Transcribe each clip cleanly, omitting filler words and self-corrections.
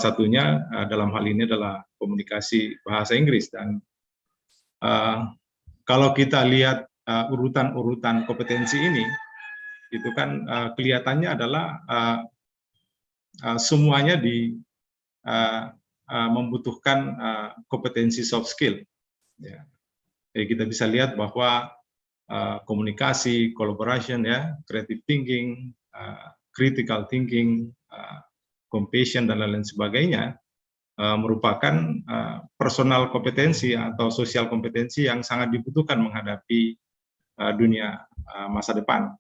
satunya dalam hal ini adalah komunikasi bahasa Inggris. Dan kalau kita lihat urutan-urutan kompetensi ini, itu kan kelihatannya adalah semuanya membutuhkan kompetensi soft skill. Ya. Jadi kita bisa lihat bahwa komunikasi, collaboration, ya, creative thinking, critical thinking, compassion dan lain-lain sebagainya merupakan personal kompetensi atau sosial kompetensi yang sangat dibutuhkan menghadapi dunia masa depan.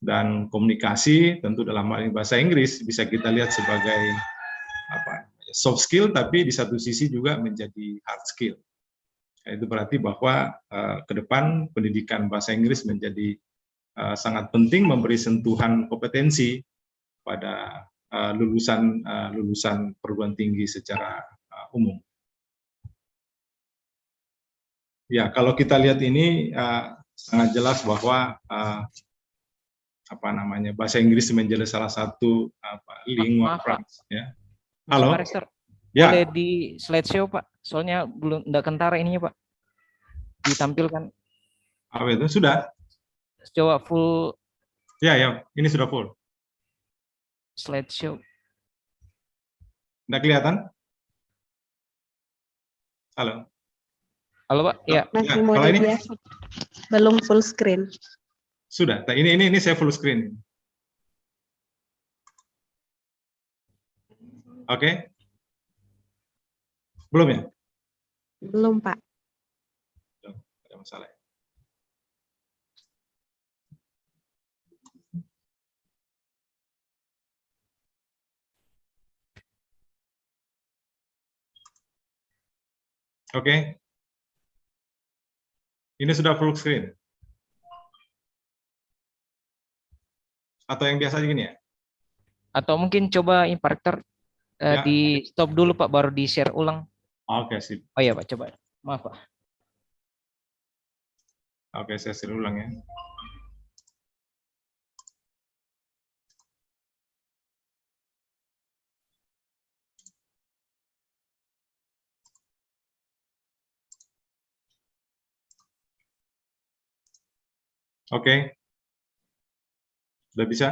Dan komunikasi tentu dalam hal ini bahasa Inggris bisa kita lihat sebagai soft skill, tapi di satu sisi juga menjadi hard skill. Itu berarti bahwa ke depan pendidikan bahasa Inggris menjadi sangat penting memberi sentuhan kompetensi pada lulusan perguruan tinggi secara umum. Ya, kalau kita lihat ini sangat jelas bahwa bahasa Inggris menjadi salah satu lingua franca. Ya. Halo. Pak Rektor, ya. boleh di slideshow Pak? Soalnya belum enggak kentara ininya Pak. Ditampilkan. Apa itu? Sudah? Coba full. Ya, ini sudah full. Slideshow. Nggak kelihatan? Halo. Halo Pak. Ya. Masih mode biasa. Belum full screen. Sudah. Nah, ini saya full screen. Oke. Belum ya? Belum, Pak. Belum, ada masalah. Oke. Ini sudah full screen. Atau yang biasa gini ya? Atau mungkin coba Pak Rektor di stop dulu Pak, baru di share ulang. Oke, sip. Oh iya Pak, coba. Maaf Pak. Oke, saya share ulang ya. Oke. Sudah bisa?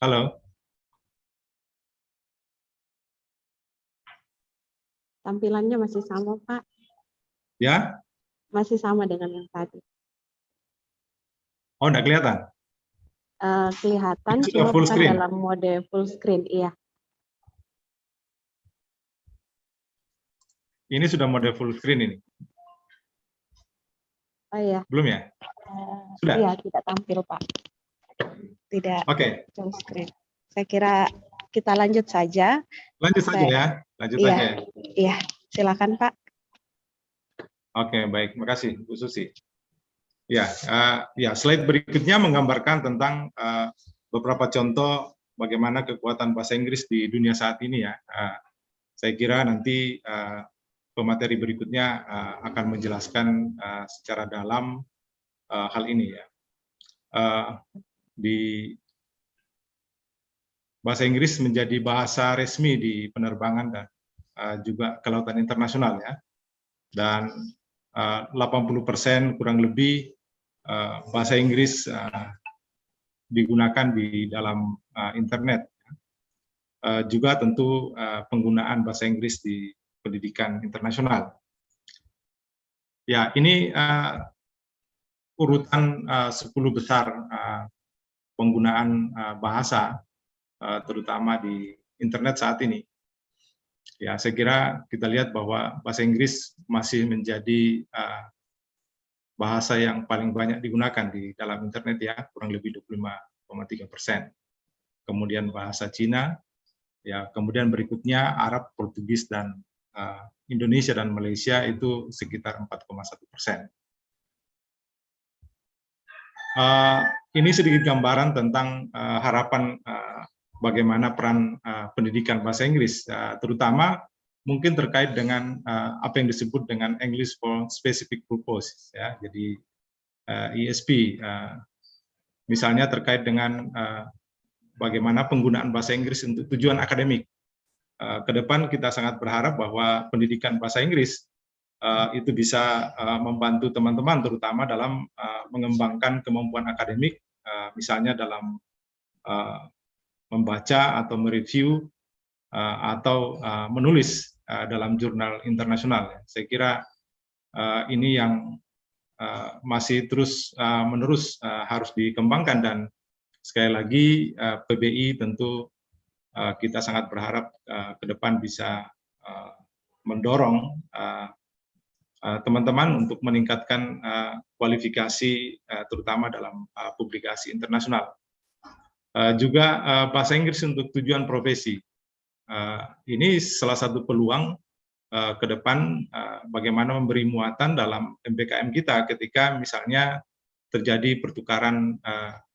Halo. Tampilannya masih sama, Pak. Ya? Masih sama dengan yang tadi. Oh, enggak kelihatan? Kelihatan, Sudah cuma full bukan screen? dalam mode full screen, iya. Ini sudah mode full screen ini? Oh iya. Belum ya? Sudah? Iya, tidak tampil, Pak. Tidak full screen. Saya kira kita lanjut saja. Lanjut saja ya. Lanjut iya, saja. Iya, silakan Pak. Oke, baik. Makasih, Bu Susi. Ya, slide berikutnya menggambarkan tentang beberapa contoh bagaimana kekuatan bahasa Inggris di dunia saat ini ya. Saya kira nanti pemateri berikutnya akan menjelaskan secara dalam hal ini ya. Di bahasa Inggris menjadi bahasa resmi di penerbangan dan juga kelautan internasional ya. Dan 80% kurang lebih bahasa Inggris digunakan di dalam internet. Juga tentu penggunaan bahasa Inggris di pendidikan internasional. Ya, ini urutan 10 besar penggunaan bahasa terutama di internet saat ini. Ya, saya kira kita lihat bahwa bahasa Inggris masih menjadi bahasa yang paling banyak digunakan di dalam internet ya, kurang lebih 25,3%. Kemudian bahasa Cina, ya, kemudian berikutnya Arab, Portugis, dan Indonesia dan Malaysia itu sekitar 4,1%. Ini sedikit gambaran tentang harapan bagaimana peran pendidikan bahasa Inggris, terutama mungkin terkait dengan apa yang disebut dengan English for specific purpose. Ya. Jadi ISP, misalnya terkait dengan bagaimana penggunaan bahasa Inggris untuk tujuan akademik. Ke depan kita sangat berharap bahwa pendidikan bahasa Inggris itu bisa membantu teman-teman terutama dalam mengembangkan kemampuan akademik, misalnya dalam membaca atau mereview atau menulis dalam jurnal internasional. Saya kira ini yang masih terus-menerus harus dikembangkan, dan sekali lagi PBI tentu kita sangat berharap ke depan bisa mendorong teman-teman untuk meningkatkan kualifikasi terutama dalam publikasi internasional. Juga bahasa Inggris untuk tujuan profesi. Ini salah satu peluang ke depan bagaimana memberi muatan dalam MBKM kita ketika misalnya terjadi pertukaran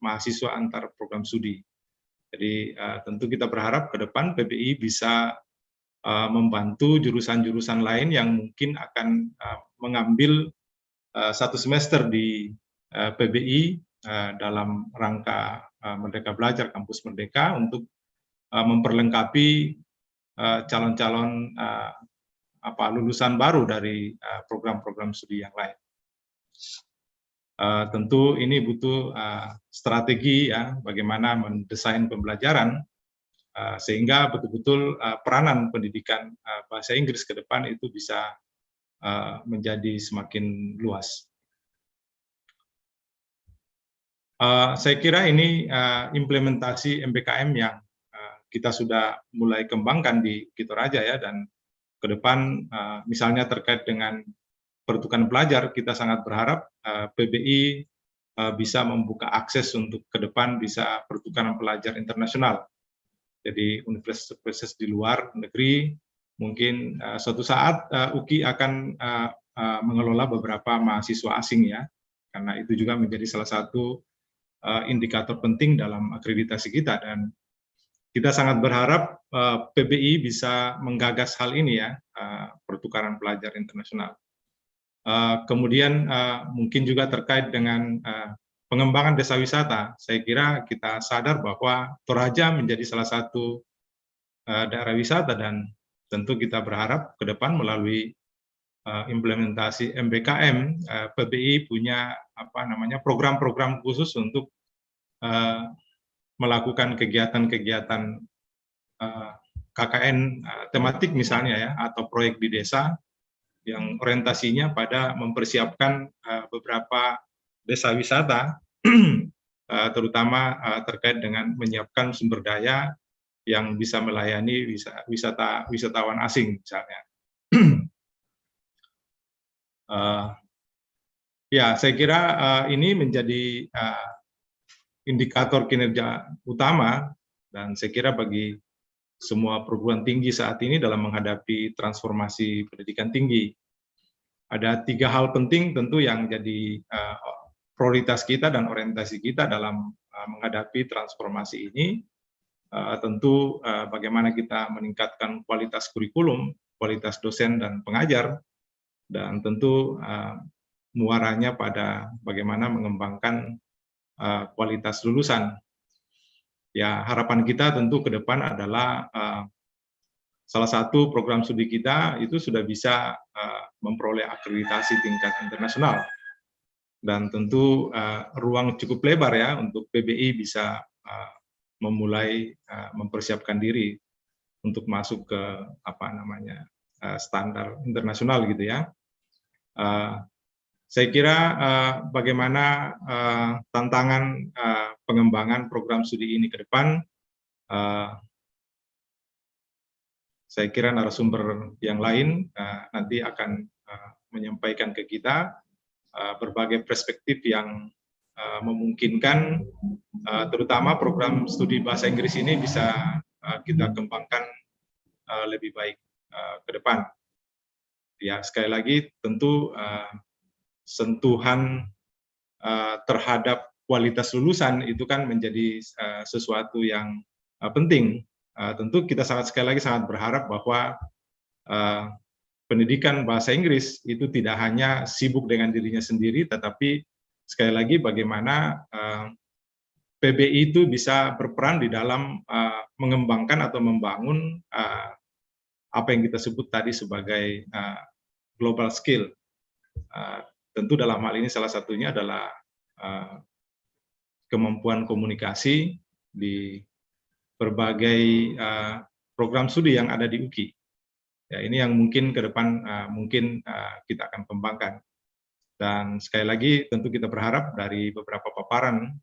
mahasiswa antar program studi. Jadi tentu kita berharap ke depan PBI bisa membantu jurusan-jurusan lain yang mungkin akan mengambil satu semester di PBI dalam rangka Merdeka Belajar Kampus Merdeka untuk memperlengkapi calon-calon lulusan baru dari program-program studi yang lain. Tentu ini butuh strategi ya, bagaimana mendesain pembelajaran sehingga betul-betul peranan pendidikan bahasa Inggris ke depan itu bisa menjadi semakin luas. Saya kira ini implementasi MBKM yang kita sudah mulai kembangkan di Toraja ya, dan ke depan misalnya terkait dengan pertukaran pelajar, kita sangat berharap PBI bisa membuka akses untuk ke depan bisa pertukaran pelajar internasional. Jadi universitas di luar negeri, mungkin suatu saat UKI akan mengelola beberapa mahasiswa asing ya, karena itu juga menjadi salah satu indikator penting dalam akreditasi kita, dan kita sangat berharap PBI bisa menggagas hal ini ya, pertukaran pelajar internasional. Kemudian mungkin juga terkait dengan pengembangan desa wisata, saya kira kita sadar bahwa Toraja menjadi salah satu daerah wisata, dan tentu kita berharap ke depan melalui implementasi MBKM, PBI punya program-program khusus untuk melakukan kegiatan-kegiatan KKN tematik misalnya ya, atau proyek di desa yang orientasinya pada mempersiapkan beberapa desa wisata, terutama terkait dengan menyiapkan sumber daya yang bisa melayani wisatawan asing misalnya. Ya, saya kira ini menjadi indikator kinerja utama, dan saya kira bagi semua perguruan tinggi saat ini dalam menghadapi transformasi pendidikan tinggi. Ada 3 hal penting tentu yang jadi prioritas kita dan orientasi kita dalam menghadapi transformasi ini. Tentu bagaimana kita meningkatkan kualitas kurikulum, kualitas dosen dan pengajar, dan tentu muaranya pada bagaimana mengembangkan kualitas lulusan. Ya, harapan kita tentu ke depan adalah salah satu program studi kita itu sudah bisa memperoleh akreditasi tingkat internasional, dan tentu ruang cukup lebar ya untuk PBI bisa memulai mempersiapkan diri untuk masuk ke standar internasional gitu ya. Saya kira bagaimana tantangan pengembangan program studi ini ke depan, saya kira narasumber yang lain nanti akan menyampaikan ke kita berbagai perspektif yang memungkinkan terutama program studi bahasa Inggris ini bisa kita kembangkan lebih baik ke depan. Ya, sekali lagi tentu sentuhan terhadap kualitas lulusan itu kan menjadi sesuatu yang penting. Tentu kita sekali lagi sangat berharap bahwa pendidikan bahasa Inggris itu tidak hanya sibuk dengan dirinya sendiri, tetapi sekali lagi bagaimana PBI itu bisa berperan di dalam mengembangkan atau membangun apa yang kita sebut tadi sebagai global skill. Tentu dalam hal ini salah satunya adalah kemampuan komunikasi di berbagai program studi yang ada di UKI. Ya, ini yang mungkin ke depan mungkin kita akan kembangkan. Dan sekali lagi tentu kita berharap dari beberapa paparan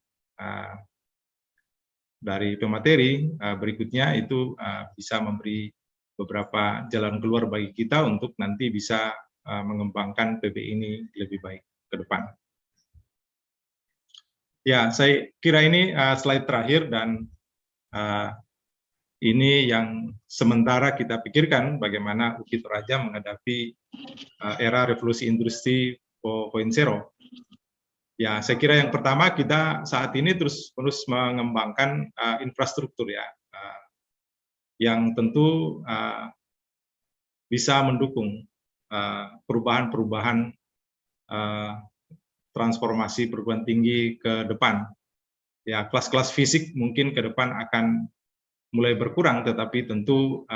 dari pemateri berikutnya itu bisa memberi beberapa jalan keluar bagi kita untuk nanti bisa mengembangkan PBI ini lebih baik ke depan. Ya, saya kira ini slide terakhir dan ini yang sementara kita pikirkan bagaimana UKI Toraja menghadapi era revolusi industri 4.0. Ya, saya kira yang pertama kita saat ini terus mengembangkan infrastruktur ya, yang tentu bisa mendukung perubahan-perubahan transformasi perguruan tinggi ke depan. Ya, kelas-kelas fisik mungkin ke depan akan mulai berkurang, tetapi tentu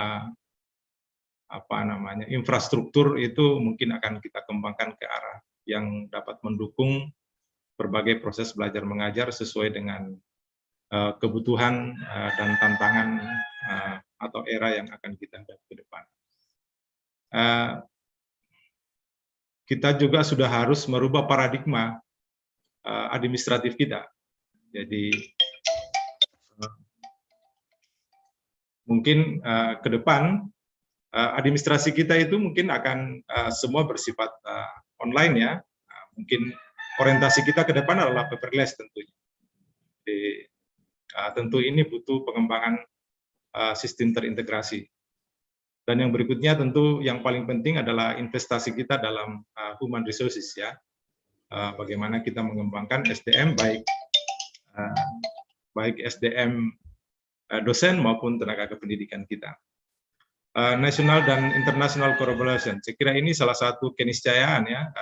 infrastruktur itu mungkin akan kita kembangkan ke arah yang dapat mendukung berbagai proses belajar mengajar sesuai dengan kebutuhan dan tantangan atau era yang akan kita hadapi ke depan. Kita juga sudah harus merubah paradigma administratif kita. Jadi mungkin ke depan administrasi kita itu mungkin akan semua bersifat online ya. Mungkin orientasi kita ke depan adalah paperless tentunya. Jadi, tentu ini butuh pengembangan sistem terintegrasi. Dan yang berikutnya tentu yang paling penting adalah investasi kita dalam human resources ya. Bagaimana kita mengembangkan SDM baik SDM dosen maupun tenaga kependidikan kita. Nasional dan international collaboration, saya kira ini salah satu keniscayaan ya,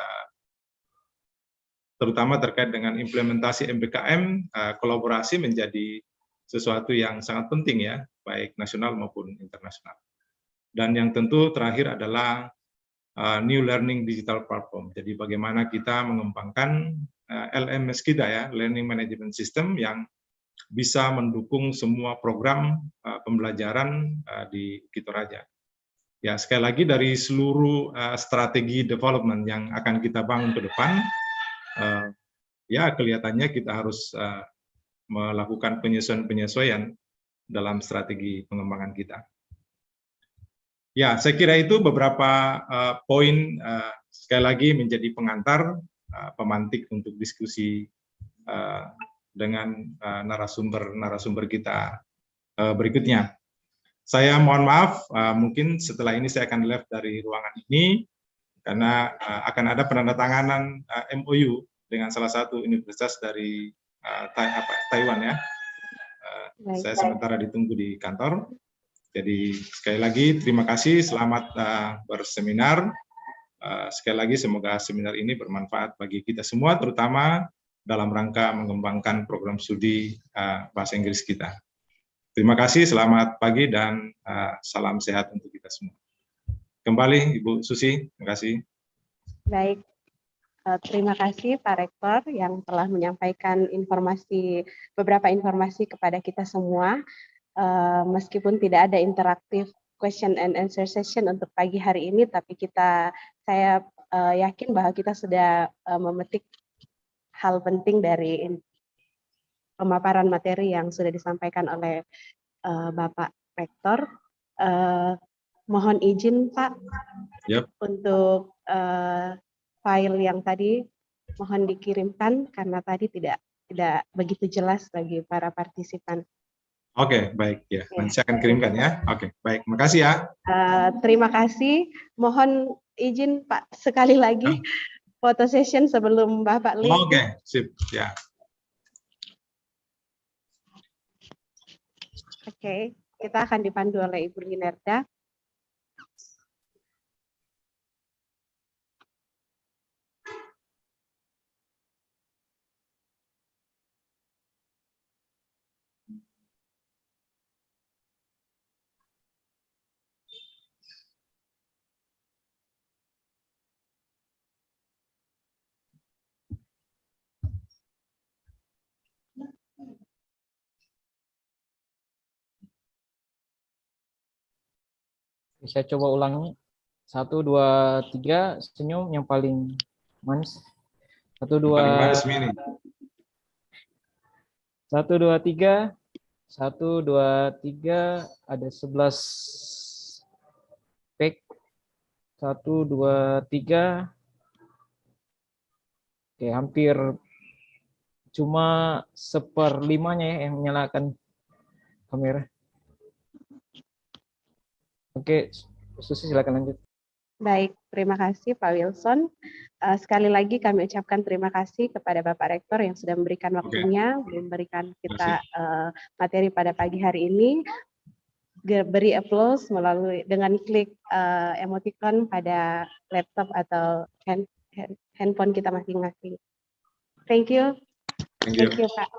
terutama terkait dengan implementasi MBKM, kolaborasi menjadi sesuatu yang sangat penting ya, baik nasional maupun internasional. Dan yang tentu terakhir adalah new learning digital platform. Jadi bagaimana kita mengembangkan LMS kita ya, learning management system yang bisa mendukung semua program pembelajaran di UKI Toraja. Ya, sekali lagi dari seluruh strategi development yang akan kita bangun ke depan, ya kelihatannya kita harus melakukan penyesuaian-penyesuaian dalam strategi pengembangan kita. Ya, saya kira itu beberapa poin sekali lagi menjadi pengantar pemantik untuk diskusi dengan narasumber kita berikutnya. Saya mohon maaf, mungkin setelah ini saya akan left dari ruangan ini karena akan ada penandatanganan MOU dengan salah satu universitas dari Taiwan ya. Saya sementara ditunggu di kantor. Jadi sekali lagi terima kasih, selamat berseminar. Sekali lagi semoga seminar ini bermanfaat bagi kita semua, terutama dalam rangka mengembangkan program studi bahasa Inggris kita. Terima kasih, selamat pagi dan salam sehat untuk kita semua. Kembali Ibu Susi, terima kasih. Baik, terima kasih Pak Rektor yang telah menyampaikan beberapa informasi kepada kita semua. Meskipun tidak ada interaktif question and answer session untuk pagi hari ini, tapi saya yakin bahwa kita sudah memetik hal penting dari pemaparan materi yang sudah disampaikan oleh Bapak Rektor. Mohon izin Pak, untuk file yang tadi mohon dikirimkan karena tadi tidak begitu jelas bagi para partisipan. Oke, baik ya. Nanti saya akan kirimkan ya. Oke, baik. Makasih ya. Terima kasih. Mohon izin Pak sekali lagi foto session sebelum Bapak leave. Oke, sip ya. Oke, kita akan dipandu oleh Ibu Linerda. Saya coba ulangi. 1, 2, 3, senyum yang paling manis. 1, 2, Paling manis mini. 1, 2, 3. 1, 2, 3. Ada 11 back. 1, 2, 3. Oke, hampir cuma 1/5-nya ya yang menyalakan kamera. Oke, Susi silakan lanjut. Baik, terima kasih Pak Wilson. Sekali lagi kami ucapkan terima kasih kepada Bapak Rektor yang sudah memberikan waktunya, memberikan kita materi pada pagi hari ini. Beri applause melalui dengan klik emoticon pada laptop atau handphone kita masing-masing. Thank you. Thank you, Pak.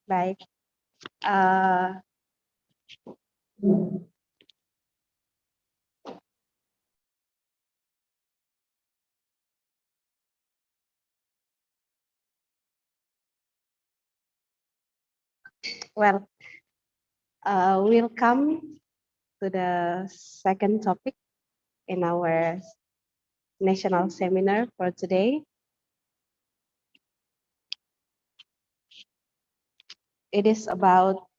Baik. Well, we'll come to the second topic in our national seminar for today. It is about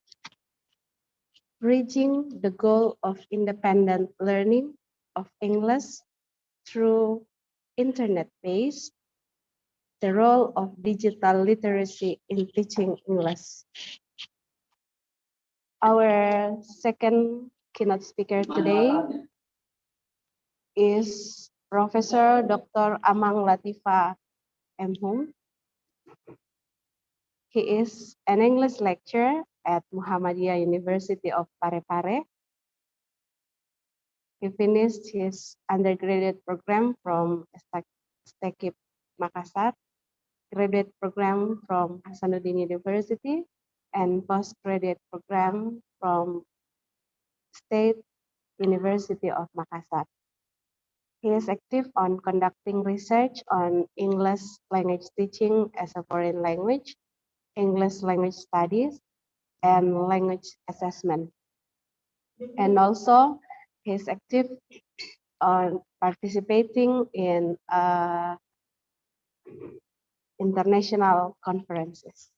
reaching the goal of independent learning of English through internet-based, the role of digital literacy in teaching English. Our second keynote speaker today is Professor Dr. Amang Latifa M. He is an English lecturer at Muhammadiyah University of Parepare. He finished his undergraduate program from Stekip Makassar, graduate program from Hasanuddin University, and postgraduate program from State University of Makassar. He is active on conducting research on English language teaching as a foreign language, English language studies, and language assessment. And also, he is active on participating in international conferences.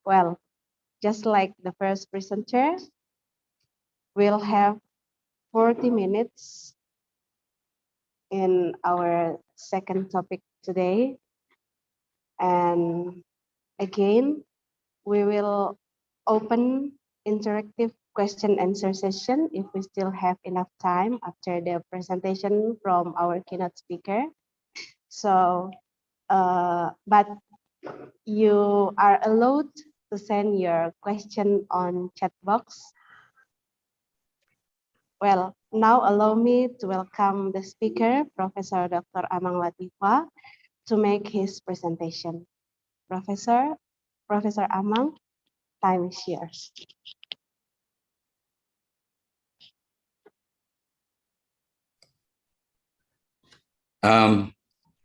Well, just like the first presenter, we'll have 40 minutes in our second topic today. And again, we will open interactive question answer session if we still have enough time after the presentation from our keynote speaker. So, but you are allowed to send your question on chat box. Well, now allow me to welcome the speaker, Professor Dr. Amang Latifa, to make his presentation. Professor Amang, time is yours.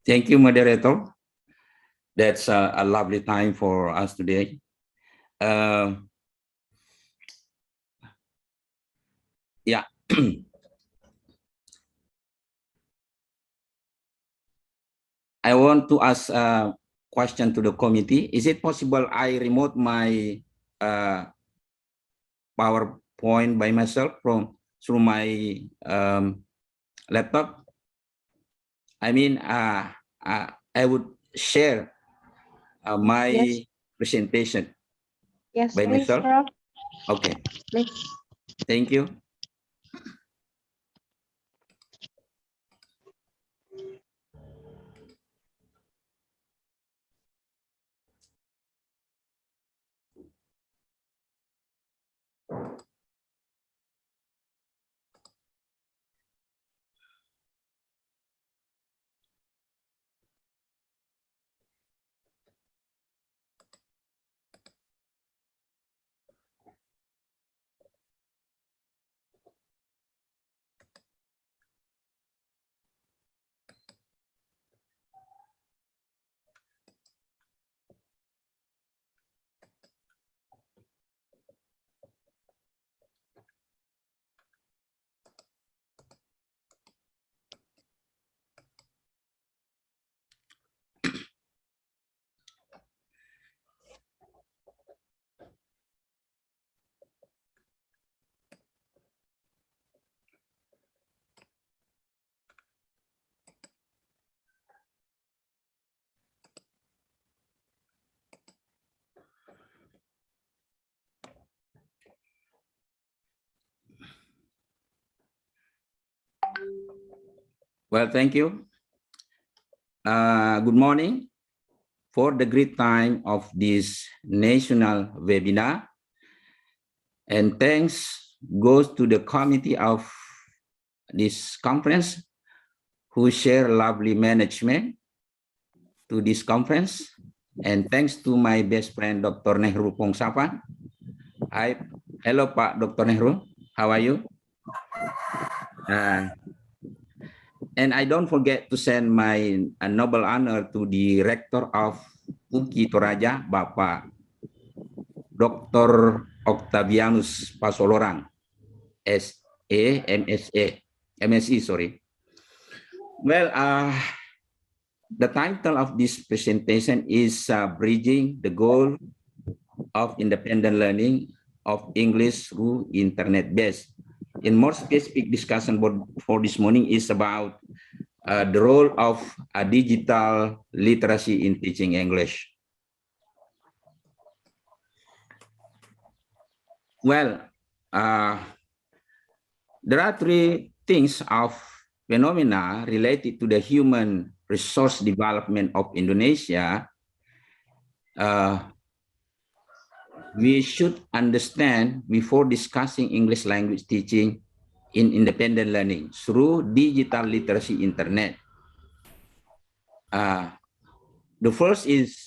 Thank you, moderator. That's a lovely time for us today. Yeah. I want to ask a question to the committee. Is it possible I remote my PowerPoint by myself through my laptop? I mean, I would share my presentation by Please, myself. Prof. Okay. Please. Thank you. Well, thank you. Good morning. For the great time of this national webinar. And thanks goes to the committee of this conference who share lovely management to this conference. And thanks to my best friend, Dr. Nehru Pongsapan. Hello, Pak Dr. Nehru. How are you? And I don't forget to send my noble honor to the rector of UKI Toraja, Bapak Dr. Octavianus Pasolorang, MSc, sorry. Well, the title of this presentation is Bridging the Goal of Independent Learning of English through Internet-Based. In more specific discussion for this morning is about the role of digital literacy in teaching English. Well, there are three things of phenomena related to the human resource development of Indonesia. We should understand before discussing English language teaching in independent learning through digital literacy internet. The first is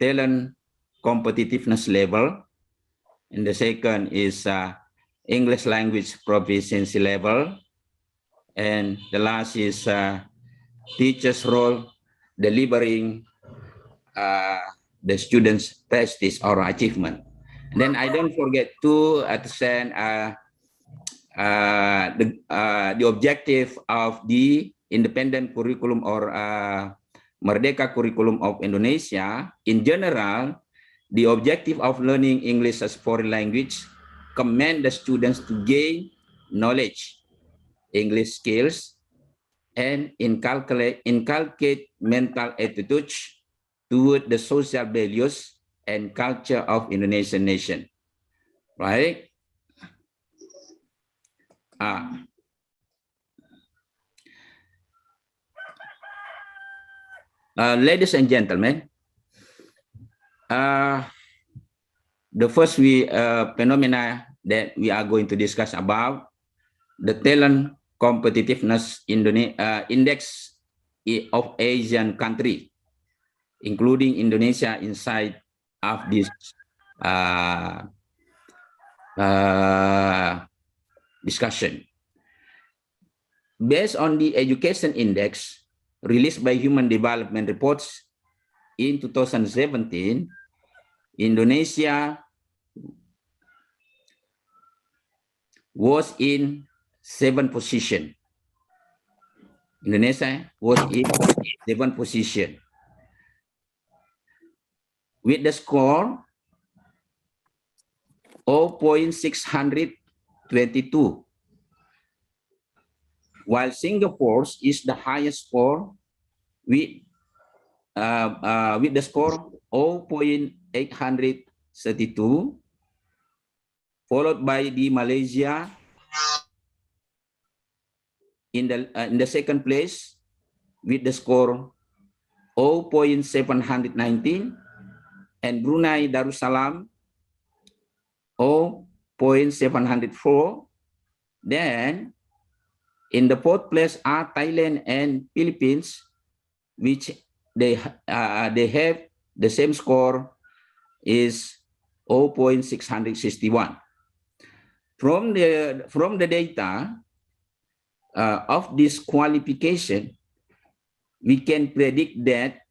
talent competitiveness level, and the second is English language proficiency level, and the last is teacher's role delivering the students' prestige or achievement. And then I don't forget to send the objective of the independent curriculum or Merdeka curriculum of Indonesia. In general, the objective of learning English as foreign language commend the students to gain knowledge, English skills, and inculcate mental attitudes toward the social values and culture of Indonesian nation, right? Ladies and gentlemen, the first phenomena that we are going to discuss about the talent competitiveness index of Asian country, including Indonesia inside of this discussion. Based on the education index released by Human Development Reports in 2017, Indonesia was in 7th position. Indonesia was in 7th position with the score 0.622, while Singapore's is the highest score with the score 0.832, followed by the Malaysia in the second place with the score 0.719, and Brunei Darussalam 0.704. Then in the fourth place are Thailand and Philippines, which they have the same score is 0.661. From the data of this qualification, we can predict that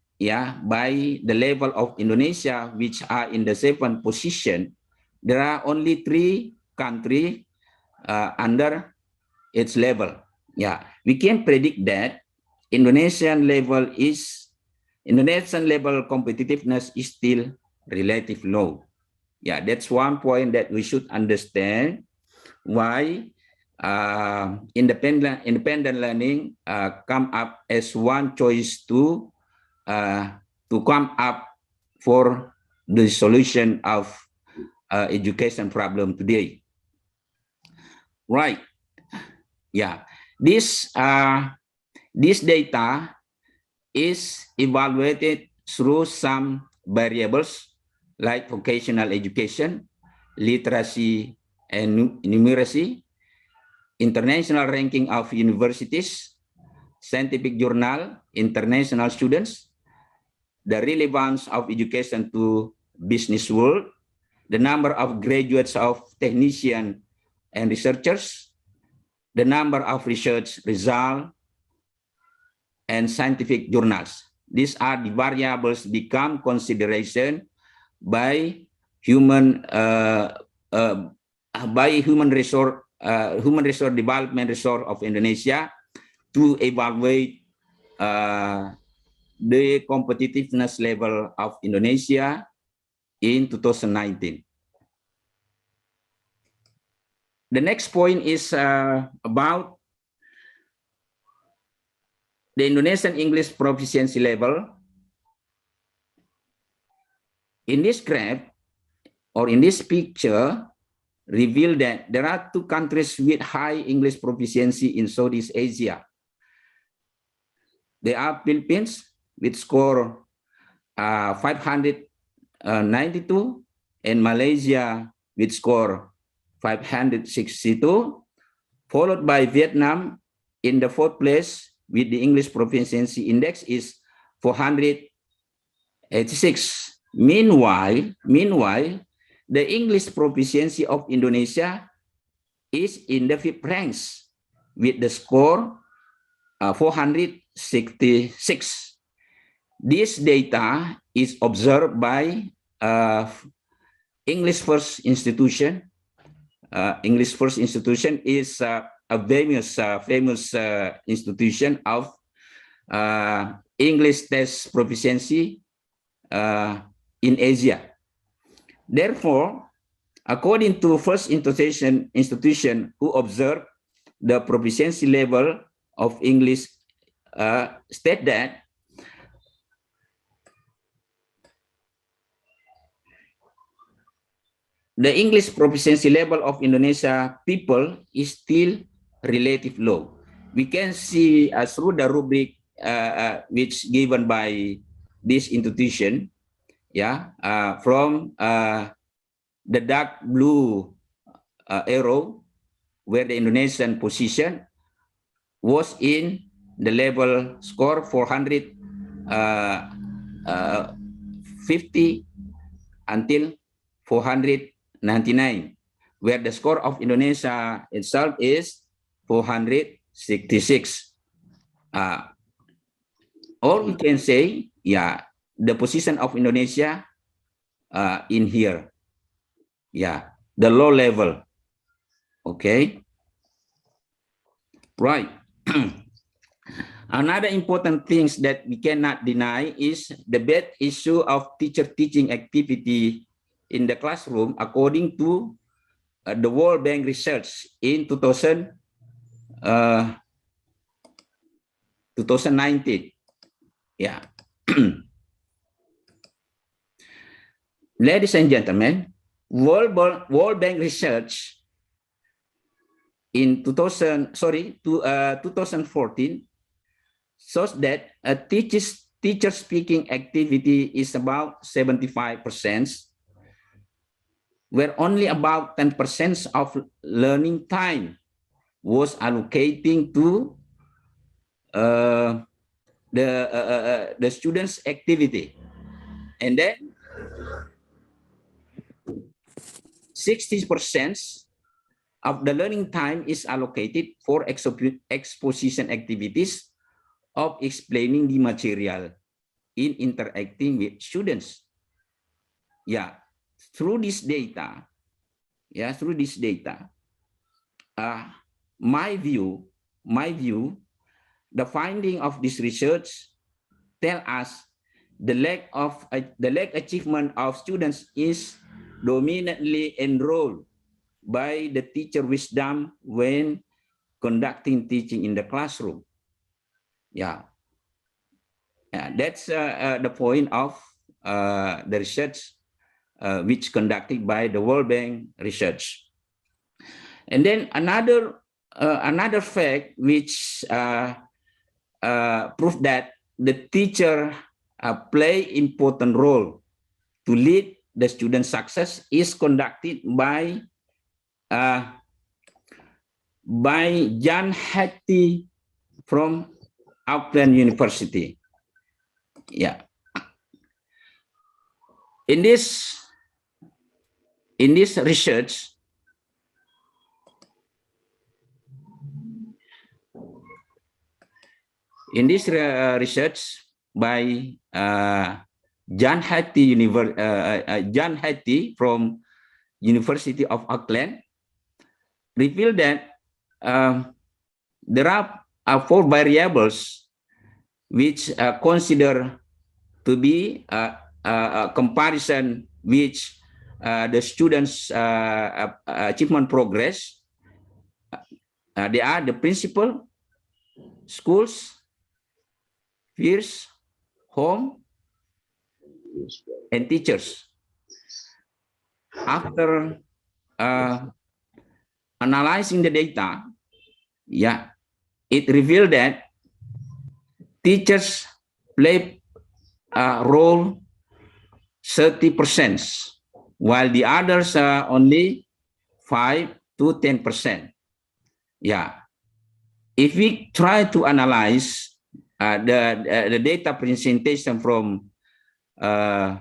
by the level of Indonesia, which are in the 7th position, there are only 3 countries under its level. We can predict that Indonesian level competitiveness is still relatively low. That's one point that we should understand why independent learning come up as one choice to come up for the solution of education problem today. Right. This data is evaluated through some variables like vocational education, literacy and numeracy, international ranking of universities, scientific journal, international students, the relevance of education to business world, the number of graduates of technicians and researchers, the number of research results, and scientific journals. These are the variables become consideration by human resource development resource of Indonesia to evaluate the competitiveness level of Indonesia in 2019. The next point is about the Indonesian English proficiency level. In this graph or in this picture, reveal that there are two countries with high English proficiency in Southeast Asia. They are Philippines with score 592 and Malaysia with score 562, followed by Vietnam in the fourth place with the English proficiency index is 486. Meanwhile, the English proficiency of Indonesia is in the fifth ranks with the score 466. This data is observed by English First Institution. English First Institution is a famous institution of English test proficiency in Asia. Therefore, according to First Institution who observed the proficiency level of English, state that the English proficiency level of Indonesia people is still relatively low. We can see through the rubric which given by this institution, from the dark blue arrow, where the Indonesian position was in the level score 450 until 499, where the score of Indonesia itself is 466. Or we can say, the position of Indonesia in here, the low level. Okay, right. Another important things that we cannot deny is the bad issue of teacher-teaching activity in the classroom, according to the World Bank research in 2019. Ladies and gentlemen, World Bank research in 2014 shows that a teacher speaking activity is about 75%, where only about 10% of learning time was allocating to the students' activity, and then 60% of the learning time is allocated for exposition activities of explaining the material in interacting with students. Through this data, my view, the finding of this research tell us the lack achievement of students is dominantly enrolled by the teacher wisdom when conducting teaching in the classroom. That's the point of the research which conducted by the World Bank research. And then another another fact which prove that the teacher play important role to lead the student success is conducted by Jan Hattie from Auckland University. Yeah. In this research, by Jan Hattie from University of Auckland revealed that there are 4 variables which consider to be a comparison which the students' achievement progress. They are the principal, schools, peers, home, and teachers. After analyzing the data, it revealed that teachers play a role 30%, while the others are only 5 to 10%. If we try to analyze the data presentation from Jan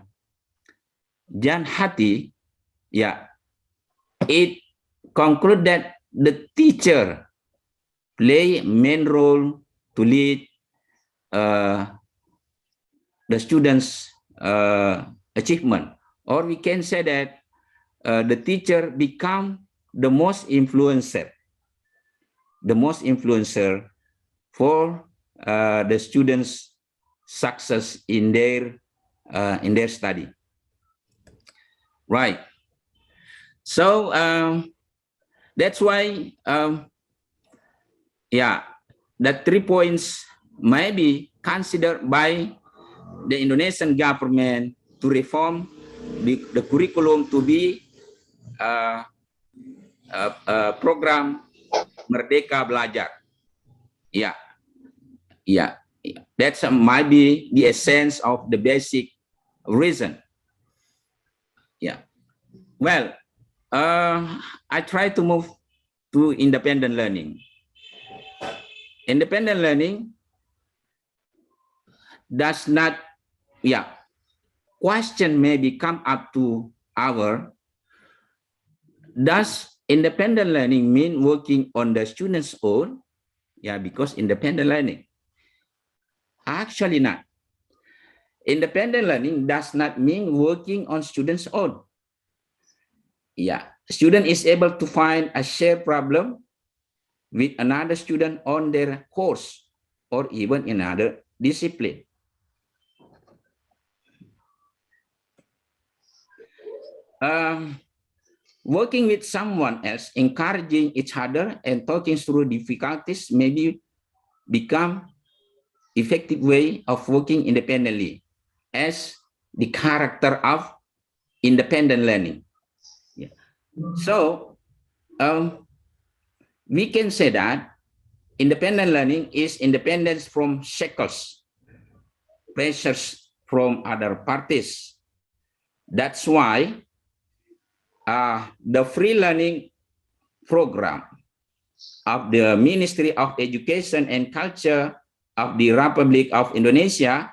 Hattie, it conclude that the teacher play main role to lead the students' achievement, or we can say that the teacher become the most influencer for the students' success in their study. Right. So that's why the 3 points may be considered by the Indonesian government to reform the curriculum to be program Merdeka Belajar. That's might be the essence of the basic reason. Well, I try to move to independent learning. Independent learning does not, question maybe come up to does independent learning mean working on the student's own? Because independent learning. Actually not. Independent learning does not mean working on student's own. Student is able to find a shared problem with another student on their course or even in another discipline. Working with someone else, encouraging each other and talking through difficulties maybe become effective way of working independently as the character of independent learning. So we can say that independent learning is independence from shackles, pressures from other parties. That's why the free learning program of the Ministry of Education and Culture of the Republic of Indonesia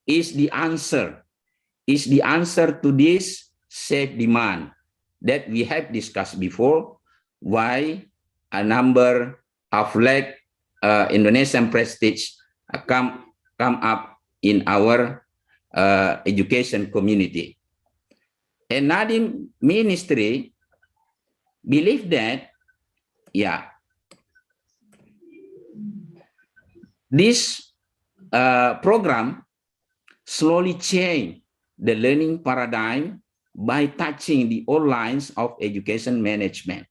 is the answer to this safe demand that we have discussed before, why a number of Indonesian prestige come up in our education community. And Nadiem Ministry believe that, this program slowly change the learning paradigm by touching the old lines of education management.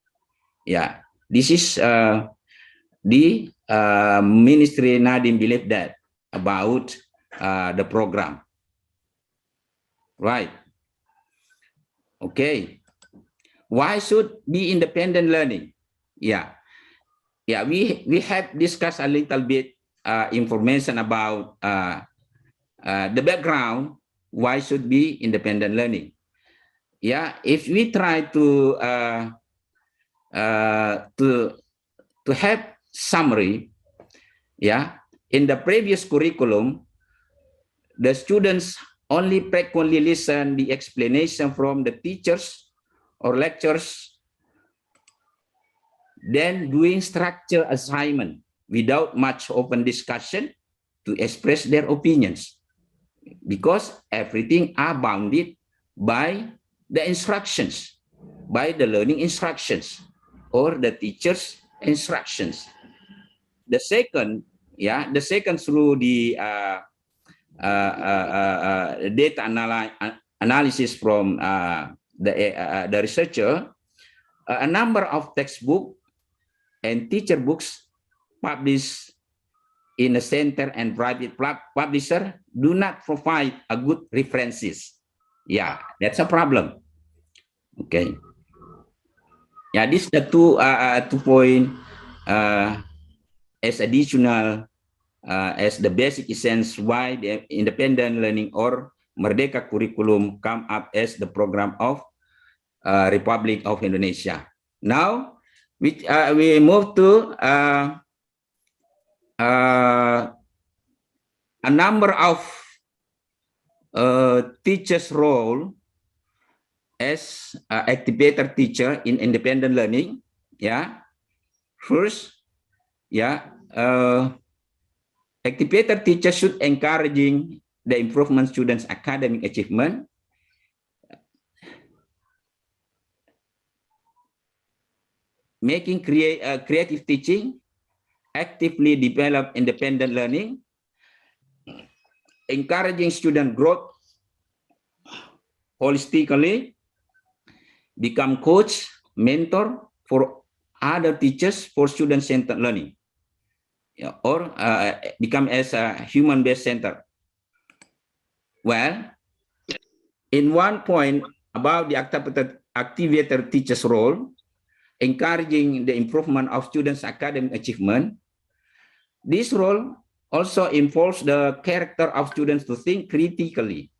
This is the Ministry Nadiem believe that about the program. Right. Okay. Why should be independent learning? yeah, we have discussed a little bit information about the background why should be independent learning. Yeah, if we try to have summary, yeah, in the previous curriculum, the students only frequently listen the explanation from the teachers or lectures, then doing structure assignment without much open discussion to express their opinions, because everything are bounded by the instructions, by the learning instructions or the teacher's instructions. The second, yeah, the second through the data analysis from the researcher, a number of textbook and teacher books published in a center and private publisher do not provide a good references. Yeah, that's a problem. Okay. Yeah, this the two point as additional as the basic essence why the independent learning or Merdeka curriculum come up as the program of Republic of Indonesia. Now we move to a number of teachers' role as activator teacher in independent learning. Yeah, first, yeah, activator teacher should encouraging the improvement students' academic achievement, making creative teaching, actively develop independent learning, encouraging student growth holistically, become coach, mentor for other teachers for student-centered learning, or become as a human-based center. Well, in one point about the activator teacher's role, encouraging the improvement of students' academic achievement, this role also involves the character of students to think critically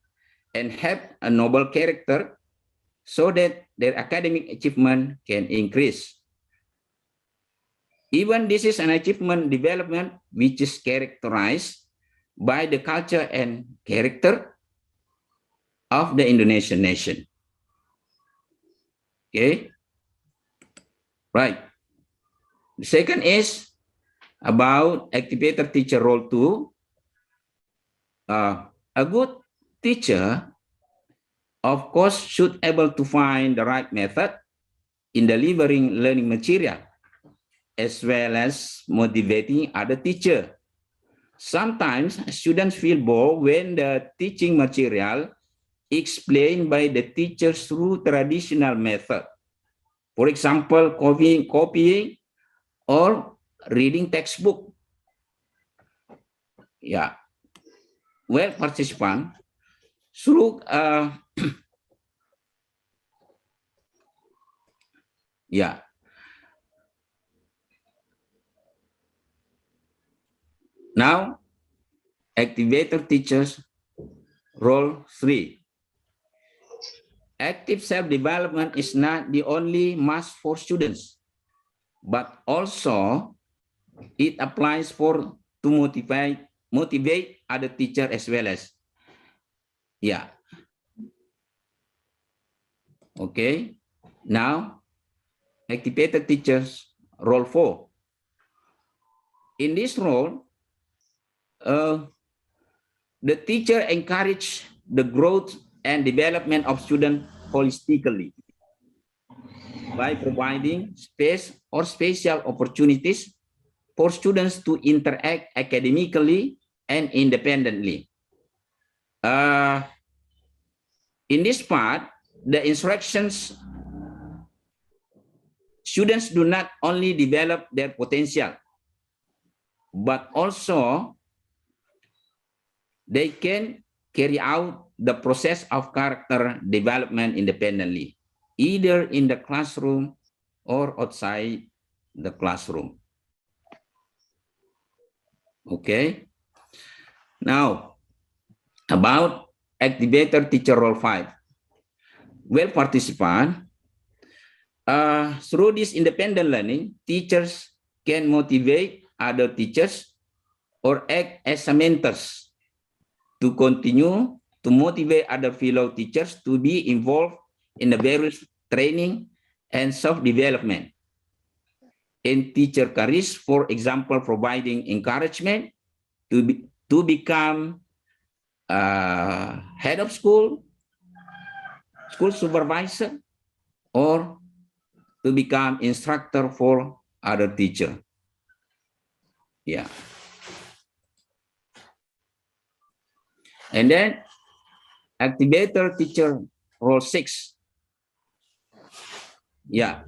and have a noble character so that their academic achievement can increase. Even this is an achievement development which is characterized by the culture and character of the Indonesian nation. Okay, right. The second is about activator teacher role 2. A good teacher, of course, should able to find the right method in delivering learning material, as well as motivating other teacher. Sometimes students feel bored when the teaching material explained by the teachers through traditional method. For example, copying or reading textbook. Yeah. Well, participant, through yeah. Now, activator teachers role 3. Active self-development is not the only must for students, but also it applies to motivate other teachers as well as. Yeah. Okay. Now, activator teachers role 4. In this role, the teacher encourage the growth and development of students holistically by providing space or special opportunities for students to interact academically and independently. In this part, the instructions, students do not only develop their potential, but also they can carry out the process of character development independently, either in the classroom or outside the classroom. Okay. Now, about activator teacher role 5. Well, participant, through this independent learning, teachers can motivate other teachers or act as mentors to continue to motivate other fellow teachers to be involved in the various training and self-development in teacher careers, for example, providing encouragement to become head of school, school supervisor, or to become instructor for other teacher. Yeah. And then activator teacher role 6. Yeah.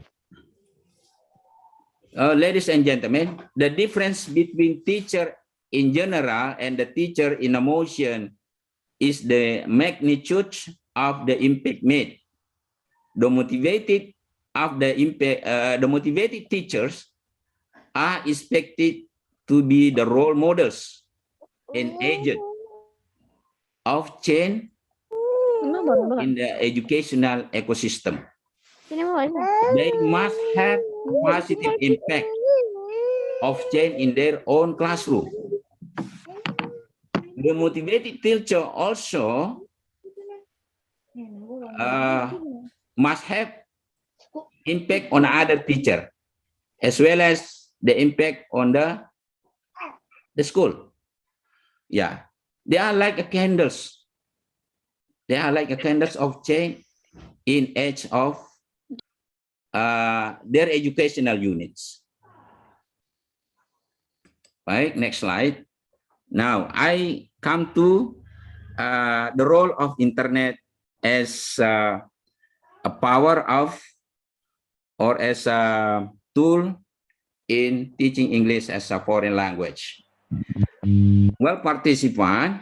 Ladies and gentlemen, the difference between teacher in general and the teacher in emotion is the magnitude of the impact made. The motivated teachers are expected to be the role models and agents of change in the educational ecosystem. They must have positive impact of change in their own classroom. The motivated teacher also must have impact on other teacher, as well as the impact on the school. Yeah, they are like a candles. They are like a candles of change in each of their educational units. Right, next slide. Now I come to the role of internet as a power of or as a tool in teaching English as a foreign language. Well, participant,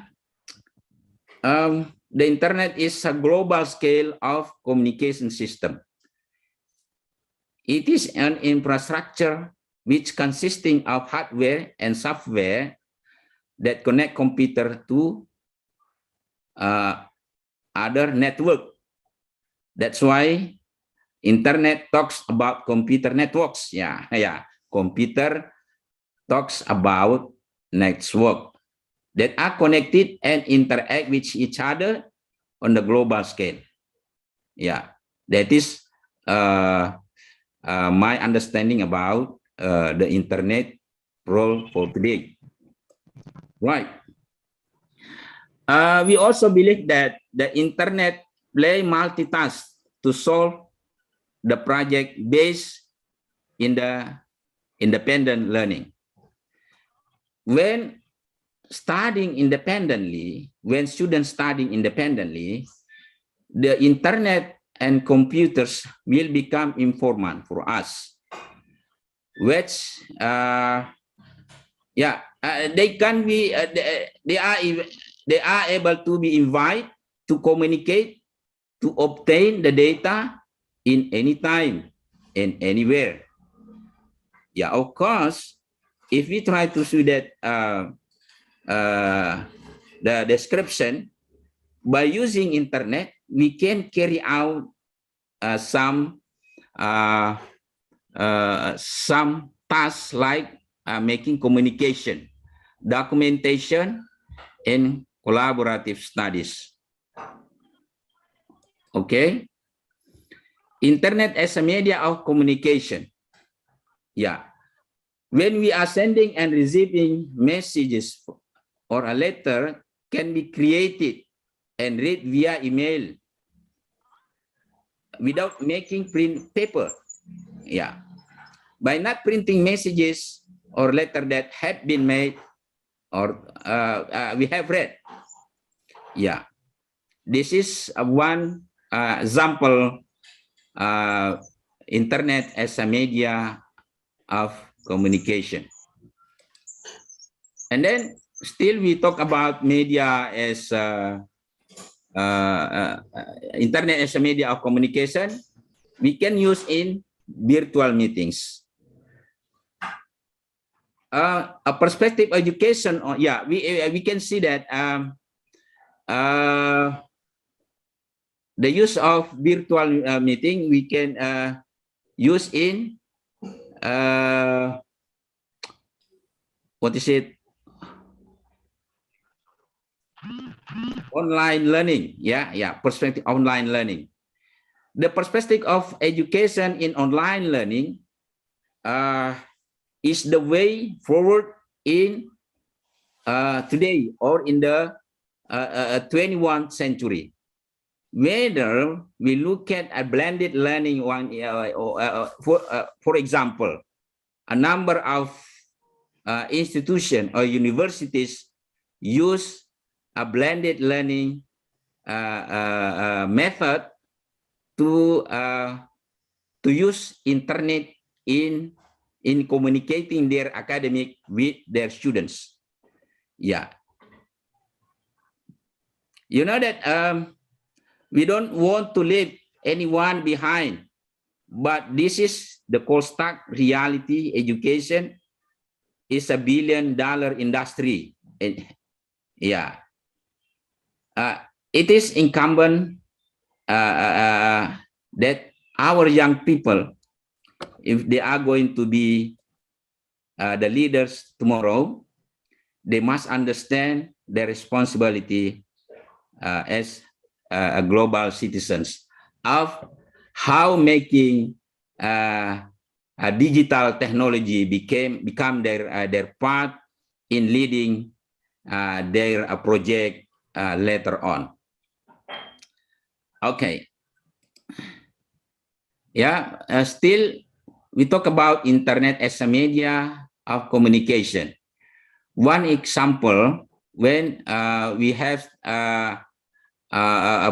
the internet is a global scale of communication system. It is an infrastructure which consisting of hardware and software that connect computer to other network. That's why internet talks about computer networks. Yeah. Computer talks about network that are connected and interact with each other on the global scale. Yeah, that is my understanding about the internet role for today. Right. We also believe that the internet play multitask to solve the project based in the independent learning. When studying independently, when students studying independently, the internet and computers will become informant for us, which they can be they are able to be invited to communicate, to obtain the data in any time and anywhere. Yeah, of course, if we try to see that the description, by using internet, we can carry out some tasks like making communication, documentation, and collaborative studies. Okay. Internet as a media of communication. Yeah. When we are sending and receiving messages or a letter can be created and read via email without making print paper. Yeah. By not printing messages or letter that have been made or we have read. Yeah. This is one example, internet as a media of communication. And then still we talk about media as internet as a media of communication. We can use in virtual meetings. a perspective education. Yeah, we can see that the use of virtual meeting we can use in what is it? Online learning. Yeah, perspective online learning. The perspective of education in online learning is the way forward in today or in the 21st century. Whether we look at a blended learning one, for example, a number of institutions or universities use a blended learning method to use internet in communicating their academic with their students. Yeah, you know that we don't want to leave anyone behind, but this is the cold stark reality. Education is a $1 billion industry. Yeah, it is incumbent that our young people, if they are going to be the leaders tomorrow, they must understand their responsibility as global citizens of how making a digital technology become their part in leading their project later on. Okay. Yeah, still we talk about internet as a media of communication. One example, when we have a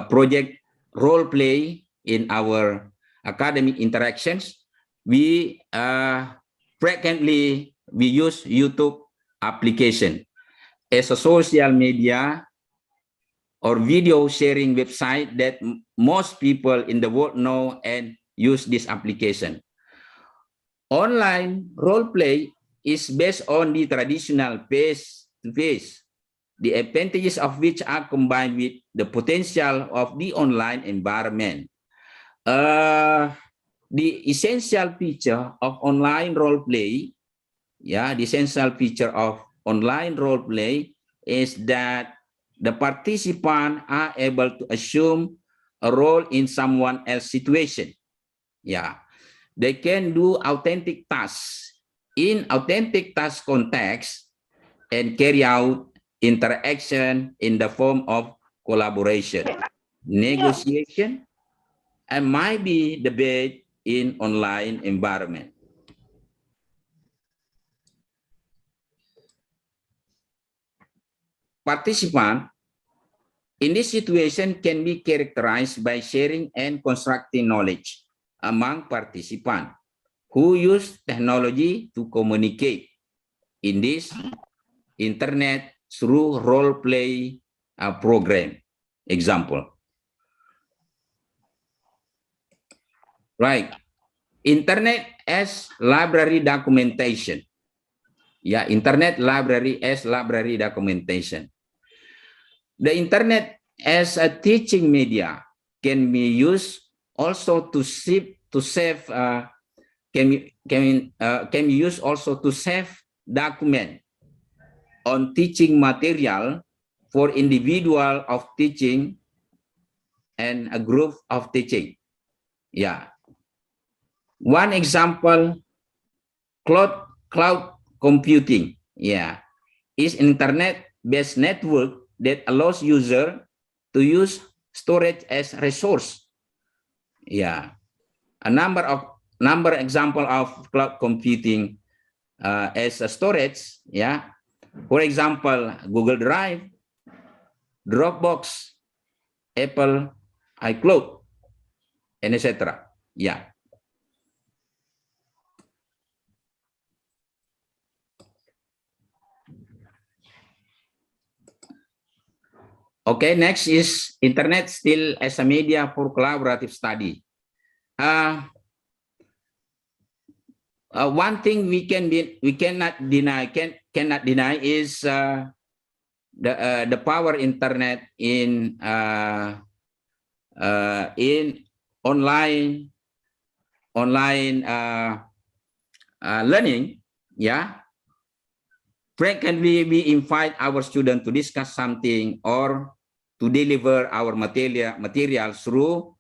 project role play in our academic interactions, we frequently use YouTube application as a social media or video sharing website that most people in the world know and use this application. Online role play is based on the traditional face-to-face, the advantages of which are combined with the potential of the online environment. The essential feature of online role play, the essential feature of online role play is that the participants are able to assume a role in someone else's situation. Yeah, they can do authentic tasks in authentic task context and carry out interaction in the form of collaboration, negotiation, and might be debate in online environment. Participant in this situation can be characterized by sharing and constructing knowledge among participants who use technology to communicate in this internet through role play program. Example. Right. Internet as library documentation. Yeah, internet library as library documentation. The internet as a teaching media can be used also to save document on teaching material for individual of teaching and a group of teaching. Yeah. One example, cloud computing. Yeah, is internet-based network that allows user to use storage as resource. Yeah, a number example of cloud computing as a storage. Yeah, for example, Google Drive, Dropbox, Apple iCloud, and etc. Yeah. Okay, next is internet still as a media for collaborative study. one thing we cannot deny is the power internet in online learning. Yeah, frequently we invite our students to discuss something or to deliver our material through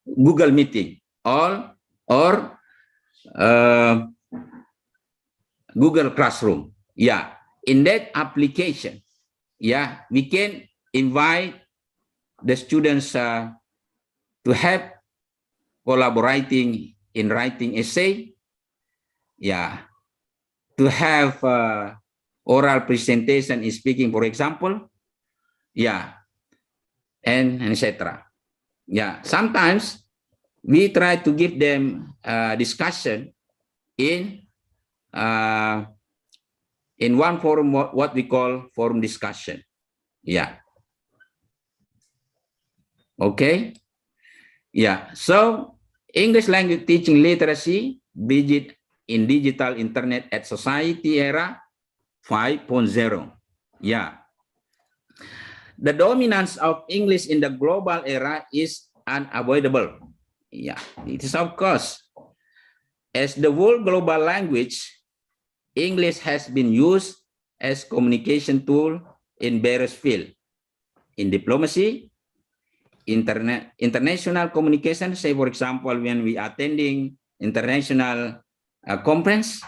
Google Meeting or Google Classroom. Yeah, in that application, yeah, we can invite the students to help collaborating in writing essay. Yeah, to have oral presentation in speaking, for example. Yeah, and etc. Yeah, sometimes we try to give them discussion in one forum, what we call forum discussion. Yeah. Okay. Yeah. So English language teaching literacy, in digital internet at society era 5.0. Yeah. The dominance of English in the global era is unavoidable. Yeah, it is of course. As the world global language, English has been used as communication tool in various fields. In diplomacy, international communication, say for example, when we are attending international conference,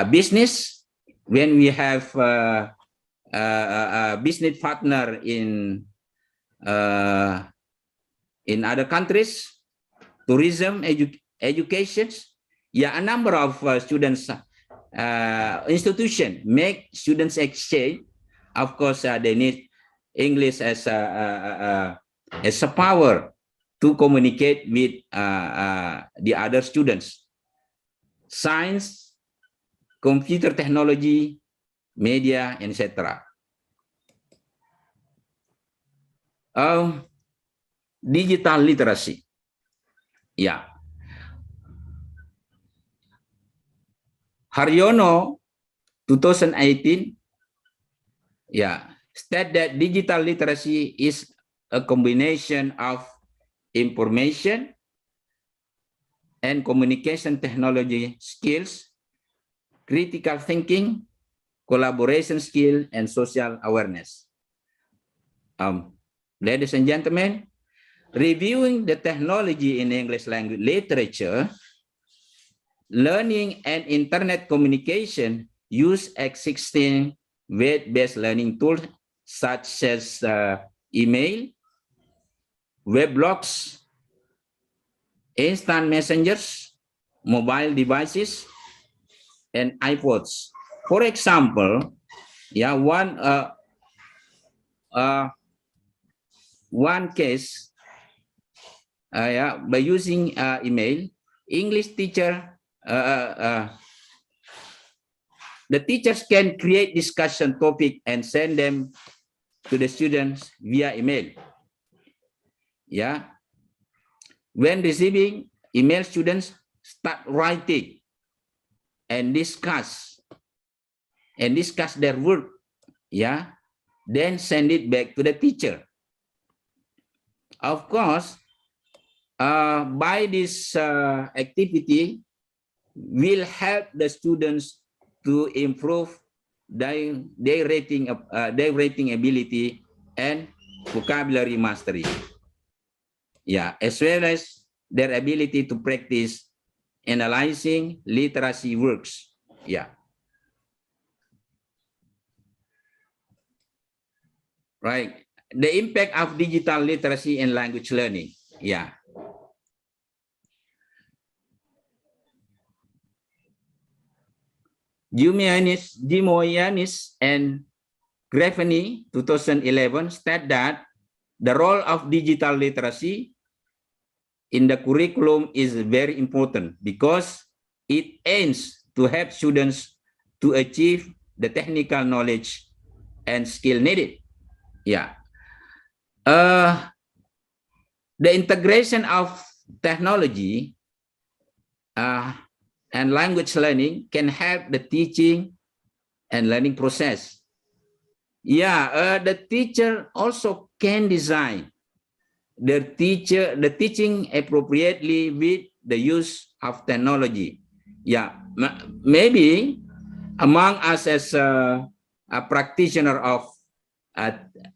business, when we have a business partner in other countries, tourism, education. Yeah, a number of students, institution make students exchange. Of course, they need English as a power to communicate with the other students. Science, computer technology, media, etc. Digital literacy. Yeah. Haryono, 2018, yeah, state that digital literacy is a combination of information and communication technology skills, critical thinking, collaboration skill, and social awareness. Ladies and gentlemen, reviewing the technology in English language literature, learning and internet communication use existing web-based learning tools such as email, weblogs, instant messengers, mobile devices, and iPods. For example, yeah, one case, yeah, by using email, English teacher, the teachers can create discussion topic and send them to the students via email. Yeah. When receiving email, students start writing and discuss their work. Yeah. Then send it back to the teacher. Of course, by this activity will help the students to improve their rating ability and vocabulary mastery. Yeah, as well as their ability to practice analyzing literacy works. Yeah. Right. The impact of digital literacy and language learning. Yeah. Gimoyanis and Greffeny, 2011, state that the role of digital literacy in the curriculum is very important because it aims to help students to achieve the technical knowledge and skill needed. Yeah, the integration of technology and language learning can help the teaching and learning process. Yeah, the teacher also can design the teaching appropriately with the use of technology. Yeah, maybe among us as a practitioner of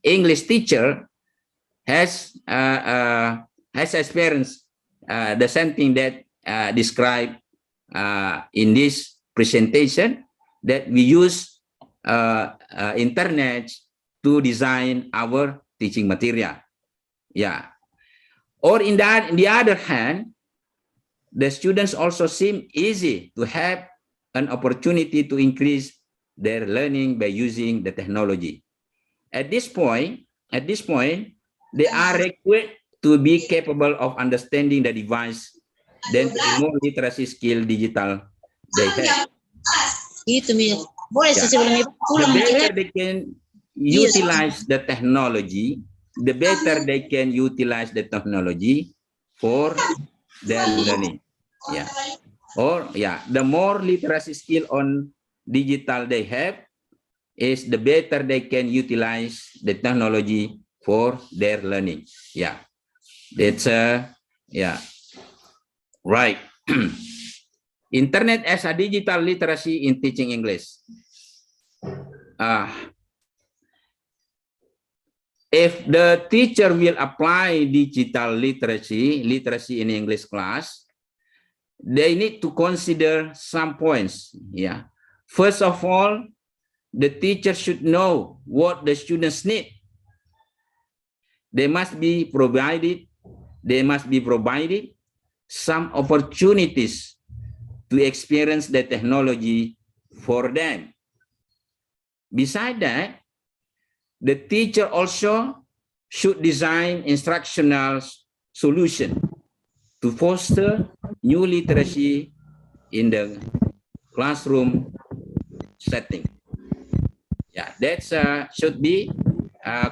English teacher has experienced the same thing that described in this presentation, that we use internet to design our teaching material. Yeah. Or in the other hand, the students also seem easy to have an opportunity to increase their learning by using the technology. At this point, they are required to be capable of understanding the device, then the more literacy skill digital they have. The better they can utilize the technology, the better they can utilize the technology for their learning. Yeah. Or yeah, the more literacy skill on digital they have, is the better they can utilize the technology for their learning. Yeah, that's yeah, right. Internet as a digital literacy in teaching English. If the teacher will apply digital literacy in English class, they need to consider some points. Yeah, first of all, the teacher should know what the students need. They must be provided some opportunities to experience the technology for them. Besides that, the teacher also should design instructional solution to foster new literacy in the classroom setting. Yeah, that should be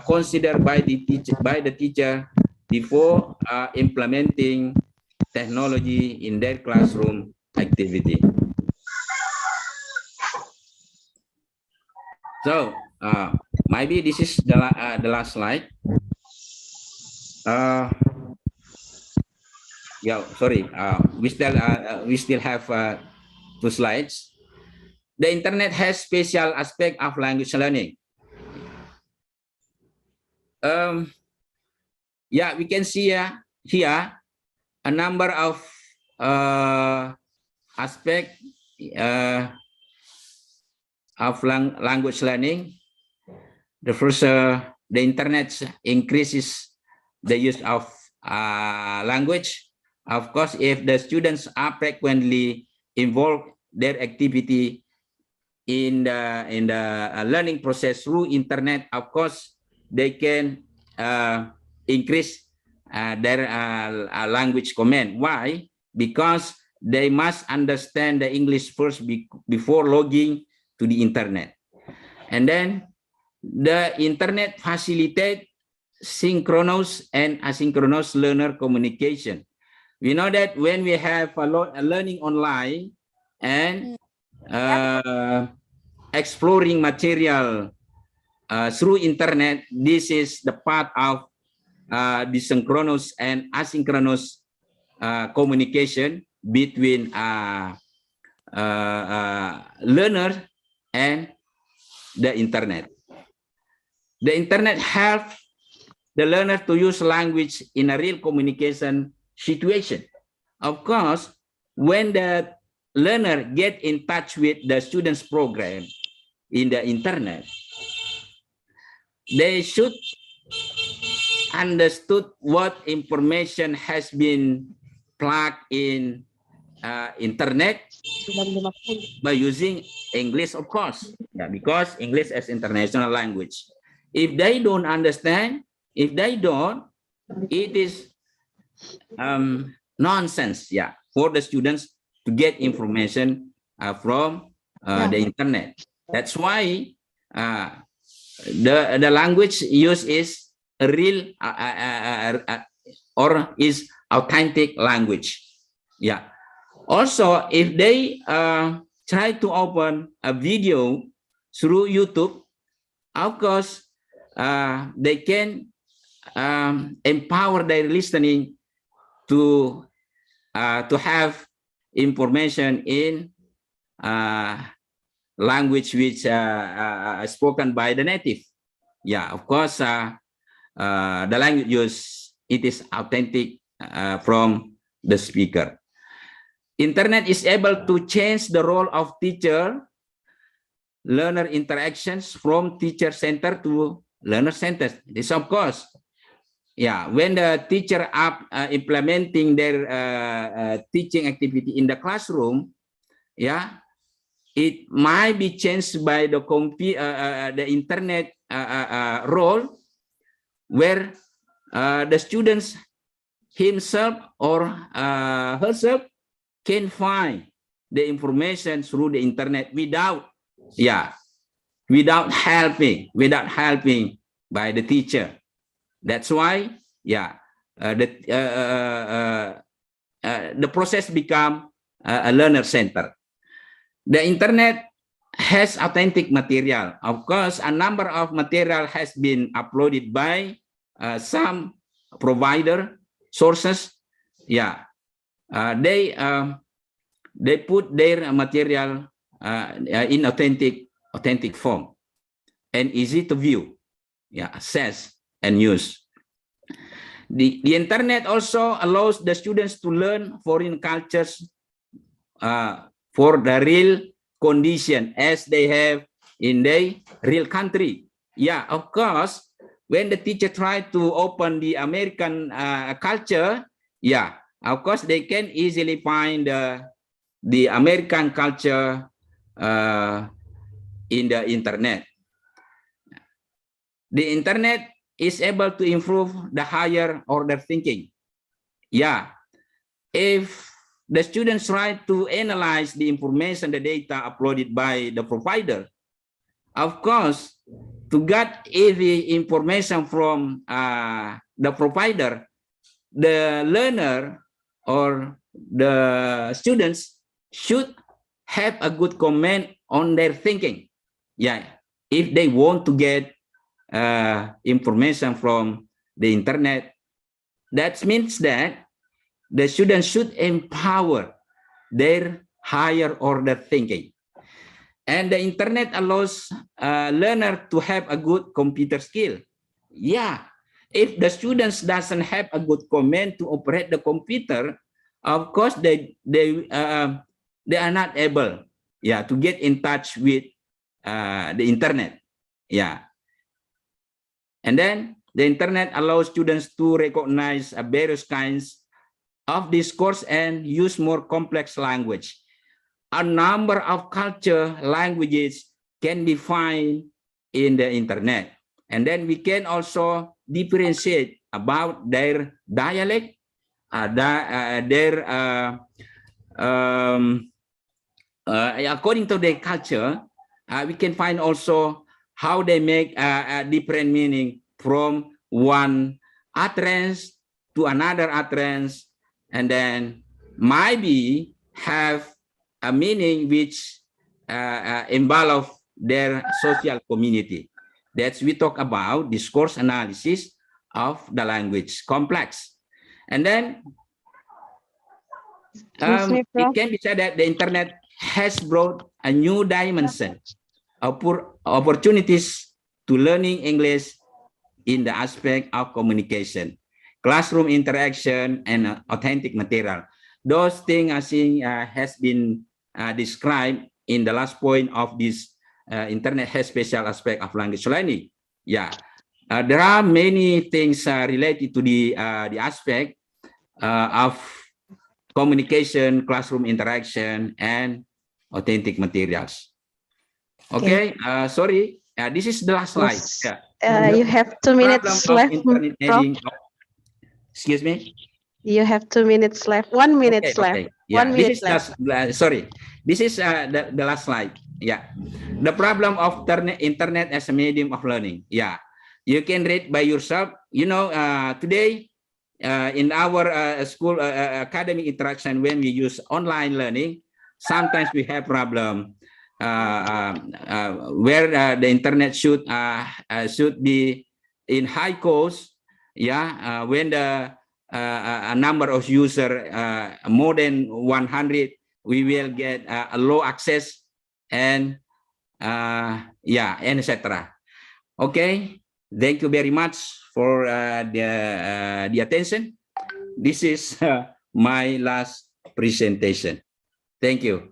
considered by the teacher before implementing technology in their classroom activity. So maybe this is the last slide. Yeah, sorry. We still have 2 slides. The internet has special aspect of language learning. Yeah, we can see here a number of aspects of language learning. The first, the internet increases the use of language. Of course, if the students are frequently involved their activity in the learning process through internet, of course, they can increase their language command. Why? Because they must understand the English first before logging to the internet. And then the internet facilitates synchronous and asynchronous learner communication. We know that when we have a learning online and exploring material through internet, this is the part of the synchronous and asynchronous communication between learner and the internet. The internet helps the learner to use language in a real communication situation. Of course, when the learner get in touch with the student's program in the internet, they should understood what information has been plugged in internet by using English, of course, yeah, because English is international language. If they don't understand, it is nonsense, yeah, for the students to get information from the internet. That's why the language used is a real or is authentic language. Yeah. Also, if they try to open a video through YouTube, of course, they can empower their listening to have information in language which spoken by the native. Yeah, of course, the language used, it is authentic from the speaker. Internet is able to change the role of teacher-learner interactions from teacher-centered to learner-centered. This, of course, yeah, when the teacher implementing their teaching activity in the classroom, yeah, it might be changed by the internet role, where the students himself or herself can find the information through the internet without helping by the teacher. That's why, yeah, the process become a learner center. The internet has authentic material. Of course, a number of material has been uploaded by some provider sources. Yeah, they put their material in authentic form and easy to view, yeah, access and use. The internet also allows the students to learn foreign cultures for the real condition as they have in the real country. Yeah, of course, when the teacher try to open the American culture, yeah, of course, they can easily find the American culture in the internet. The internet is able to improve the higher order thinking. Yeah, if the students try to analyze the information, the data uploaded by the provider, of course, to get the information from the provider, the learner or the students should have a good comment on their thinking. Yeah, if they want to get information from the internet, that means that the students should empower their higher order thinking. And the internet allows learner to have a good computer skill. Yeah, if the students doesn't have a good command to operate the computer, of course they are not able, yeah, to get in touch with the internet. Yeah, and then the internet allows students to recognize various kinds of discourse and use more complex language. A number of culture languages can be found in the internet, and then we can also differentiate about their dialect, according to their culture. We can find also how they make a different meaning from one utterance to another utterance, and then maybe have a meaning which involve their social community. That's we talk about discourse analysis of the language complex. And then it can be said that the internet has brought a new dimension of opportunities to learning English in the aspect of communication, classroom interaction, and authentic material. Those things, I think, has been described in the last point of this internet has special aspect of language learning. Yeah, there are many things related to the aspect of communication, classroom interaction, and authentic materials. Okay, sorry, this is the last slide. Yeah. You have 2 minutes left. Excuse me. You have 2 minutes left. 1 minute left. Okay. Yeah, 1 minute left. Sorry, this is the last slide. Yeah, the problem of internet as a medium of learning. Yeah, you can read by yourself. You know, today in our school academic interaction, when we use online learning, sometimes we have problem where the internet should be in high cost. Yeah, when the a number of user more than 100, we will get a low access and yeah, and etc. Okay, thank you very much for the attention. This is my last presentation. Thank you.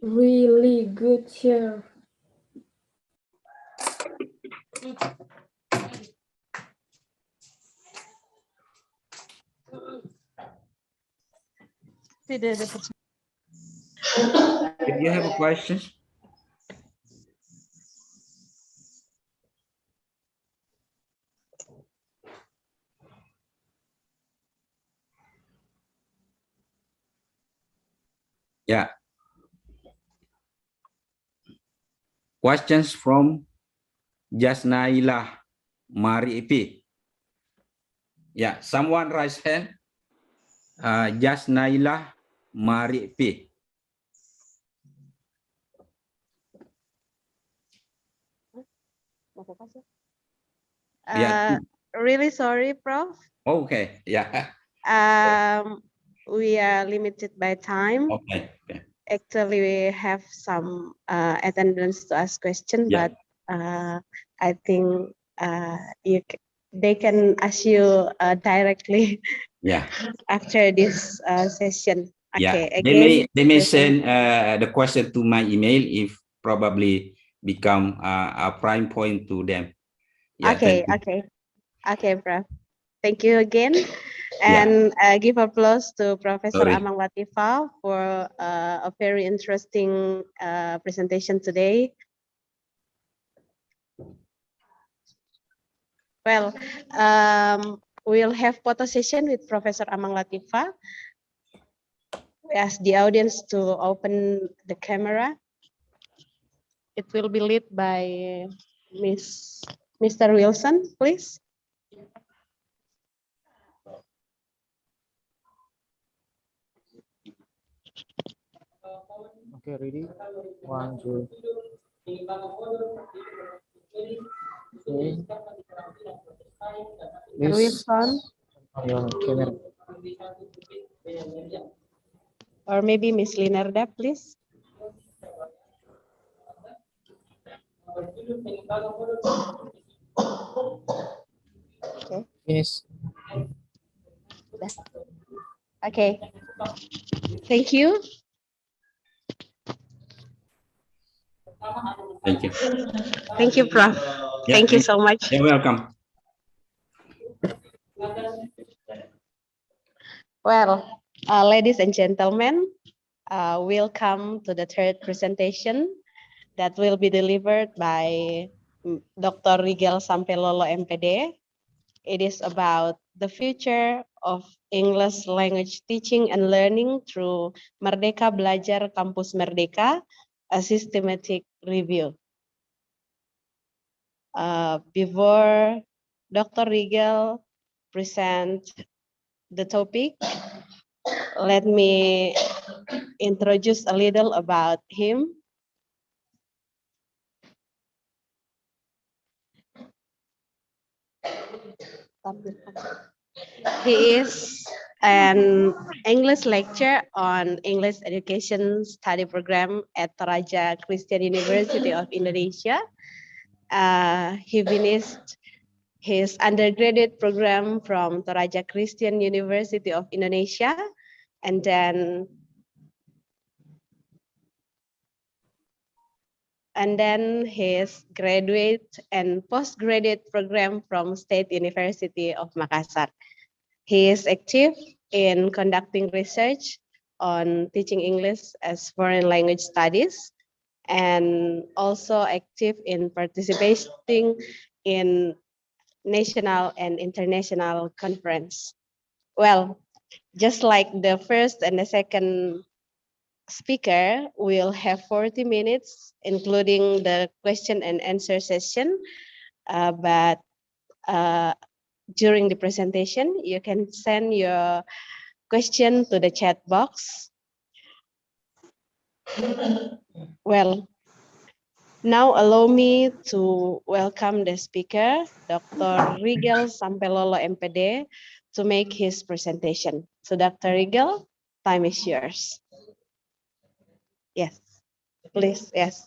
Really good share. If you have a question. Yeah. Questions from Jasnaila Mariipi. Yeah, someone raise hand. Jasnaila Mariipi. Yeah. Really sorry, Prof. Okay. Yeah. We are limited by time. Okay. Okay. Actually, we have some attendants to ask questions, Yeah. but I think they can ask you directly. Yeah. After this session. Okay. Yeah. Again, They may send the question to my email if probably become a prime point to them. Yeah. Okay. Thank you. Okay. Okay, Prof. Thank you again. Yeah. And give applause to Professor Sorry. Amang Latifah for a very interesting presentation today. Well, we'll have photo session with Professor Amang Latifah. We ask the audience to open the camera. It will be led by Mr. Wilson, please. Okay, ready? 1, 2. Okay. Please Wilson, on your camera. or maybe Miss Linarda, please. Okay. Finish. Okay. Thank you. Thank you. Thank you, Prof. Yeah, Thank you so much. You're welcome. Well, ladies and gentlemen, welcome to the third presentation that will be delivered by Dr. Rigel Sampelolo, MPD. It is about the future of English language teaching and learning through Merdeka Belajar Kampus Merdeka, a systematic review. Before Dr. Rigel present the topic, let me introduce a little about him. He is an English lecturer on English education study program at Toraja Kristen University of Indonesia. He finished his undergraduate program from Toraja Kristen University of Indonesia, and then his graduate and postgraduate program from State University of Makassar. He is active in conducting research on teaching English as foreign language studies, and also active in participating in national and international conference. Well, just like the first and the second speaker, we'll have 40 minutes, including the question and answer session. But during the presentation, you can send your question to the chat box. Well, now allow me to welcome the speaker, Dr. Rigel Sampelolo MPD, to make his presentation. So Dr. Rigel, time is yours. Yes, please, yes.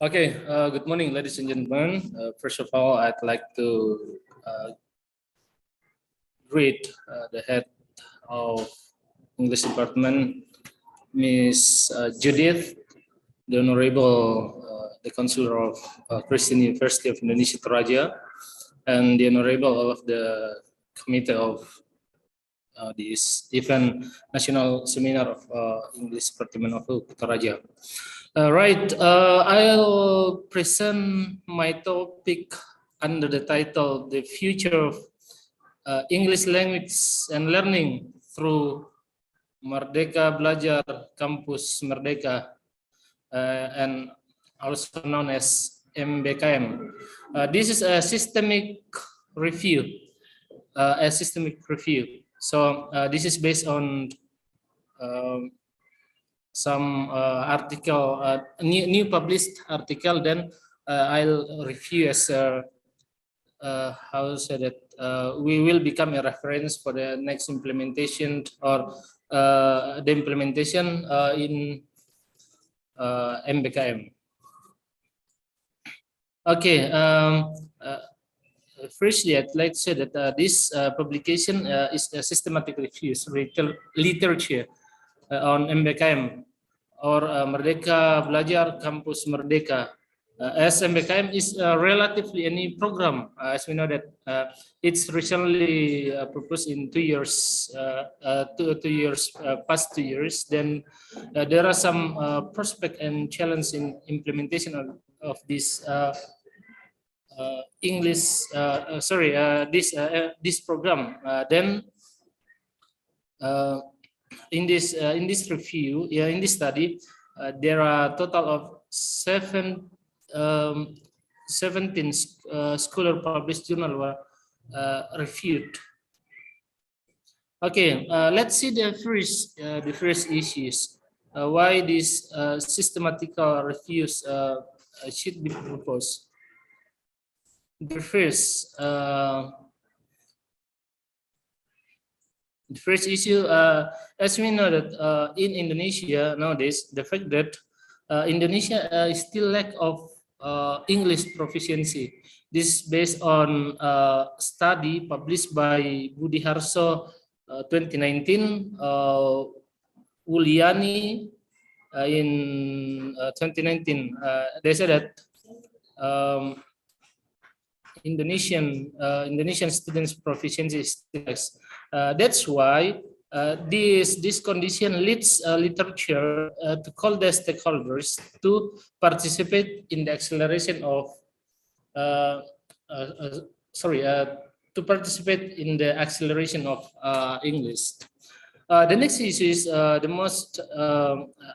Okay, good morning, ladies and gentlemen. First of all, I'd like to greet the head of English Department, Miss Judith, the Honorable, the Counselor of Kristen University of Indonesia, Toraja, and the Honorable of the Committee of this event, National Seminar of English Department of Toraja. Right, I'll present my topic under the title, The Future of English Language and Learning through Merdeka Belajar Kampus Merdeka, and also known as MBKM. This is a systemic review, So this is based on some article, new published article. Then I'll review as how to say that we will become a reference for the next implementation or the implementation in MBKM. Okay. Firstly, I'd like to say that this publication is a systematic review literature on MBKM or Merdeka Belajar Kampus Merdeka. As MBKM is relatively a new program, as we know that it's recently proposed in 2 years, past 2 years. Then there are some prospect and challenge in implementation of this English, this program. Then in this review, in this study, there are a total of 17 scholar published journal were reviewed. Okay, let's see the first issues. Why these systematical reviews should be proposed. The first issue, as we know that in Indonesia nowadays, the fact that Indonesia is still lack of English proficiency. This is based on study published by Budi Harso 2019, Uliani in 2019. They said that Indonesian students' proficiency status. That's why this condition leads literature to call the stakeholders to participate in the acceleration of to participate in the acceleration of English. The next issue is the most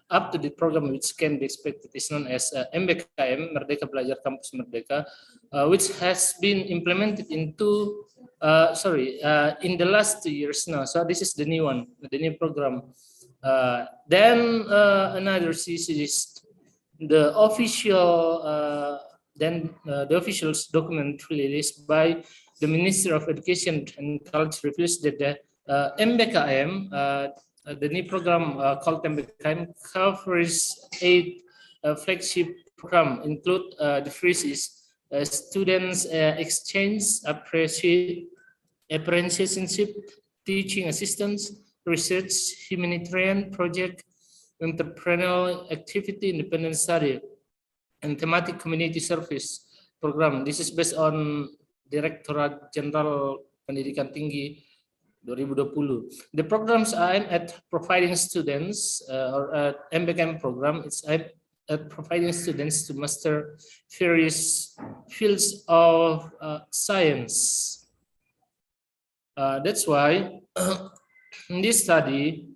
up-to-date program which can be expected is known as MBKM, Merdeka Belajar Kampus Merdeka, which has been implemented in in the last 2 years now. So this is the new one, the new program. Then another issue is the official the official document released by the Ministry of Education and Culture reveals that the MBKM, the new program called MBKM, covers 8 flagship program, include the first is students exchange, apprenticeship, teaching assistance, research, humanitarian project, entrepreneurial activity, independent study, and thematic community service program. This is based on Direktorat Jenderal Pendidikan Tinggi 2020. The programs are aimed at providing students or MBKM program. It's aimed at providing students to master various fields of science. That's why in this study,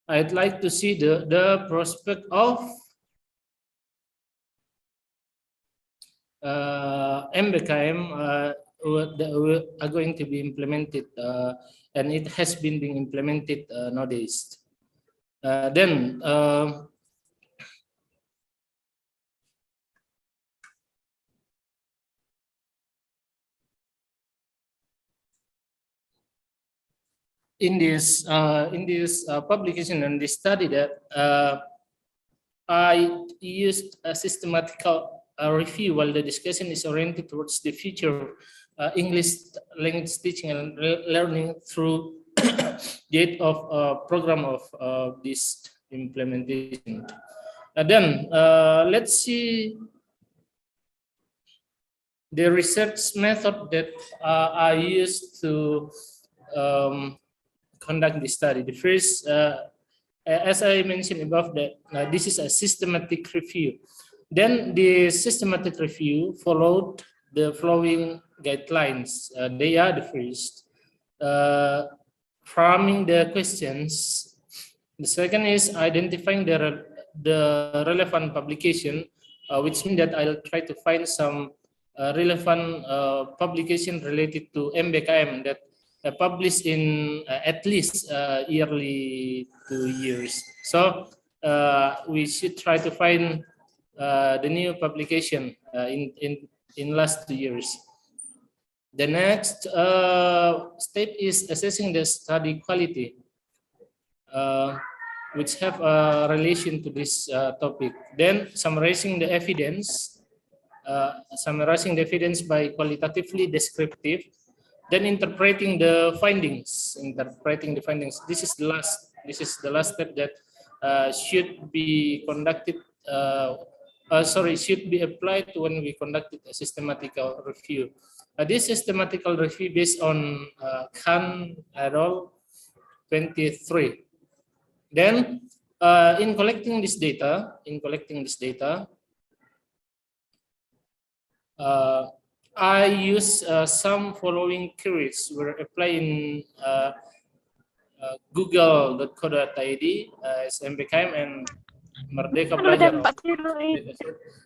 I'd like to see the prospect of MBKM are going to be implemented, and it has been being implemented nowadays. Then in this publication and this study that I used a systematical review while the discussion is oriented towards the future English language teaching and learning through the aid of program of this implementation. Then let's see the research method that I used to conduct the study. The first, as I mentioned above, that this is a systematic review. Then the systematic review followed the following guidelines. They are the first, framing the questions. The second is identifying the relevant publication, which means that I'll try to find some relevant publication related to MBKM that published in at least yearly 2 years. So we should try to find the new publication in last 2 years. The next step is assessing the study quality, which have a relation to this topic. Then summarizing the evidence, by qualitatively descriptive. Then interpreting the findings. This is the last step that should be conducted. Should be applied when we conducted a systematical review. This systematical review based on Khan et al. 23. Then, in collecting this data, I use some following queries were applied in google.co.id as MBKM and Merdeka Belajar.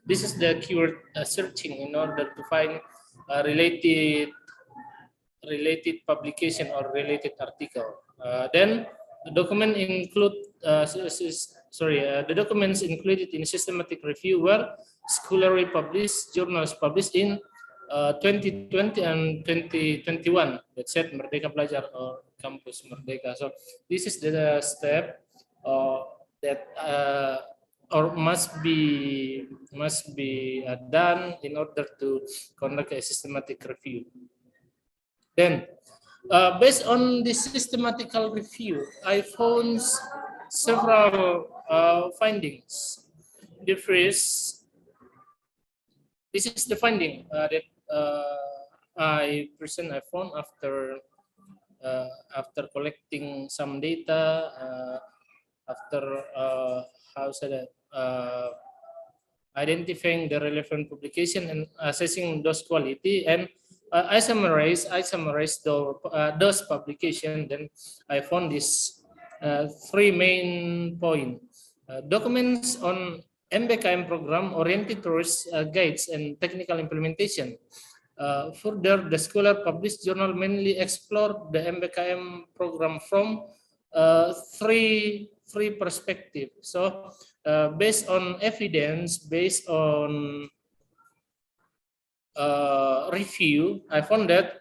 This is the keyword searching in order to find related publication or related article. Then the document include the documents included in systematic review were scholarly published journals published in 2020 and 2021 that said Merdeka Belajar or Kampus Merdeka. So this is the step that or must be done in order to conduct a systematic review. Then, based on this systematical review, I found several findings. The first, this is the finding that I found after collecting some data, after identifying the relevant publication and assessing those quality, and I summarize those publication. Then I found this three main point: documents on MBKM program oriented towards guides and technical implementation. Further, the scholar published journal mainly explore the MBKM program from three perspectives. So, based on evidence, based on review, I found that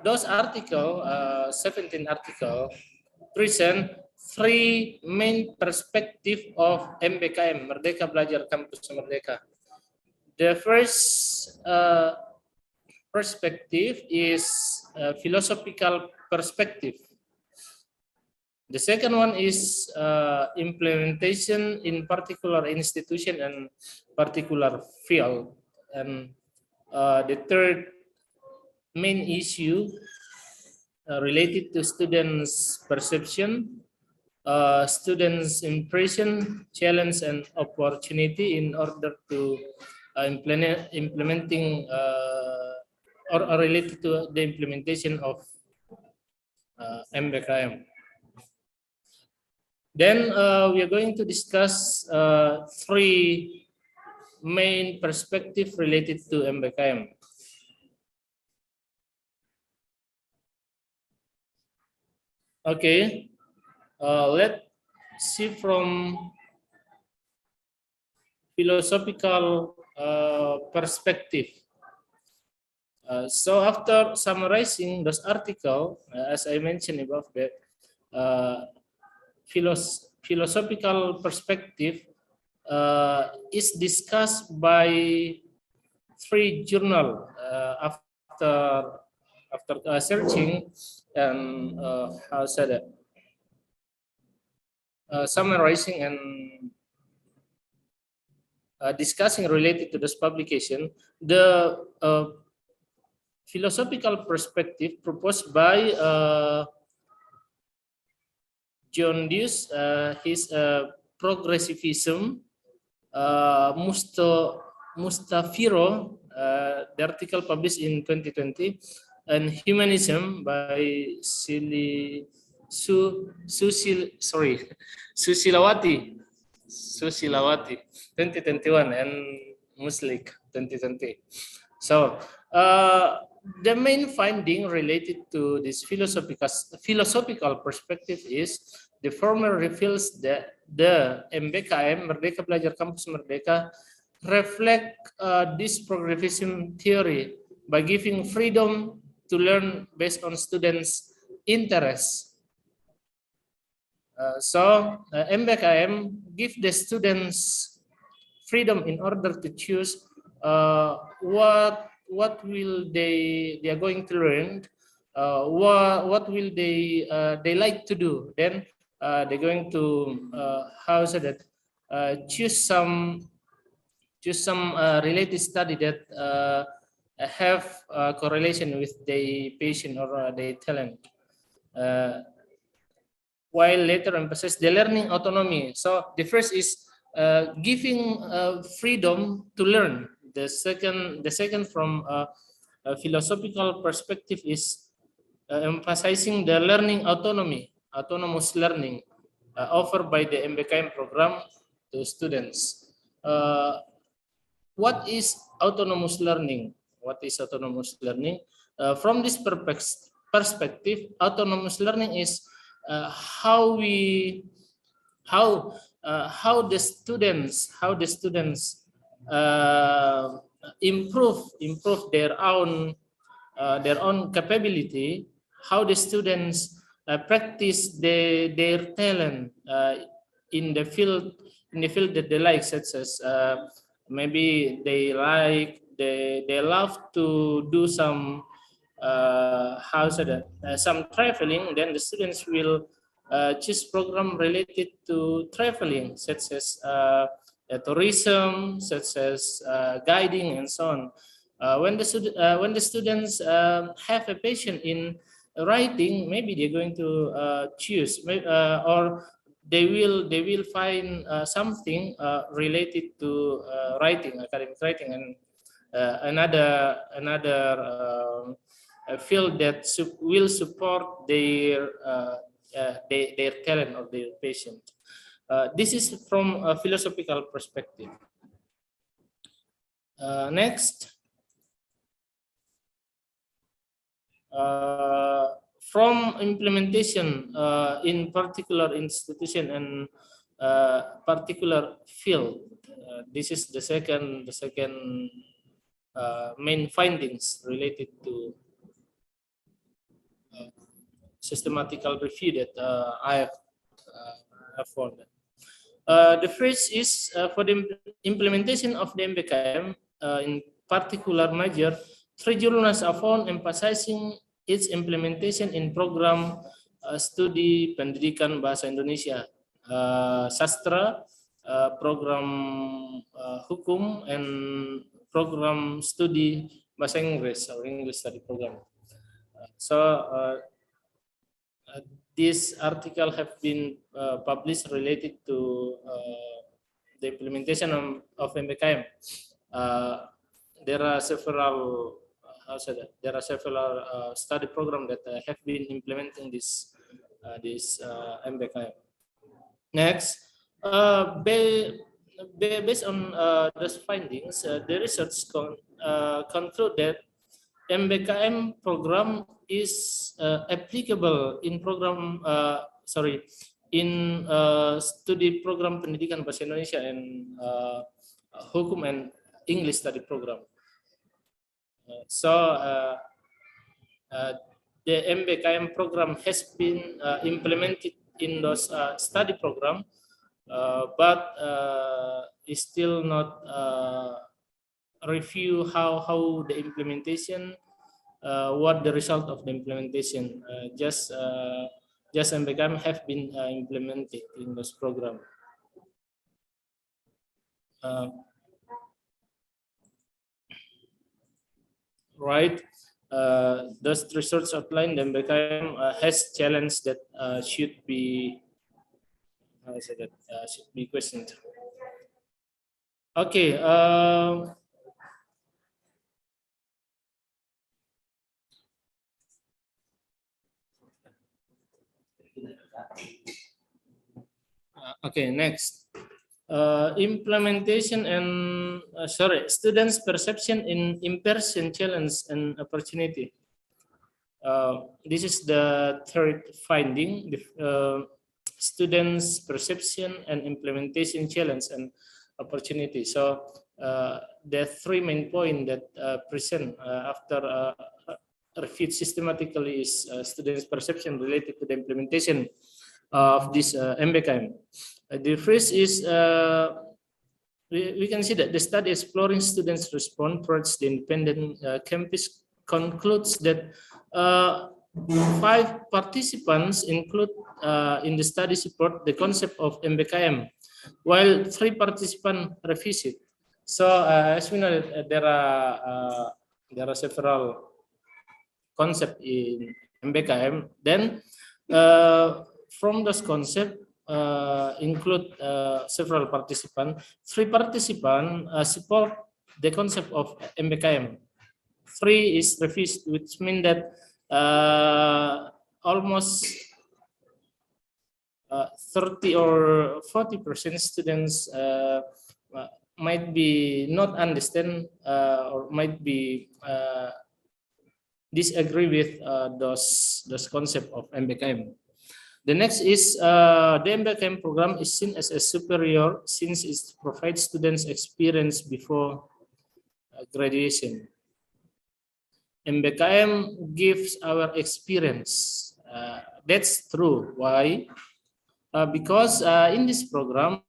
those article, 17 article, present three main perspective of MBKM, Merdeka Belajar Kampus Merdeka. The first perspective is philosophical perspective. The second one is implementation in particular institution and particular field. And the third main issue related to students' perception, students' impression, challenge, and opportunity in order to implementing or related to the implementation of MBKM. Then we are going to discuss three main perspectives related to MBKM. Okay, let's see from philosophical perspective. So after summarizing those articles, as I mentioned above, that philosophical perspective is discussed by three journals after searching and summarizing and discussing related to this publication. The philosophical perspective proposed by John Dewey, his progressivism, Mustafiro, the article published in 2020, and humanism by Susilawati 2021 and Muslik 2020. So the main finding related to this philosophical perspective is the former reveals that the MBKM, Merdeka Belajar Kampus Merdeka, reflect this progressivism theory by giving freedom to learn based on students' interests. So MBKM give the students freedom in order to choose what will they are going to learn, what will they like to do. Then they're going to choose some related study that have correlation with their passion or their talent. While later emphasize the learning autonomy. So the first is giving freedom to learn. The second from a philosophical perspective is emphasizing the learning autonomy, autonomous learning offered by the MBKM program to students. What is autonomous learning? What is autonomous learning? From this perspective, autonomous learning is how the students improve their own capability, how the students practice their talent in the field that they like, such as maybe they love to do some some traveling. Then the students will choose program related to traveling, such as tourism, such as guiding and so on. When the students have a passion in writing, maybe they're going to choose, or they will find something related to writing, academic writing, and another field that will support their talent or their passion. This is from a philosophical perspective. Next, from implementation in particular institution and particular field, this is the second main findings related to systematical review that I have found. The first is for the implementation of the MBKM, in particular measure, 3 journals are found emphasizing its implementation in program studi Pendidikan Bahasa Indonesia, Sastra, program Hukum, and program studi Bahasa Inggris or English study program. This article have been published related to the implementation of MBKM. There are several study programs that have been implementing this MBKM. Next, based on those findings, the research conclude that MBKM program is applicable in studi program Pendidikan Bahasa Indonesia and Hukum and English study program. The MBKM program has been implemented in those study program, but is still not review how the implementation, what the result of the implementation. Just MBKM have been implemented in this program. Right. Those research outlined, the MBKM has challenge that should be questioned. Okay. Okay, next. Implementation and students' perception in in-person challenge and opportunity. This is the third finding. Students' perception and implementation challenge and opportunity. So the 3 main points that present after reviewed systematically is students' perception related to the implementation of this MBKM. The first is we can see that the study exploring students' response towards the independent campus concludes that 5 participants include in the study support the concept of MBKM, while 3 participants refuse it. So as we know, there are several concepts in MBKM. Then from those concepts include several participants. 3 participants support the concept of MBKM. 3 is refused, which means that almost 30 or 40% students might be not understand or might be disagree with those concept of MBKM. The next is the MBKM program is seen as a superior since it provides students experience before graduation. MBKM gives our experience. That's true. Why? Because in this program,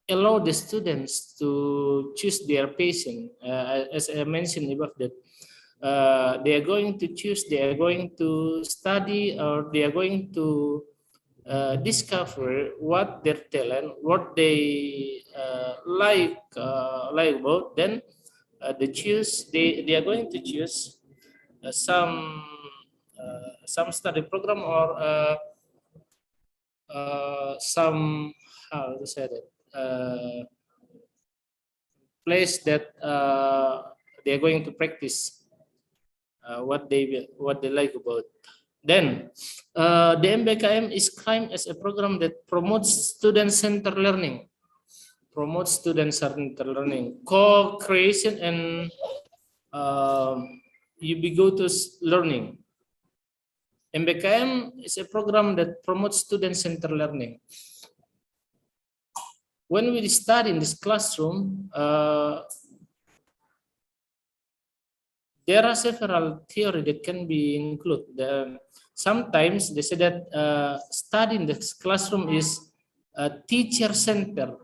allow the students to choose their passion. As I mentioned above that, they are going to choose, they are going to study, or they are going to discover what their talent, what they like about, then they are going to choose some study program or some, how to say that, place that they are going to practice what they like about. Then the MBKM is claimed as a program that promotes student-centered learning, co-creation, and ubiquitous learning. MBKM is a program that promotes student-centered learning. When we study in this classroom, there are several theories that can be included. Sometimes they say that study in this classroom is teacher-centered,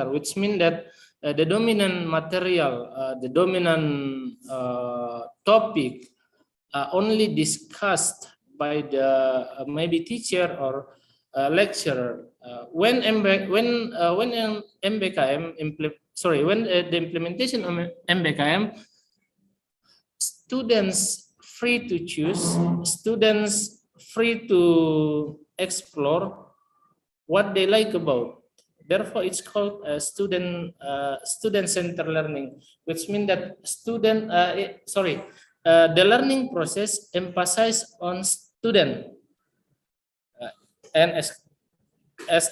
which means that the dominant material, the dominant topic only discussed by the maybe teacher or lecturer. When the implementation of MBKM, students free to choose, students free to explore what they like about. Therefore, it's called student-centered learning, which means that the learning process emphasizes on student, and as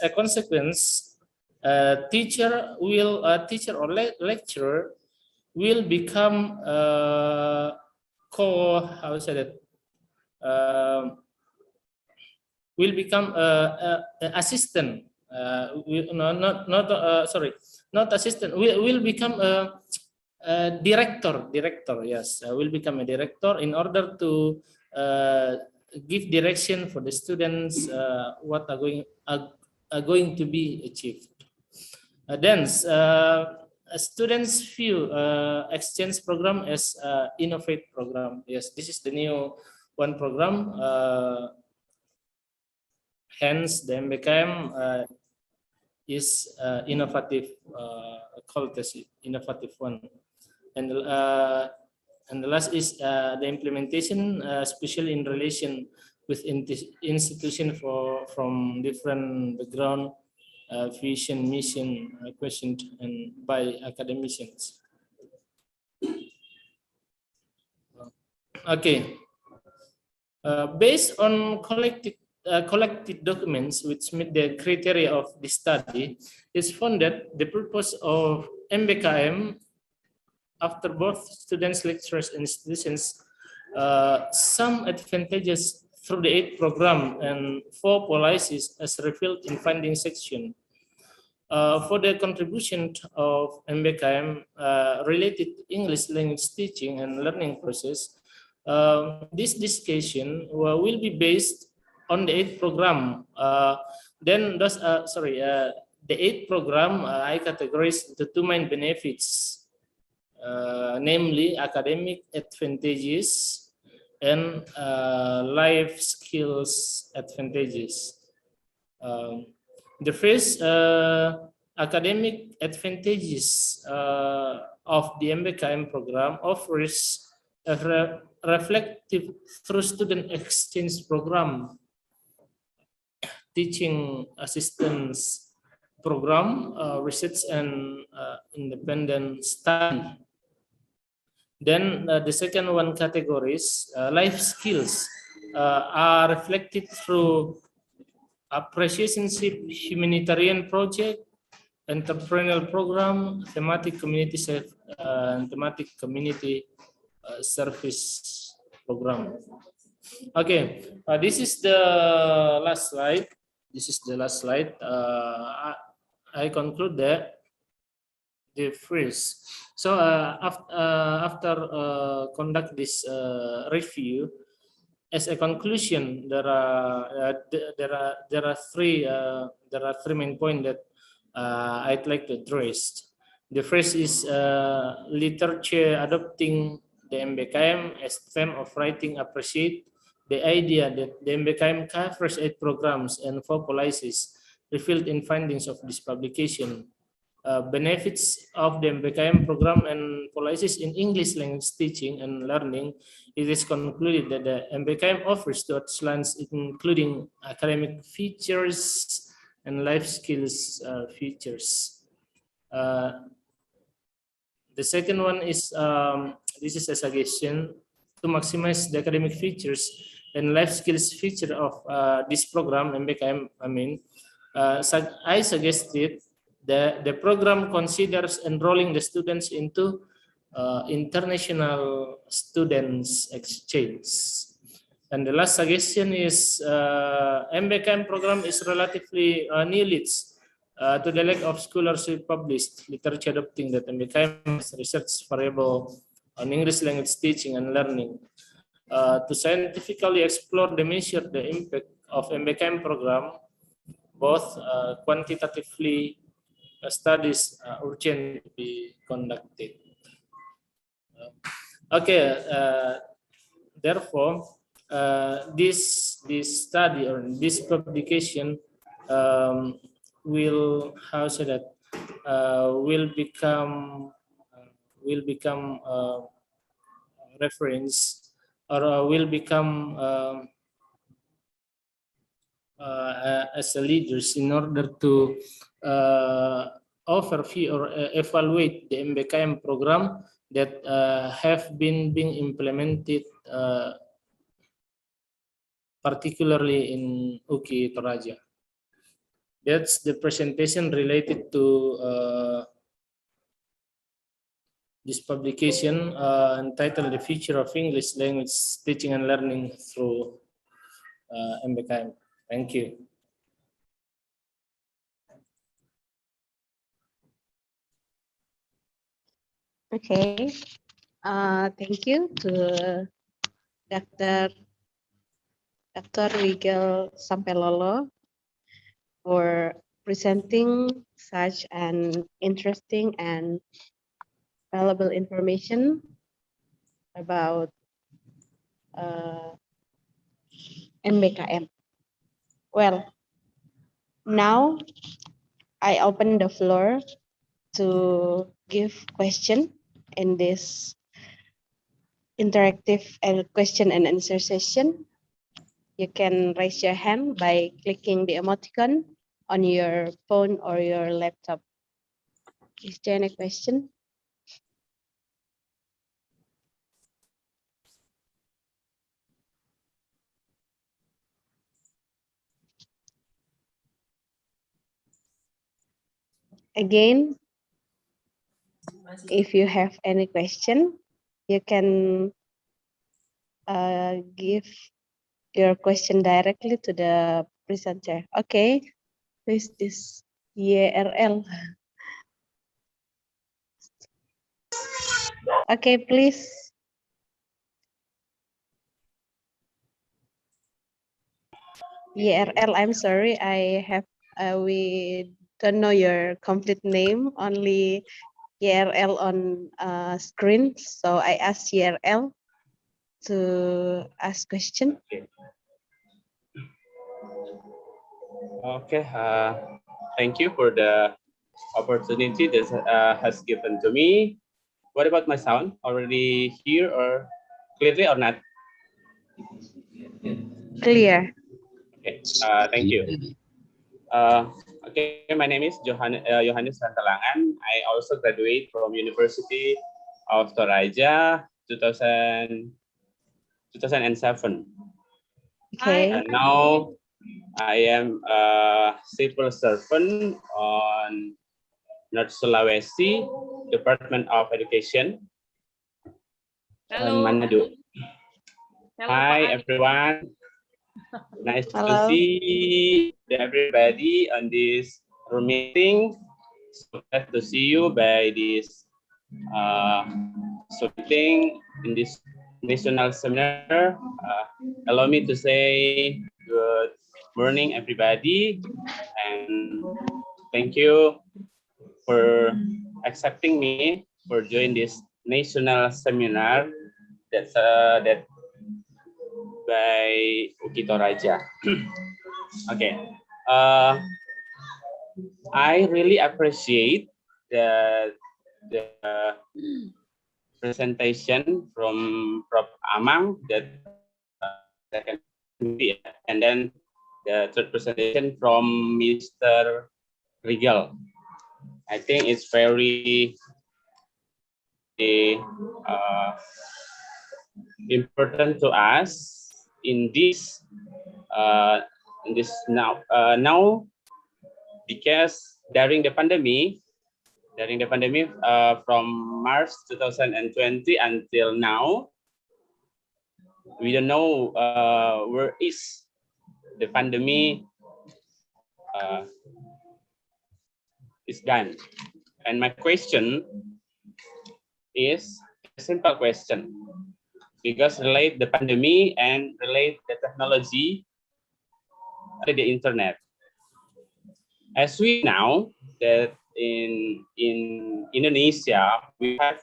a consequence, teacher or lecturer will become assistant. Not assistant. Will become a director. Yes, will become a director in order to give direction for the students what are going to be achieved. Then students view exchange program as innovative program. Yes, this is the new one program. Hence, the MBKM is innovative, called as innovative one. And the last is the implementation, especially in relation with institution from different background, vision, mission, questioned and by academicians. Okay. Based on collected documents which meet the criteria of the study, it's found that the purpose of MBKM, after both students, lecturers, and institutions, some advantages through the 8 program and 4 policies as revealed in finding section. For the contribution of MBKM related to English language teaching and learning process, this discussion will be based on the 8 program. The 8 program I categorize the 2 main benefits, namely academic advantages and life skills advantages. The first academic advantages of the MBKM program offers a reflective through student exchange program, teaching assistance program, research and independent study. Then the second one categories, life skills are reflected through apprenticeship, humanitarian project, entrepreneurial program, thematic community service program. Okay, this is the last slide. I conclude that the first. So after conduct this review, as a conclusion, there are 3 main points that I'd like to address. The first is literature adopting the MBKM as theme of writing appreciate The idea that the MBKM covers 8 programs and 4 policies revealed in findings of this publication. Benefits of the MBKM program and policies in English language teaching and learning. It is concluded that the MBKM offers two strands, including academic features and life skills features. The second one is, this is a suggestion to maximize the academic features and life skills feature of this program, MBKM, I suggested that the program considers enrolling the students into international students exchange. And the last suggestion is MBKM program is relatively new leads to the lack of scholarship published literature adopting that MBKM research variable on English language teaching and learning. To scientifically explore the measure the impact of MBKM program, both quantitatively studies urgent to be conducted. Therefore, this study or this publication will become reference or will become as a leaders in order to overview or evaluate the MBKM program that have been being implemented particularly in UKI Toraja. That's the presentation related to this publication entitled "The Future of English Language Teaching and Learning Through MBKM." Thank you. Okay, thank you to Dr. Wigel Sampelolo for presenting such an interesting and valuable information about MBKM. Well, now I open the floor to give question in this interactive question and answer session. You can raise your hand by clicking the emoticon on your phone or your laptop. Is there any question? Again, if you have any question, you can give your question directly to the presenter. Okay, who is this? YRL. Okay, please. YRL, I'm sorry, we don't know your complete name, only YRL on screen. So I asked YRL to ask question. Okay, thank you for the opportunity that has given to me. What about my sound? Already here or clearly or not? Clear. Okay, thank you. Okay, my name is Johannes Rantalangan. I also graduate from University of Toraja 2007. Okay. And now I am a civil servant on North Sulawesi, Department of Education. Hello. Manado. Hello, Hi, Pak everyone. Nice to Hello. see everybody on this room meeting. So glad to see you by this meeting in this national seminar. Allow me to say good morning, everybody, and thank you for accepting me for joining this national seminar that by Uki Toraja. Okay. I really appreciate the presentation from Prof. Amang, that second, and then the third presentation from Mr. Rigel. I think it's very important to us in this now, because during the pandemic from March 2020 until now, we don't know where is the pandemic is done. And my question is a simple question, because relate the pandemic and relate the technology to the internet. As we know that in Indonesia, we have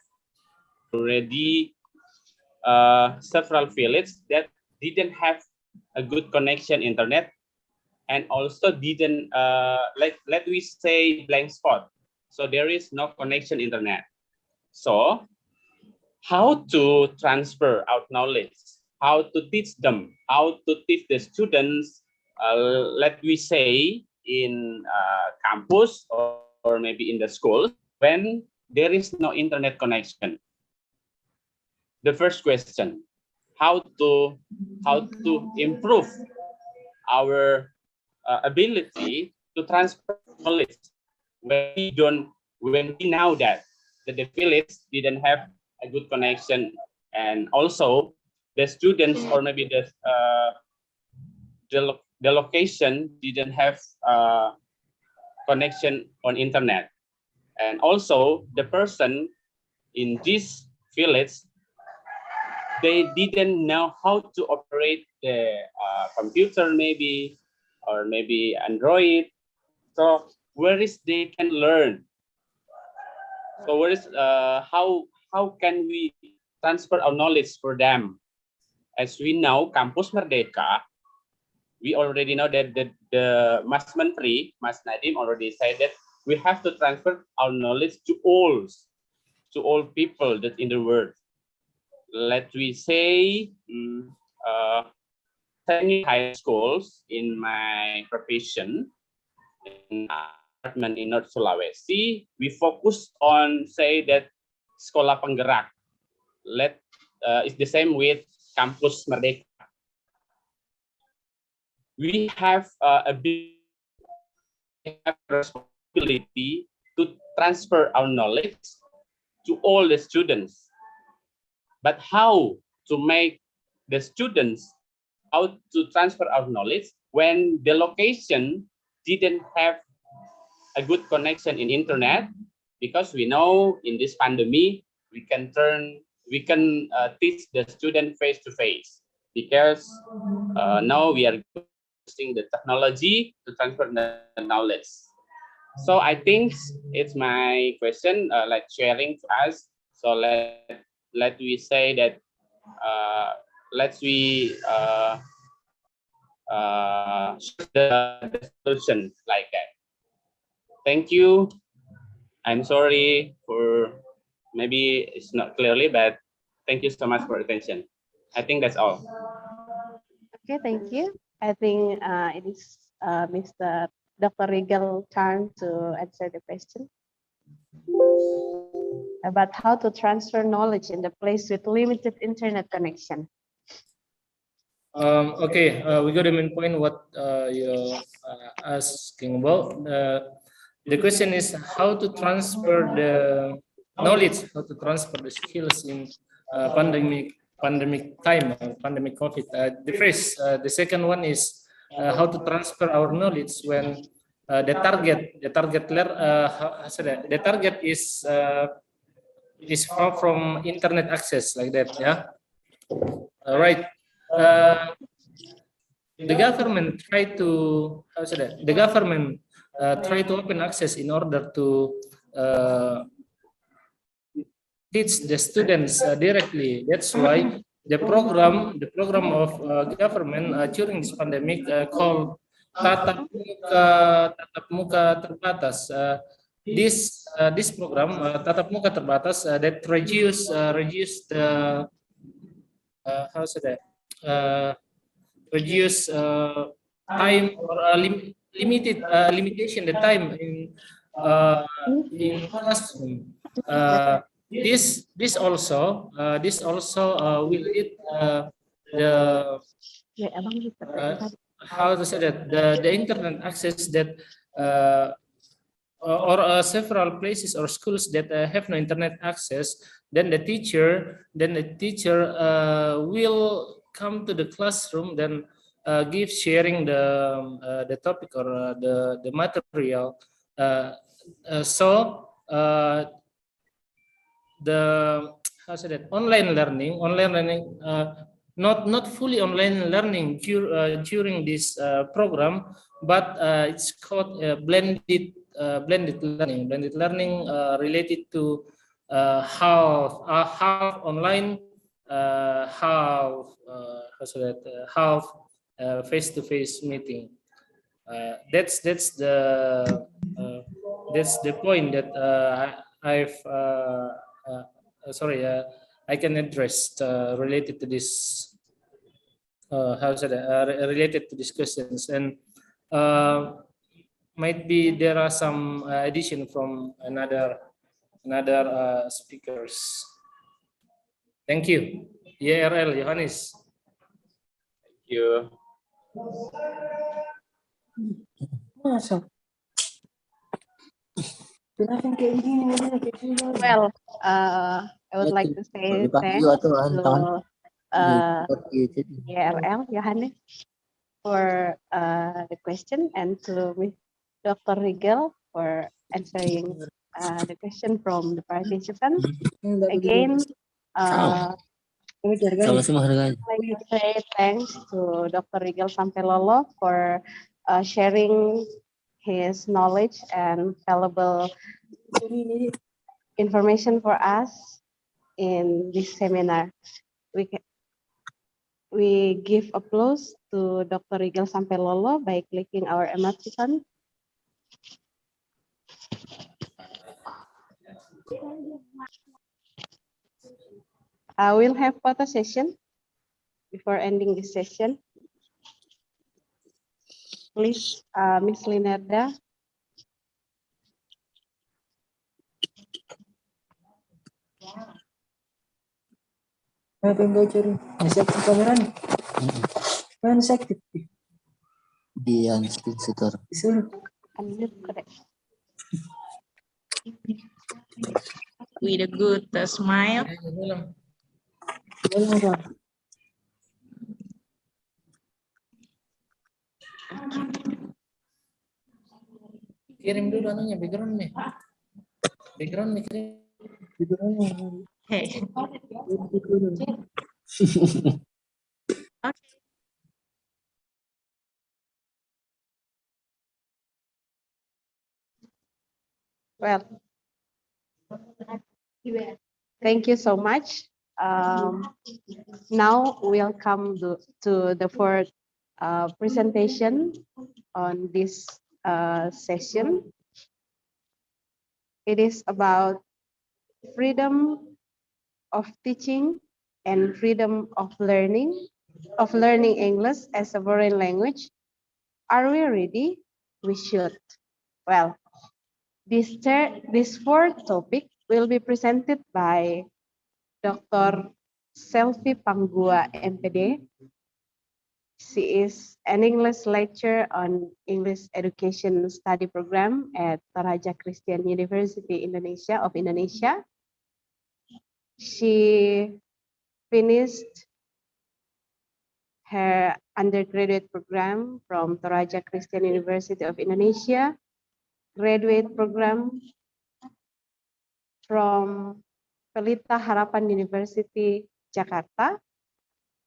already several villages that didn't have a good connection internet, and also didn't let we say blank spot. So there is no connection internet. So how to transfer our knowledge, how to teach them, how to teach the students, let we say in campus or maybe in the school when there is no internet connection. The first question, how to improve our ability to transfer knowledge when we know that the village didn't have a good connection, and also the students or maybe the location didn't have connection on internet, and also the person in this village, they didn't know how to operate the computer maybe, or maybe Android. So where is they can learn? So where is how can we transfer our knowledge for them? As we know, Kampus Merdeka, we already know that the Mas Menteri, Mas Nadiem already said that we have to transfer our knowledge to all people that in the world. Let we say high schools in my profession in apartment in North Sulawesi, we focus on say that sekolah penggerak. It's the same with Kampus Merdeka. We have a big responsibility to transfer our knowledge to all the students. But how to make the students, how to transfer our knowledge when the location didn't have a good connection in internet? Because we know in this pandemic, we can teach the student face to face, because now we are using the technology to transfer the knowledge. So I think it's my question, like sharing to us. So let we say that let's we the solution like that. Thank you. I'm sorry for maybe it's not clearly, but thank you so much for attention. I think that's all. Okay, thank you. I think it is Mr. Dr. Rigel turn to answer the question about how to transfer knowledge in the place with limited internet connection. Okay, we got the main point what you're asking about. The question is how to transfer the knowledge, how to transfer the skills in pandemic time, pandemic COVID. The second one is how to transfer our knowledge when the target is far from internet access, like that. Yeah. All right. The government try to try to open access in order to teach the students directly. That's why the program of government during this pandemic called tatap muka terbatas. This program tatap muka terbatas that reduce the how should I reduce time or limitation the time in classroom. This also will lead the how to say that the internet access that or several places or schools that have no internet access, then the teacher will come to the classroom, then give sharing the topic or the material. So the how say that online learning not fully online learning during this program, but it's called blended learning related to half online, half face-to-face meeting. That's the point that I can address related to this related to these questions, and might be there are some addition from another speakers. Thank you. YRL Johannes. Thank you. Well, I would like to say thanks to YRL Johannes for the question, and to Dr. Rigel for answering the question from the participant. Again, I'd like to say thanks to Dr. Rigel Sampelolo for sharing his knowledge and valuable information for us in this seminar. We give applause to Dr. Rigel Sampelolo by clicking our emoticon. We'll have photo session before ending this session. Please, Miss Linarda. Apa yang belajar? Masih aktif kameranya? Mana masih aktif? Di screen share. Disuruh. With a good smile. Kirim dulu anunya background-nya. Background-nya kirim. Hey. Well, thank you so much. Now we'll come to the fourth presentation on this session. It is about freedom of teaching and freedom of learning English as a foreign language. Are we ready? We should. Well, this fourth topic will be presented by Dr. Selvi Panggua, MPD. She is an English lecturer on English Education Study Program at Toraja Kristen University of Indonesia. She finished her undergraduate program from Toraja Kristen University of Indonesia, graduate program from Pelita Harapan University, Jakarta,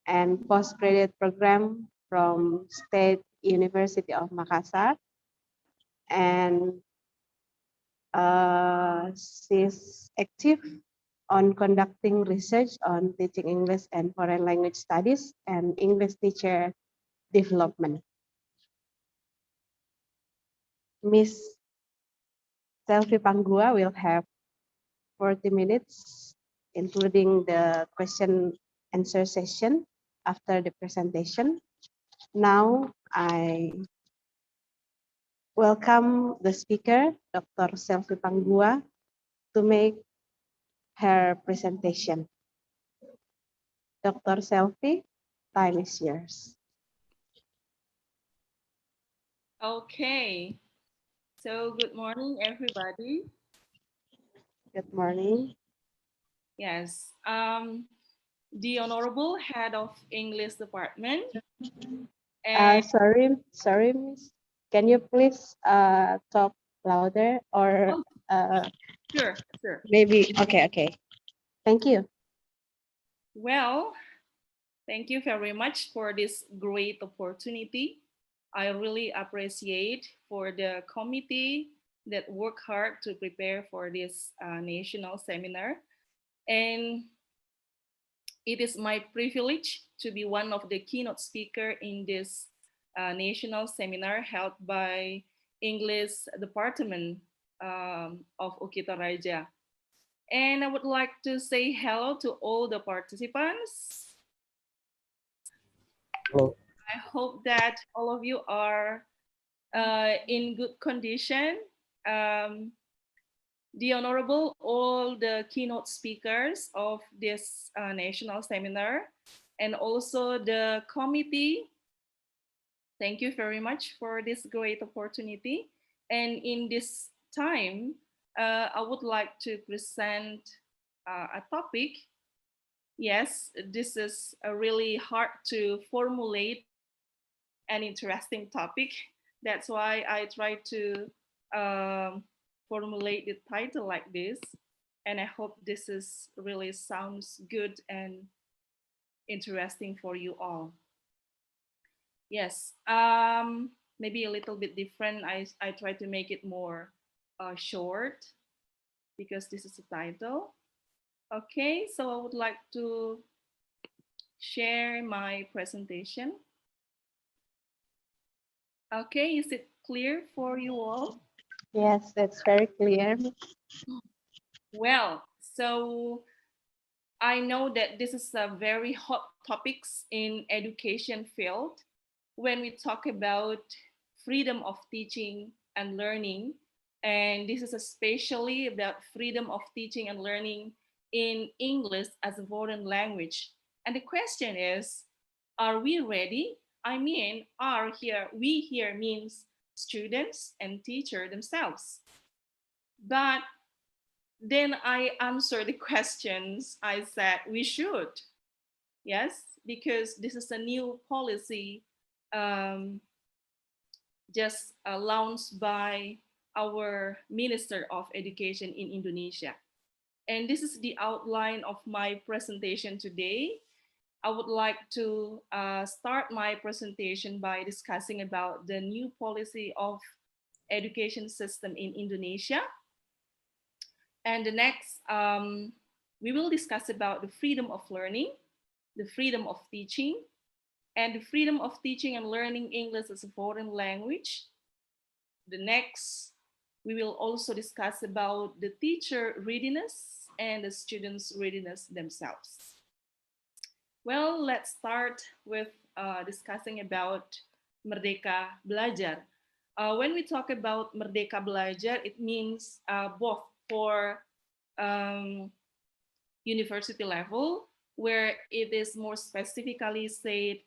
and postgraduate program from State University of Makassar. And she's active on conducting research on teaching English and foreign language studies and English teacher development. Miss Selvi Panggua will have 40 minutes, including the question answer session after the presentation. Now I welcome the speaker, Dr. Selvi Panggua, to make her presentation. Dr. Selvi, time is yours. Okay, so good morning, everybody. Good morning. Yes, the Honorable Head of English Department. And Sorry, Miss. Can you please talk louder or sure. maybe, okay. Thank you. Well, thank you very much for this great opportunity. I really appreciate for the committee that work hard to prepare for this national seminar. And it is my privilege to be one of the keynote speaker in this national seminar held by English Department of Toraja. And I would like to say hello to all the participants. Hello. I hope that all of you are in good condition. The Honorable, all the keynote speakers of this national seminar, and also the committee, thank you very much for this great opportunity. And in this time, I would like to present a topic. Yes, this is a really hard to formulate an interesting topic. That's why I try to formulate the title like this. And I hope this is really sounds good and interesting for you all. Yes, maybe a little bit different. I try to make it more short because this is the title. Okay, so I would like to share my presentation. Okay, is it clear for you all? Yes, that's very clear. Well, so I know that this is a very hot topics in education field when we talk about freedom of teaching and learning. And this is especially about freedom of teaching and learning in English as a foreign language. And the question is, are we ready? I mean, we here means students and teacher themselves. But then I answer the questions. I said we should. Yes, because this is a new policy just launched by our Minister of Education in Indonesia. And this is the outline of my presentation today. I would like to start my presentation by discussing about the new policy of education system in Indonesia. And the next, we will discuss about the freedom of learning, the freedom of teaching, and the freedom of teaching and learning English as a foreign language. The next, we will also discuss about the teacher readiness and the students' readiness themselves. Well, let's start with discussing about Merdeka Belajar. When we talk about Merdeka Belajar, it means both for university level, where it is more specifically said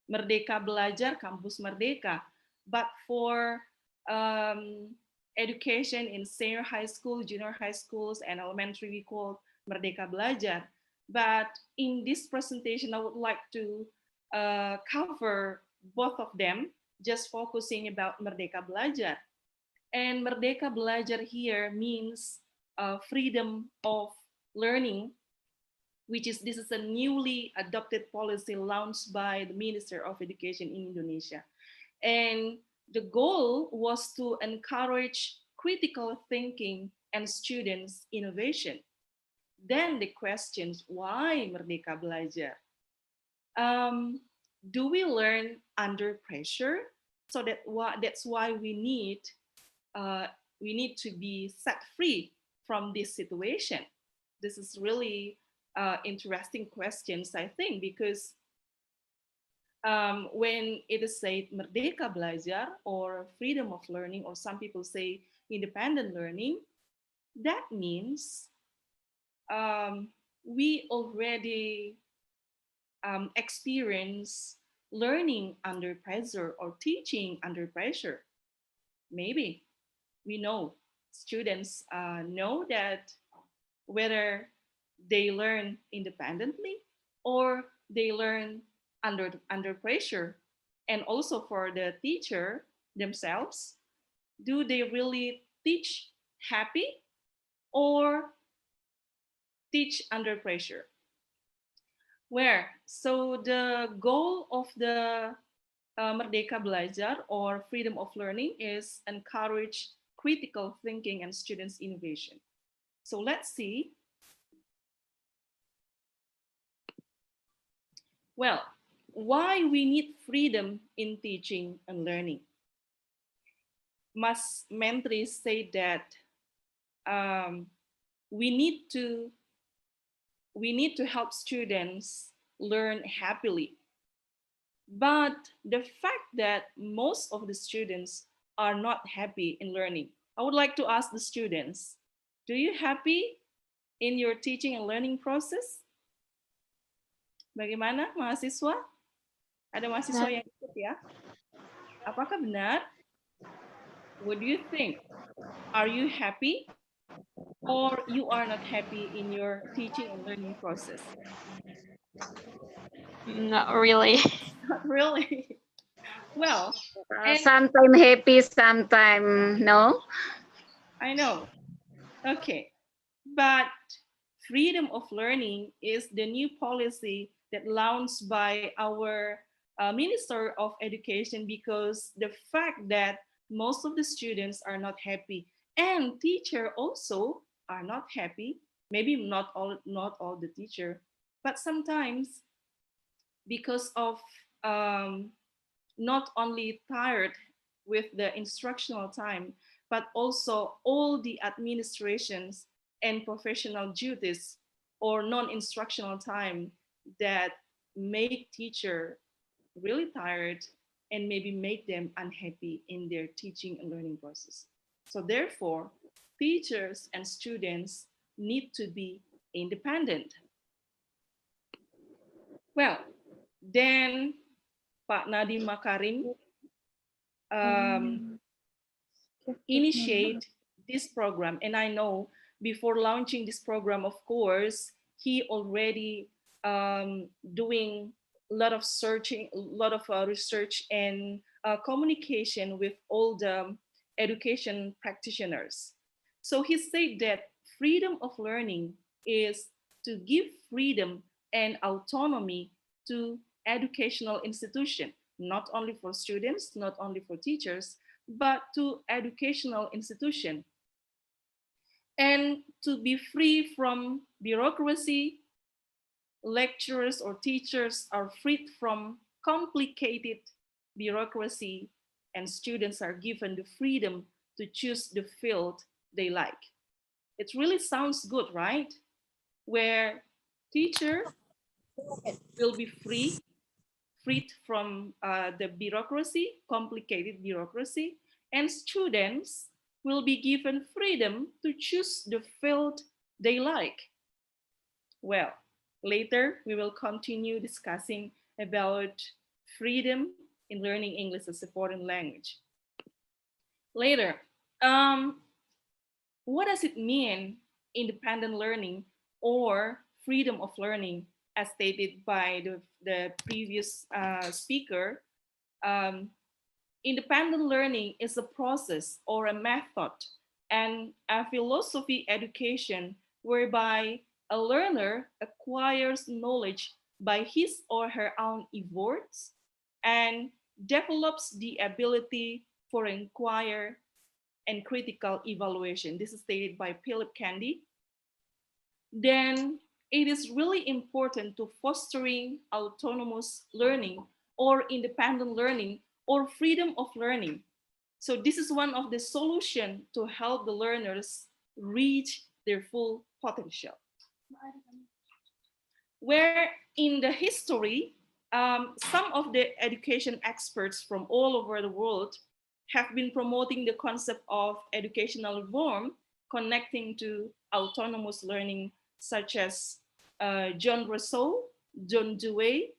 Merdeka Belajar, Kampus Merdeka. But for education in senior high school, junior high schools, and elementary, we call Merdeka Belajar. But in this presentation, I would like to cover both of them, just focusing about Merdeka Belajar. And Merdeka Belajar here means freedom of learning, this is a newly adopted policy launched by the Minister of Education in Indonesia. And the goal was to encourage critical thinking and students' innovation. Then the questions, why Merdeka Belajar? Do we learn under pressure? So that's why we need to be set free from this situation. This is really interesting questions, I think, because when it is said Merdeka Belajar or freedom of learning, or some people say independent learning, that means we already experience learning under pressure or teaching under pressure. Maybe we know, students know that whether they learn independently or they learn under pressure. And also for the teacher themselves, do they really teach happy or teach under pressure? So the goal of the Merdeka Belajar or freedom of learning is encourage critical thinking and students' innovation. So let's see. Well, why we need freedom in teaching and learning? Mas Menteri said that we need to help students learn happily. But the fact that most of the students are not happy in learning, I would like to ask the students, do you happy in your teaching and learning process? Bagaimana mahasiswa? Ada mahasiswa yang ikut ya? Apakah benar? What do you think? Are you happy or you are not happy in your teaching and learning process? Not really. Not really. Well, Sometimes happy, sometimes no. I know. Okay. But freedom of learning is the new policy that launched by our Minister of Education, because the fact that most of the students are not happy and teachers also are not happy, maybe not all the teacher, but sometimes because of not only tired with the instructional time, but also all the administrations and professional duties or non-instructional time that make teacher really tired and maybe make them unhappy in their teaching and learning process. So therefore, teachers and students need to be independent. Well, then Pak Nadiem Makarim initiate this program, and I know before launching this program, of course, he already doing a lot of searching, a lot of research and communication with all the education practitioners. So he said that freedom of learning is to give freedom and autonomy to educational institution, not only for students, not only for teachers, but to educational institution. And to be free from bureaucracy, lecturers or teachers are freed from complicated bureaucracy, and students are given the freedom to choose the field they like. It really sounds good, right? Where teacher will be freed from the bureaucracy, complicated bureaucracy, and students will be given freedom to choose the field they like. Well, later we will continue discussing about freedom in learning English as a foreign language. Later, what does it mean, independent learning or freedom of learning, as stated by the previous speaker? Independent learning is a process or a method and a philosophy education whereby a learner acquires knowledge by his or her own efforts and develops the ability for inquire, and critical evaluation. This is stated by Philip Candy. Then it is really important to fostering autonomous learning or independent learning or freedom of learning. So this is one of the solutions to help the learners reach their full potential. Where in the history, some of the education experts from all over the world have been promoting the concept of educational reform connecting to autonomous learning, such as John Rousseau, John Dewey,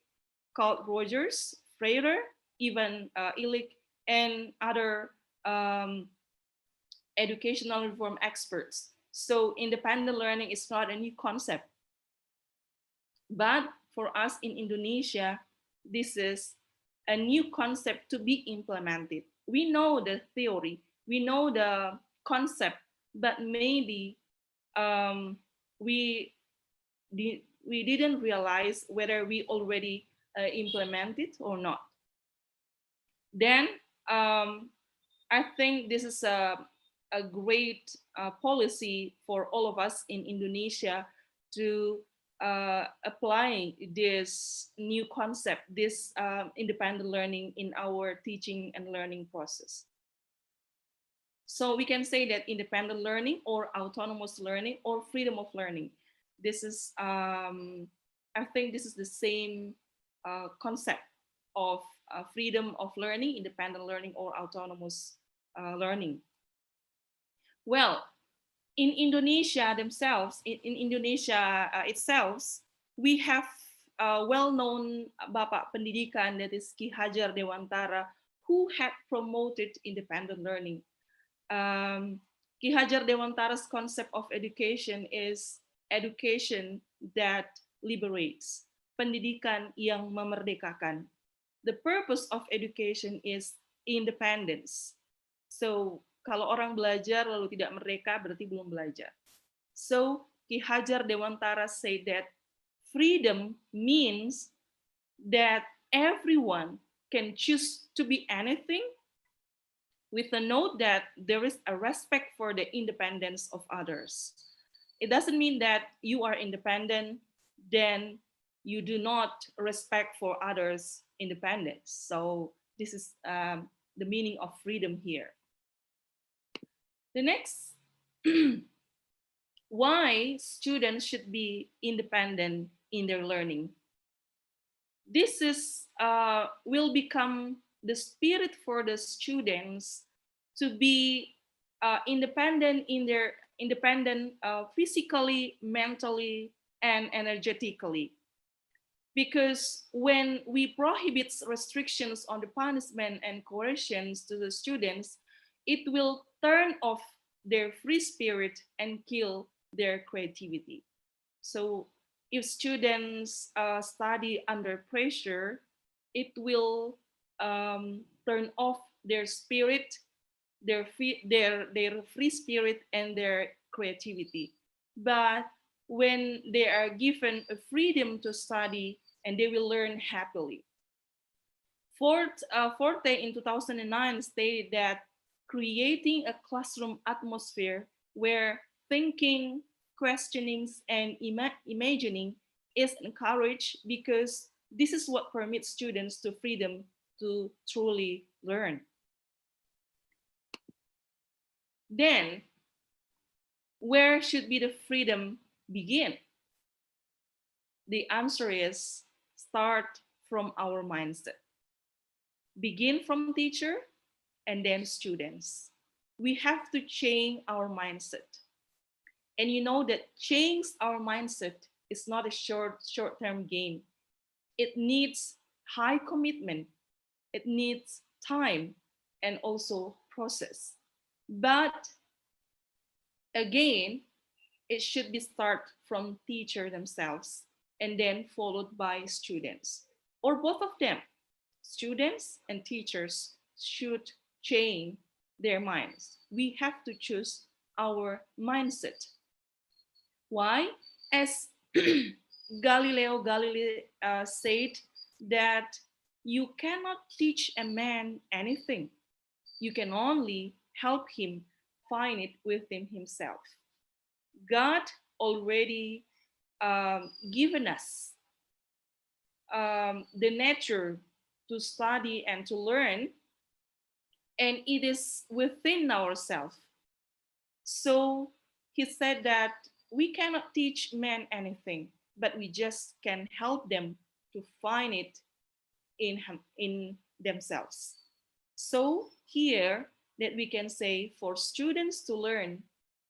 Carl Rogers, Freire, even Illich, and other educational reform experts. So independent learning is not a new concept. But for us in Indonesia, this is a new concept to be implemented. We know the theory, we know the concept, but maybe we didn't realize whether we already implement it or not. Then I think this is a great policy for all of us in Indonesia to applying this new concept, this independent learning in our teaching and learning process. So we can say that independent learning or autonomous learning or freedom of learning, this is, I think this is the same concept of freedom of learning, independent learning or autonomous learning. Well, in Indonesia themselves, in Indonesia itself, we have a well-known Bapak Pendidikan, that is Ki Hajar Dewantara, who had promoted independent learning. Ki Hajar Dewantara's concept of education is education that liberates, pendidikan yang memerdekakan. The purpose of education is independence. So kalau orang belajar lalu tidak merdeka, berarti belum belajar. So Ki Hajar Dewantara said that freedom means that everyone can choose to be anything, with the note that there is a respect for the independence of others. It doesn't mean that you are independent, then you do not respect for others' independence. So this is the meaning of freedom here. The next, why students should be independent in their learning. This is will become the spirit for the students to be independent in their physically, mentally, and energetically. Because when we prohibit restrictions on the punishment and coercions to the students, it will turn off their free spirit and kill their creativity. So if students study under pressure, it will turn off their spirit, their free spirit and their creativity. But when they are given a freedom to study, and they will learn happily. Forte in 2009 stated that creating a classroom atmosphere where thinking, questioning, and imagining is encouraged, because this is what permits students to freedom to truly learn. Then, where should be the freedom begin? The answer is start from our mindset. Begin from teacher and then students. We have to change our mindset. And you know that change our mindset is not a short-term gain. It needs high commitment. It needs time and also process. But again, it should be start from teacher themselves and then followed by students, or both of them. Students and teachers should change their minds. We have to choose our mindset. Why? As Galileo Galilei said, that you cannot teach a man anything. You can only help him find it within himself. God already given us the nature to study and to learn, and it is within ourselves. So he said that we cannot teach men anything, but we just can help them to find it in themselves. So here that we can say, for students to learn,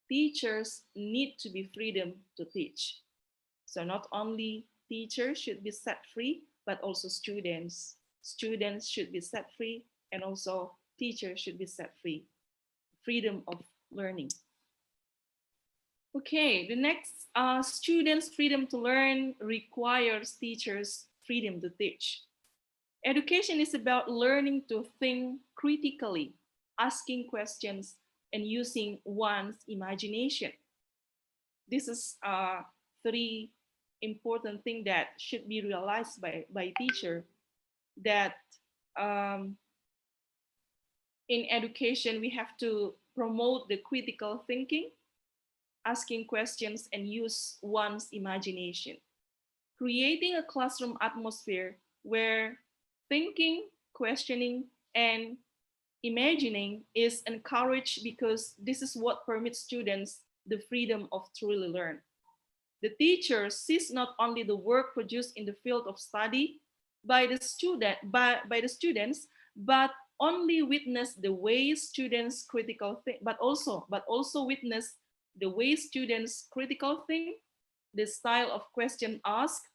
teachers need to be freedom to teach. So not only teachers should be set free, but also students. Students should be set free, and also teachers should be set free. Freedom of learning. Okay, the next, students' freedom to learn requires teachers' freedom to teach. Education is about learning to think critically, asking questions, and using one's imagination. This is three important things that should be realized by teacher, that in education we have to promote the critical thinking, asking questions, and use one's imagination. Creating a classroom atmosphere where thinking, questioning, and imagining is encouraged, because this is what permits students the freedom of truly learn. The teacher sees not only the work produced in the field of study by the students, but only witness the way students critical think, but also witness the way students critical think, the style of question asked,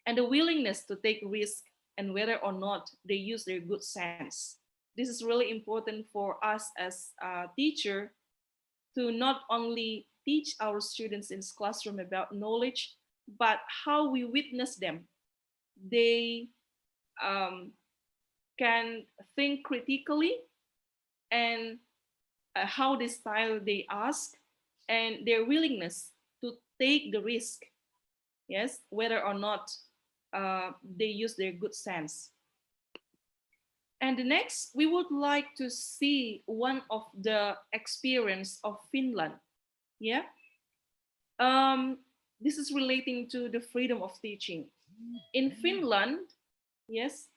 and the willingness to take risk, and whether or not they use their good sense. This is really important for us as a teacher, to not only teach our students in classroom about knowledge, but how we witness them. They can think critically, and how the style they ask, and their willingness to take the risk, yes, whether or not they use their good sense. And the next, we would like to see one of the experience of Finland. Yeah, this is relating to the freedom of teaching. In Finland, yes,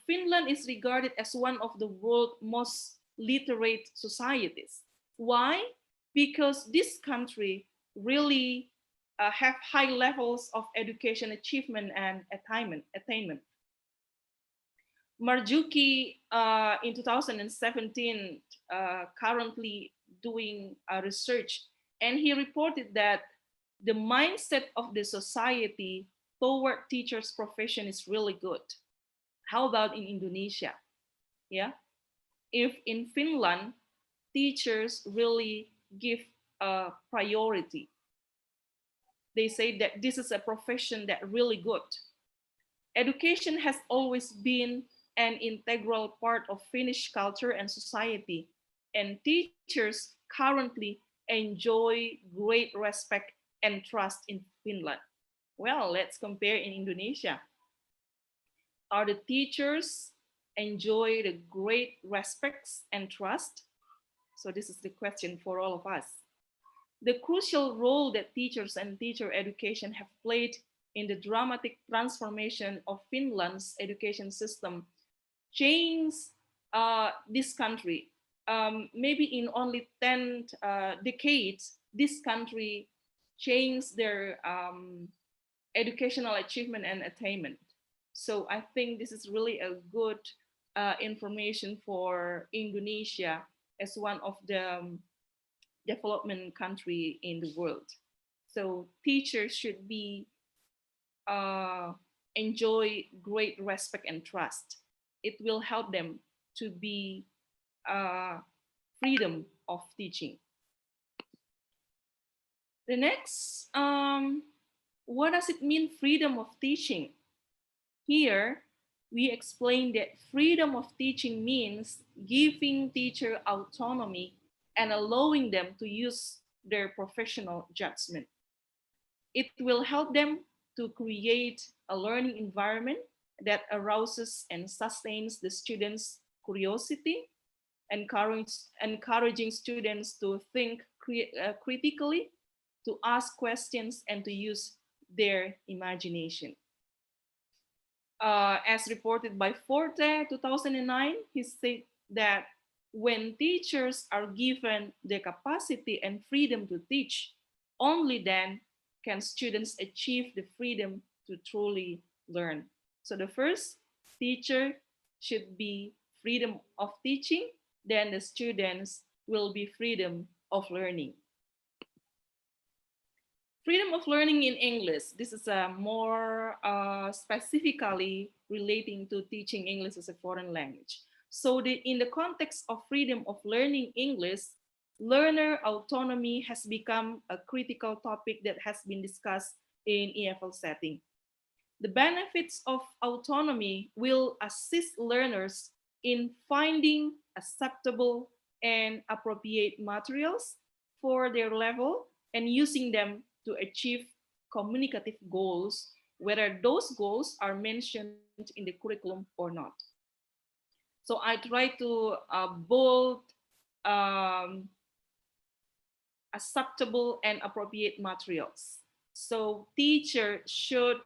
Finland is regarded as one of the world's most literate societies. Why? Because this country really have high levels of education achievement and attainment. Marzuki in 2017 currently doing research, and he reported that the mindset of the society toward teachers' profession is really good. How about in Indonesia? Yeah, if in Finland, teachers really give a priority. They say that this is a profession that really good. Education has always been an integral part of Finnish culture and society, and teachers currently enjoy great respect and trust in Finland. Well, let's compare in Indonesia. Are the teachers enjoy the great respects and trust? So this is the question for all of us. The crucial role that teachers and teacher education have played in the dramatic transformation of Finland's education system changed this country. Maybe in only 10 decades, this country changed their educational achievement and attainment. So I think this is really a good information for Indonesia as one of the development country in the world. So teachers should be enjoy great respect and trust. It will help them to be freedom of teaching. The next, what does it mean, freedom of teaching? Here, we explain that freedom of teaching means giving teacher autonomy and allowing them to use their professional judgment. It will help them to create a learning environment that arouses and sustains the students' curiosity encouraging students to think critically, to ask questions, and to use their imagination. As reported by Forte 2009, he said that when teachers are given the capacity and freedom to teach, only then can students achieve the freedom to truly learn. So the first, teacher should be freedom of teaching, then the students will be freedom of learning. Freedom of learning in English. This is more specifically relating to teaching English as a foreign language. So in the context of freedom of learning English, learner autonomy has become a critical topic that has been discussed in EFL setting. The benefits of autonomy will assist learners in finding acceptable and appropriate materials for their level and using them to achieve communicative goals, whether those goals are mentioned in the curriculum or not. So I try to bold acceptable and appropriate materials. So teacher should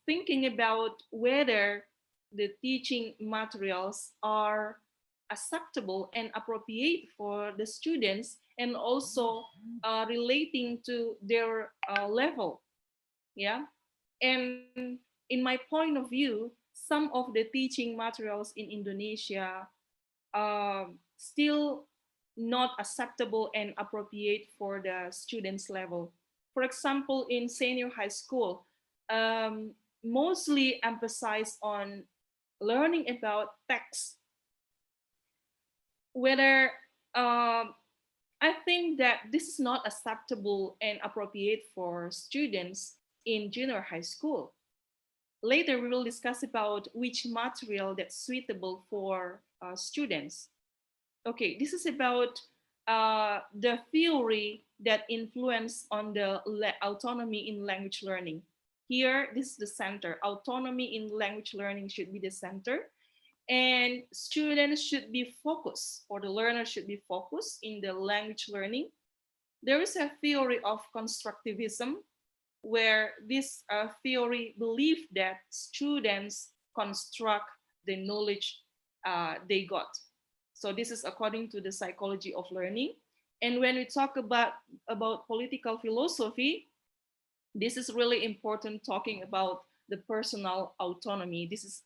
thinking about whether the teaching materials are acceptable and appropriate for the students, and also relating to their level. Yeah, and in my point of view, some of the teaching materials in Indonesia still not acceptable and appropriate for the students' level. For example, in senior high school, mostly emphasize on learning about text. Whether I think that this is not acceptable and appropriate for students in junior high school. Later, we will discuss about which material that's suitable for students. Okay, this is about the theory that influence on the autonomy in language learning. Here, this is the center. Autonomy in language learning should be the center. And students should be focused, or the learner should be focused in the language learning. There is a theory of constructivism, where this theory believes that students construct the knowledge they got. So this is according to the psychology of learning. And when we talk about political philosophy, this is really important, talking about the personal autonomy. This is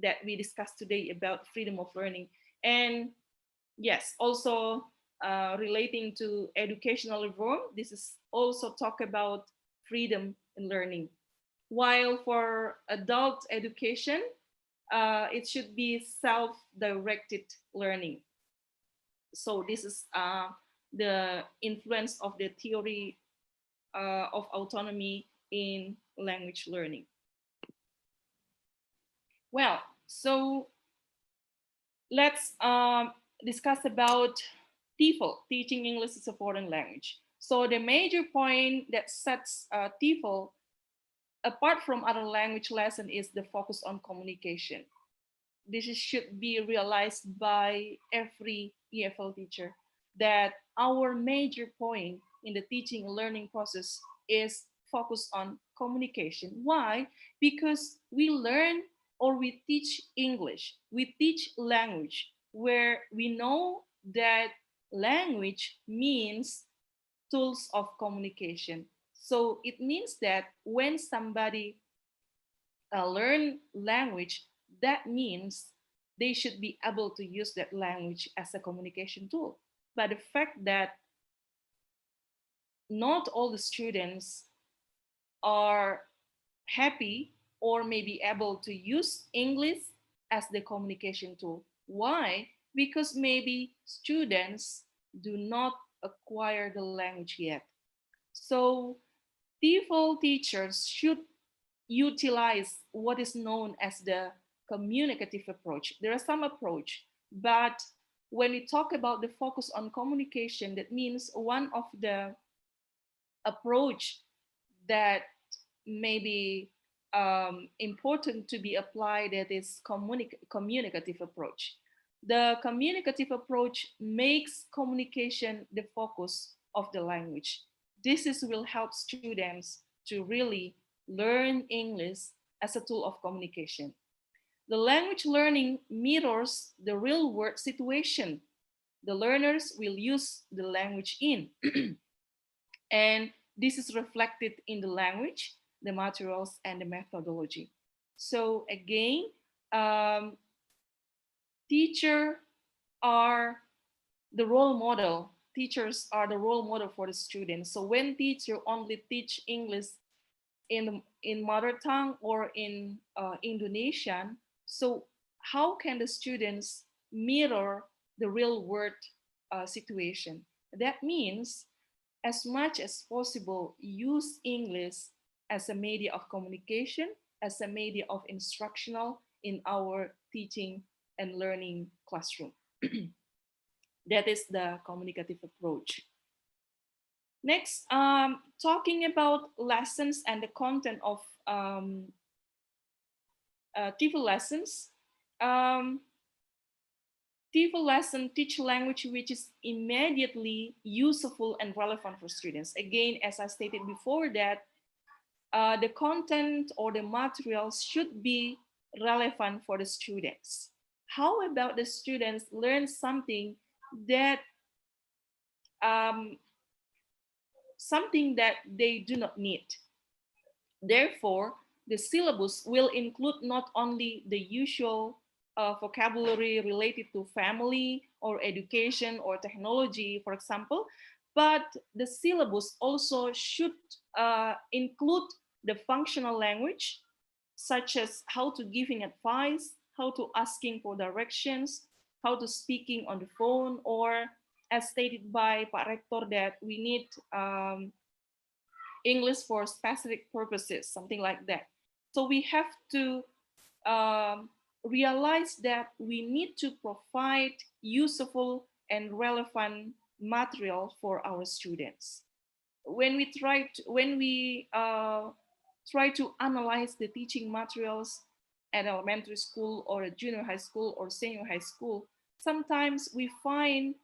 that we discussed today about freedom of learning. And yes, also relating to educational reform, this is also talk about freedom in learning. While for adult education, it should be self-directed learning. So this is the influence of the theory of autonomy in language learning. Well, so let's discuss about TEFL, teaching English as a foreign language. So the major point that sets TEFL apart from other language lesson is the focus on communication. This should be realized by every EFL teacher, that our major point in the teaching and learning process is focus on communication. Why? Because we learn or we teach English, we teach language, where we know that language means tools of communication. So it means that when somebody learn language, that means they should be able to use that language as a communication tool. But the fact that not all the students are happy or maybe able to use English as the communication tool. Why? Because maybe students do not acquire the language yet. So TEFL teachers should utilize what is known as the communicative approach. There are some approach, but when we talk about the focus on communication, that means one of the approach that may be important to be applied, that is communicative approach. The communicative approach makes communication the focus of the language. Will help students to really learn English as a tool of communication. The language learning mirrors the real world situation the learners will use the language in. And this is reflected in the language, the materials, and the methodology. So again, teachers are the role model. Teachers are the role model for the students. So when teacher only teach English in mother tongue or in Indonesian, so how can the students mirror the real world situation? That means as much as possible, use English as a media of communication, as a media of instructional in our teaching and learning classroom. That is the communicative approach. Next, talking about lessons and the content of TEFL lessons. TEFL lesson teach language which is immediately useful and relevant for students. Again, as I stated before that the content or the materials should be relevant for the students. How about the students learn something that they do not need? Therefore, the syllabus will include not only the usual vocabulary related to family or education or technology, for example, but the syllabus also should include the functional language, such as how to giving advice, how to asking for directions, how to speaking on the phone, or as stated by Pak Rector that we need English for specific purposes, something like that. So we have to realize that we need to provide useful and relevant material for our students. When we try to analyze the teaching materials at elementary school or a junior high school or senior high school, sometimes we find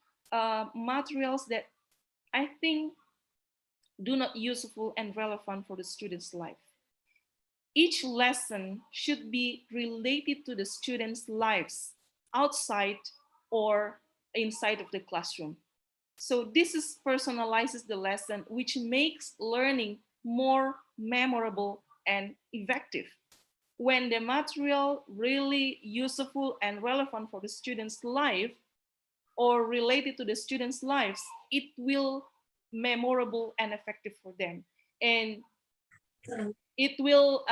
materials that I think do not useful and relevant for the student's life. Each lesson should be related to the students' lives outside or inside of the classroom. So this is personalizes the lesson, which makes learning more memorable and effective. When the material really useful and relevant for the student's life or related to the students' lives, it will memorable and effective for them. And it will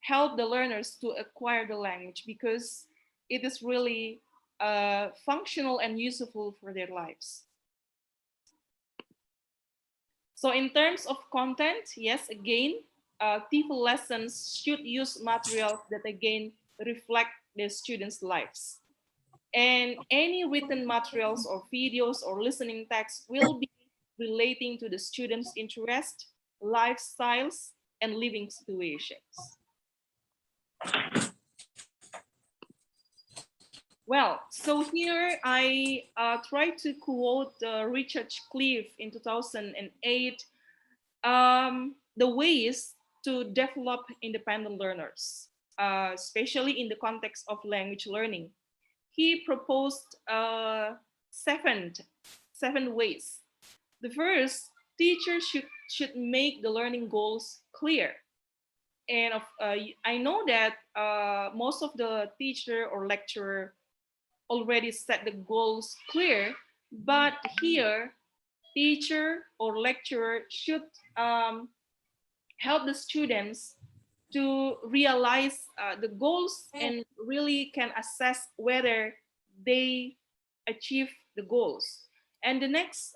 help the learners to acquire the language because it is really functional and useful for their lives. So in terms of content, yes, again, TEFL lessons should use materials that again reflect the students' lives. And any written materials or videos or listening text will be relating to the students' interest, lifestyles, and living situations. Well, so here I try to quote Richard Cliff in 2008, the ways to develop independent learners, especially in the context of language learning. He proposed seven ways. The first, teachers should make the learning goals clear. And I know that most of the teacher or lecturer already set the goals clear, but here, teacher or lecturer should help the students to realize the goals and really can assess whether they achieve the goals. And the next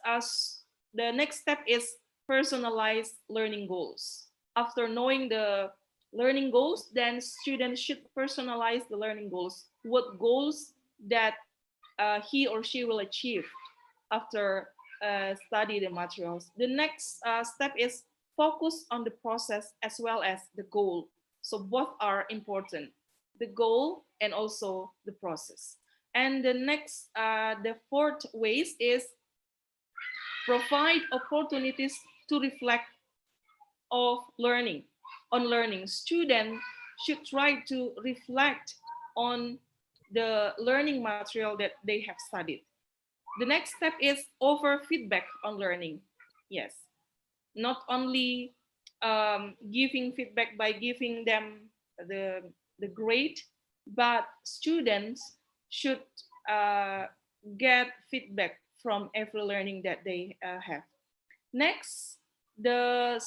step is personalized learning goals. After knowing the learning goals, then students should personalize the learning goals. What goals that he or she will achieve after study the materials. The next step is focus on the process as well as the goal. So both are important, the goal and also the process. And the next, the fourth ways is provide opportunities to reflect on learning. Students should try to reflect on the learning material that they have studied. The next step is offer feedback on learning. Yes, not only giving feedback by giving them the grade, but students should get feedback from every learning that they have. Next, the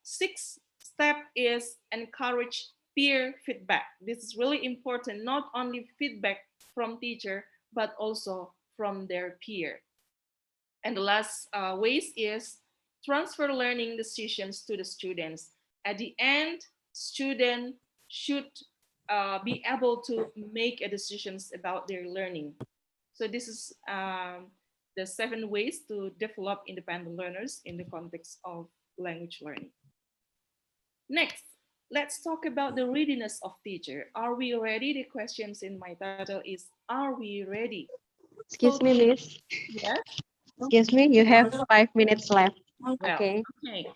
sixth step is encourage peer feedback. This is really important, not only feedback from teacher, but also from their peer. And the last ways is transfer learning decisions to the students. At the end, student should be able to make decisions about their learning. So this is the 7 ways to develop independent learners in the context of language learning. Next, let's talk about the readiness of teacher. Are we ready? The questions in my title is, are we ready? Excuse me, Miss. Yes? Excuse me, you have 5 minutes left. Well, Okay.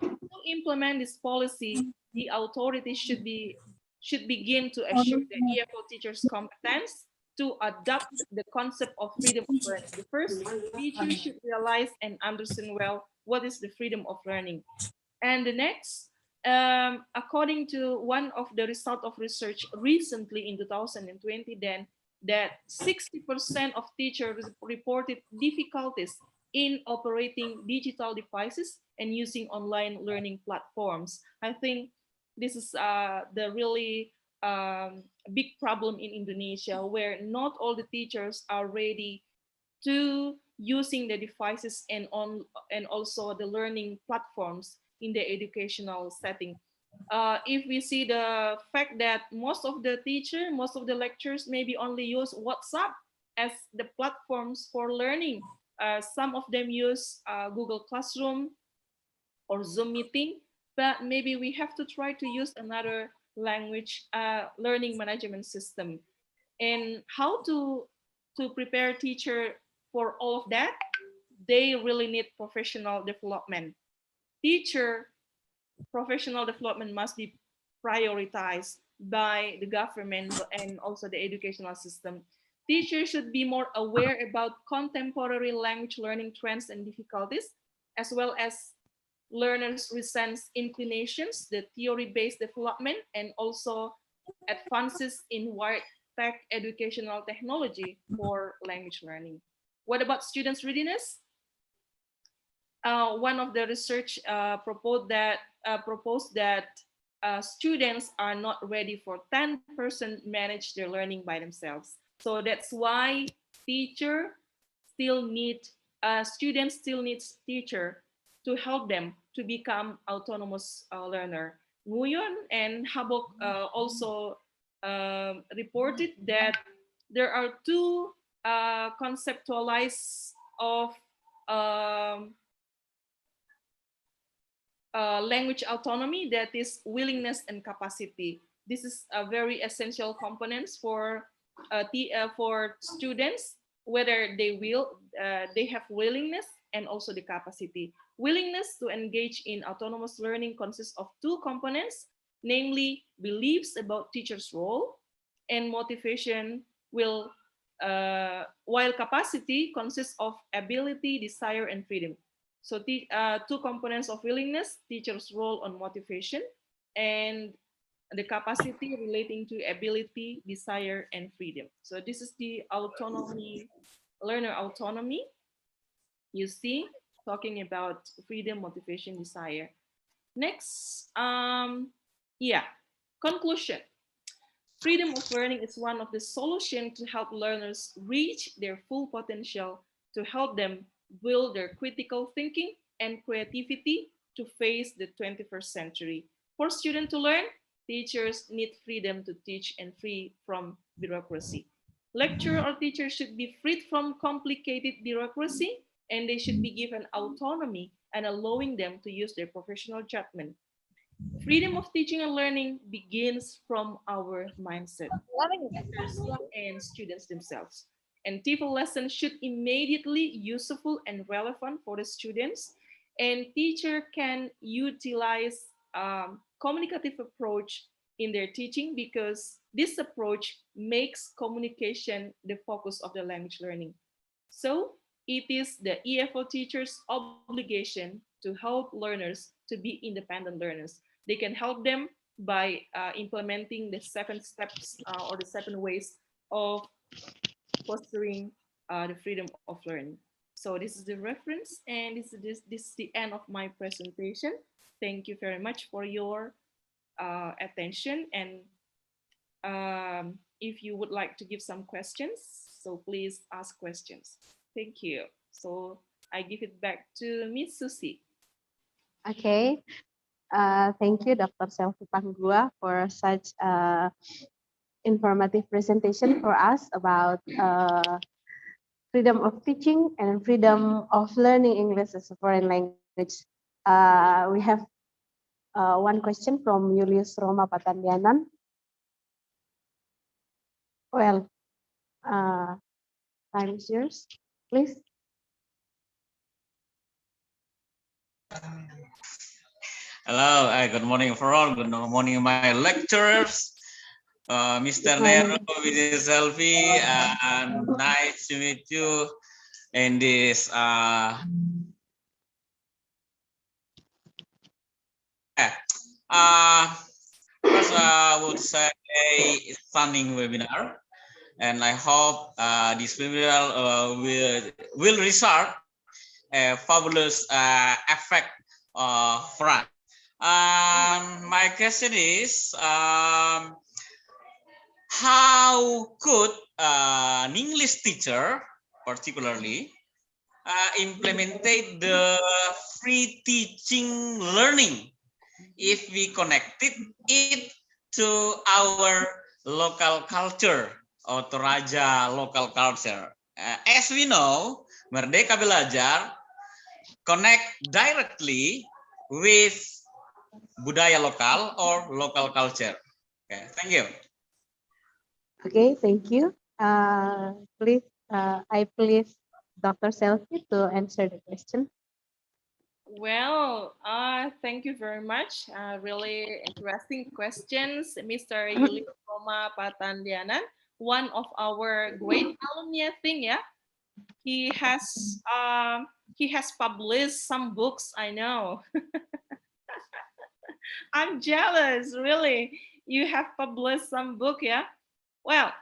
To implement this policy, the authorities should begin to assure the EFO teachers' competence to adopt the concept of freedom of learning. The first, teachers should realize and understand well what is the freedom of learning. And the next, according to one of the result of research recently in 2020, then that 60% of teachers reported difficulties in operating digital devices and using online learning platforms. I think this is the really big problem in Indonesia, where not all the teachers are ready to using the devices and also the learning platforms in the educational setting. If we see the fact that most of the lectures maybe only use WhatsApp as the platforms for learning. Some of them use Google Classroom or Zoom meeting, but maybe we have to try to use another language learning management system. And how to prepare teacher for all of that? They really need professional development. Teacher professional development must be prioritized by the government and also the educational system. Teachers should be more aware about contemporary language learning trends and difficulties, as well as learners' recent inclinations, the theory-based development, and also advances in wide tech educational technology for language learning. What about students' readiness? One of the research proposed that students are not ready for 10% manage their learning by themselves. So that's why students still need teacher to help them to become autonomous learner. Nguyen and Habok also reported that there are 2 conceptualize of language autonomy, that is willingness and capacity. This is a very essential components for students, whether they have willingness and also the capacity. Willingness to engage in autonomous learning consists of 2 components, namely beliefs about teacher's role and motivation, while capacity consists of ability, desire, and freedom. So 2 components of willingness, teacher's role on motivation, and the capacity relating to ability, desire, and freedom. So this is the autonomy, learner autonomy. You see, talking about freedom, motivation, desire. Next, conclusion. Freedom of learning is one of the solutions to help learners reach their full potential, to help them build their critical thinking and creativity to face the 21st century. For students to learn, teachers need freedom to teach and free from bureaucracy. Lecturer or teachers should be freed from complicated bureaucracy, and they should be given autonomy and allowing them to use their professional judgment. Freedom of teaching and learning begins from our mindset, teachers and students themselves. And TEFL lessons should immediately useful and relevant for the students. And teacher can utilize communicative approach in their teaching, because this approach makes communication the focus of the language learning. So it is the EFL teacher's obligation to help learners to be independent learners. They can help them by implementing the 7 steps or the 7 ways of fostering the freedom of learning. So this is the reference, and this is the end of my presentation. Thank you very much for your attention. And if you would like to give some questions, so please ask questions. Thank you. So I give it back to Miss Susi. Okay. Thank you, Dr. Selvi Panggua, for such informative presentation for us about freedom of teaching and freedom of learning English as a foreign language. We have one question from Julius Roma Patandianan. Well, time is yours, please. Hello, good morning for all. Good morning, my lecturers, Mr. Nero, Mrs. Selvi, and nice to meet you in this first I would say stunning webinar, and I hope this webinar will result a fabulous effect for us. My question is, how could an English teacher, particularly, implement the free teaching learning if we connected it to our local culture or Toraja local culture? As we know, Merdeka Belajar connect directly with budaya lokal or local culture. Okay, thank you. Okay, thank you. Please, I please Dr. Selvi to answer the question. Well, thank you very much. Really interesting questions, Mr. Julius Roma Patandianan, one of our great alumni, I think, yeah. He has published some books, I know. I'm jealous, really. You have published some book, yeah? Well,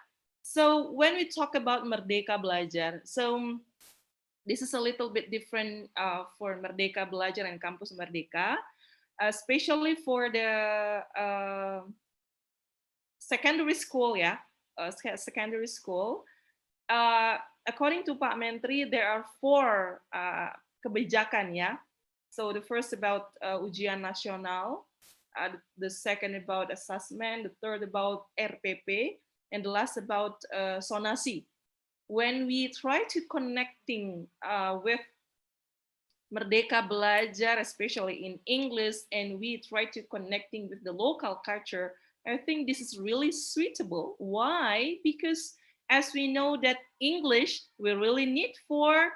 so when we talk about Merdeka Belajar, so this is a little bit different for Merdeka Belajar and Kampus Merdeka, especially for the secondary school, yeah, secondary school. According to Pak Menteri, there are 4 kebijakan, yeah. So the first about ujian nasional, the second about assessment, the third about RPP, and the last about sonasi. When we try to connecting with Merdeka Belajar, especially in English, and we try to connecting with the local culture, I think this is really suitable. Why? Because as we know that English we really need for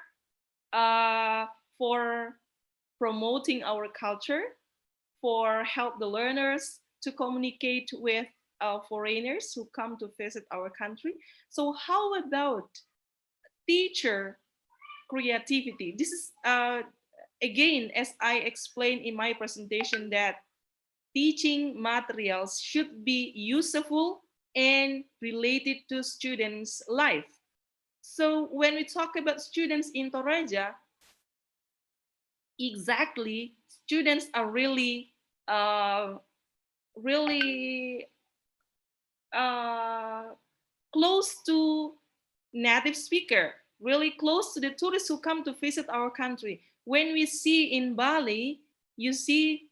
promoting our culture, for help the learners to communicate with foreigners who come to visit our country. So how about teacher creativity? This is again, as I explained in my presentation, that teaching materials should be useful and related to students' life. So when we talk about students in Toraja, exactly, students are really close to native speaker, really close to the tourists who come to visit our country. When we see in Bali, you see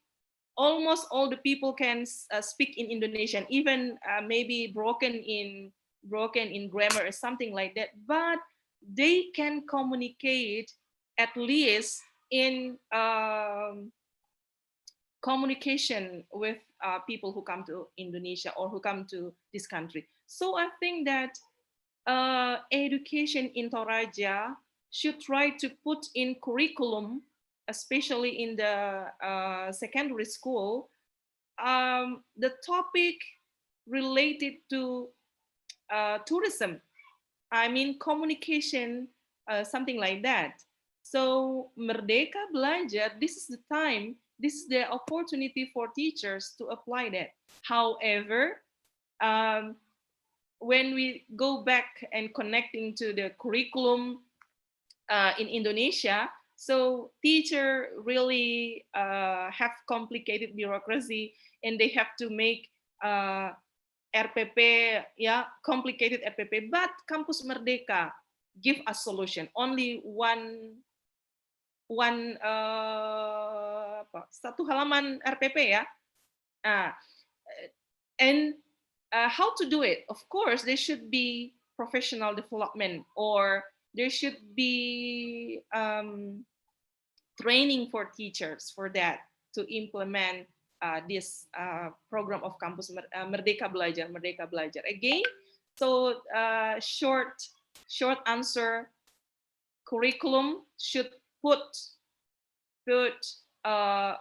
almost all the people can speak in Indonesian, even maybe broken in grammar or something like that, but they can communicate at least in communication with people who come to Indonesia or who come to this country. So I think that education in Toraja should try to put in curriculum, especially in the secondary school, the topic related to tourism. I mean, communication, something like that. So, Merdeka Belajar, this is the time, this is the opportunity for teachers to apply that. However, when we go back and connecting to the curriculum in Indonesia, so teacher really have complicated bureaucracy, and they have to make RPP, yeah, complicated RPP. But Kampus Merdeka give a solution. Only one satu halaman RPP, ya. And how to do it? Of course, there should be professional development, or there should be training for teachers for that, to implement this program of Kampus Merdeka Belajar, Merdeka Belajar. Again, so short answer, curriculum should put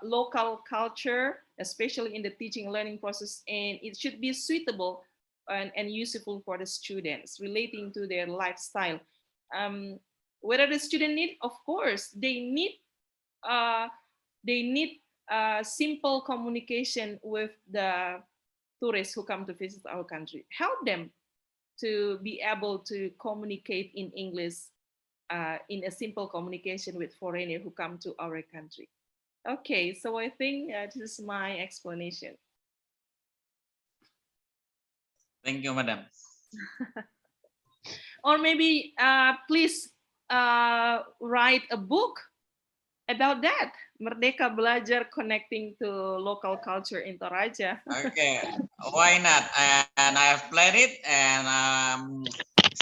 local culture, especially in the teaching and learning process, and it should be suitable and useful for the students, relating to their lifestyle. Whether the student need, of course, they need simple communication with the tourists who come to visit our country. Help them to be able to communicate in English, in a simple communication with foreigners who come to our country. Okay, so I think this is my explanation. Thank you, Madam. Or maybe please write a book about that, Merdeka Belajar connecting to local culture in Toraja. Okay, why not? And I have planned it, and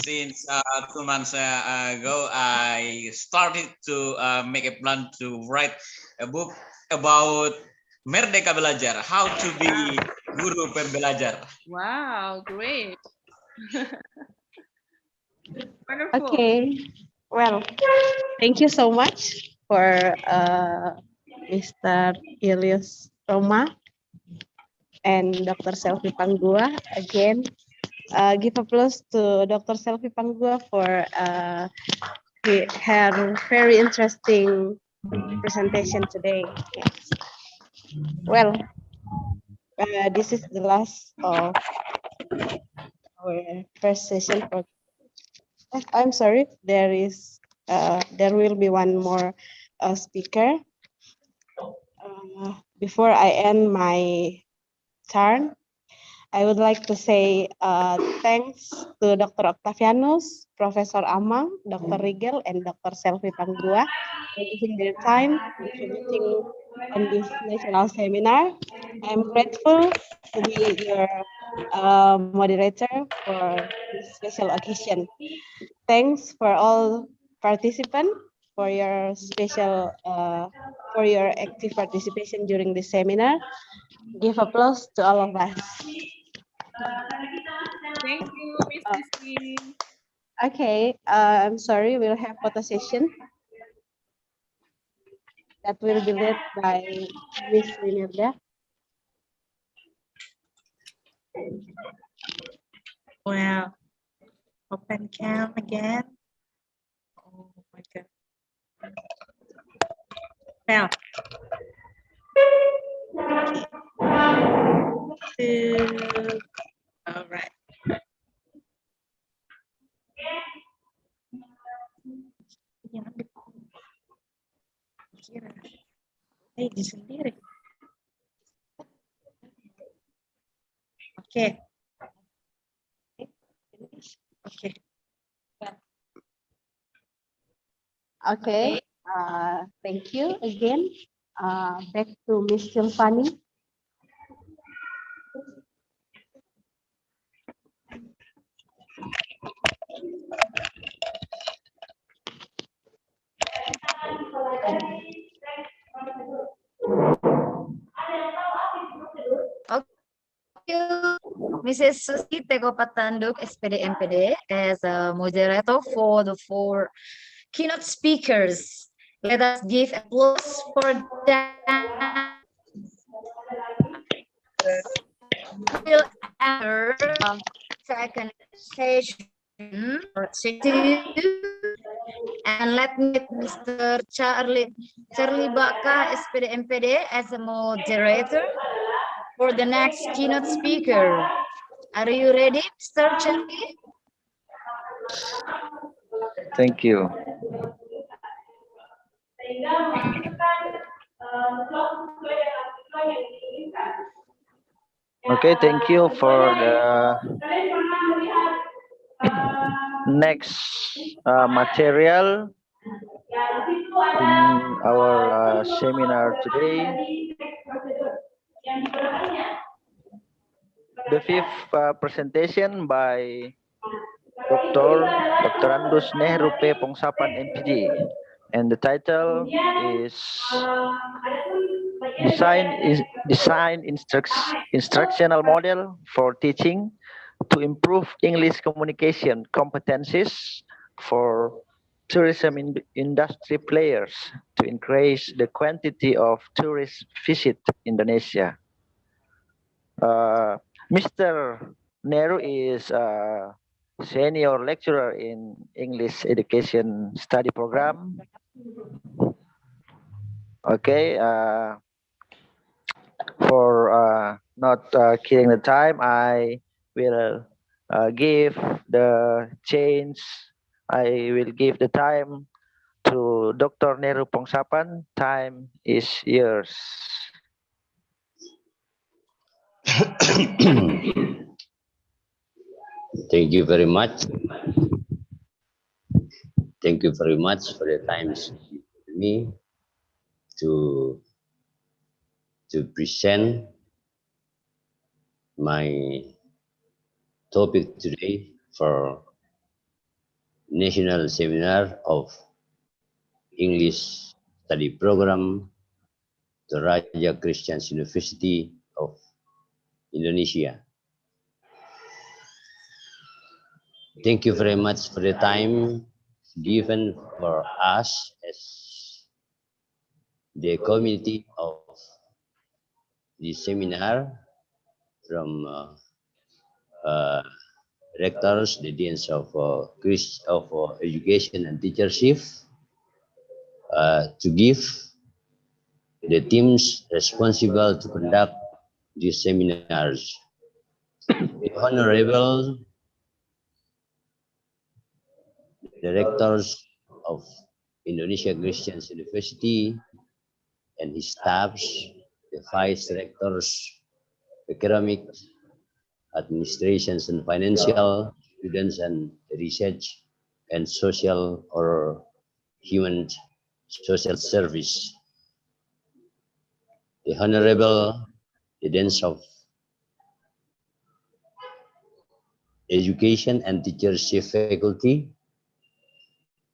since 2 months ago, I started to make a plan to write a book about Merdeka Belajar, how to be guru pembelajar. Wow, great. Wonderful. Okay, well, thank you so much for Mr. Ilyas Roma and Dr. Selvi Panggua. Again, give applause to Dr. Selvi Panggua for her very interesting presentation today. Yes. Well, this is the last of our first session for. I'm sorry, there will be one more speaker. Before I end my turn, I would like to say thanks to Dr. Octavianus, Professor Amang, Dr. Rigel, and Dr. Selvi Panggua for giving their time contributing on this national seminar. I'm grateful to be your moderator for this special occasion. Thanks for all participants for your for your active participation during this seminar. Give applause to all of us. Thank you, Miss Sesi. Okay, I'm sorry, we'll have photo session that will be led by Miss Rinilda. Well, open cam again. Oh my God. Now. Okay. All right. Di sendiri. Oke. Oke. Okay. Thank you again. Back to Miss Silvani. Thank you, Mrs. Sesi Tego Patanduk, SPD MPD, as a moderator for the 4 keynote speakers. Let us give applause for them. We'll enter second session or session, and let me meet Mr. Charlie Baka, SPD MPD, as a moderator for the next keynote speaker. Are you ready, Mr. Charlie? Thank you. Okay, thank you for the next material in our seminar today. The fifth presentation by Dr. Andus Nehru P. Pongsapan MPG, and the title is Design Instructional Model for Teaching to Improve English Communication Competencies for Tourism Industry Players to Increase the Quantity of Tourists Visit Indonesia. Mr. Nehru is a senior lecturer in English Education Study Program. Okay, for not killing the time, I will give the time to Dr. Nehru Pongsapan. Time is yours. Thank you very much. Thank you very much for the time given me to present my topic today for National Seminar of English Study Program, Toraja Christian University of Indonesia. Thank you very much for the time given for us as the community of this seminar, from rectors, the deans of education and teachership, to give the teams responsible to conduct these seminars. The Honorable Directors of Indonesia Christian University and his staffs, the vice rectors, economic, administrations and financial, students and research, and social or human social service. The Honorable Deans of Education and Teachership Faculty,